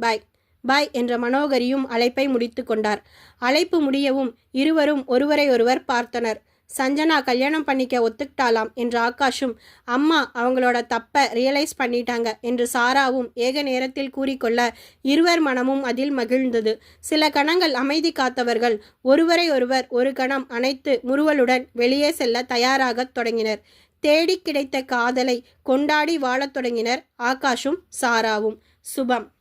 பாய். பாய் என்ற மனோகரியும் அழைப்பை முடித்து கொண்டார். அழைப்பு முடியவும் இருவரும் ஒருவரை ஒருவர் பார்த்தனர். சஞ்சனா கல்யாணம் பண்ணிக்க ஒத்துக்கிட்டாலாம் என்று ஆகாஷும், அம்மா அவங்களோட தப்பை ரியலைஸ் பண்ணிட்டாங்க என்று சாராவும் ஏக நேரத்தில் கூறிக்கொள்ள இருவர் மனமும் அதில் மகிழ்ந்தது. சில கணங்கள் அமைதி காத்தவர்கள் ஒருவரை ஒருவர் ஒரு கணம் அணைத்து முறுவலுடன் வெளியே செல்ல தயாராகத் தொடங்கினர். தேடி கிடைத்த காதலை கொண்டாடி வாழத் தொடங்கினர் ஆகாஷும் சாராவும். சுபம்.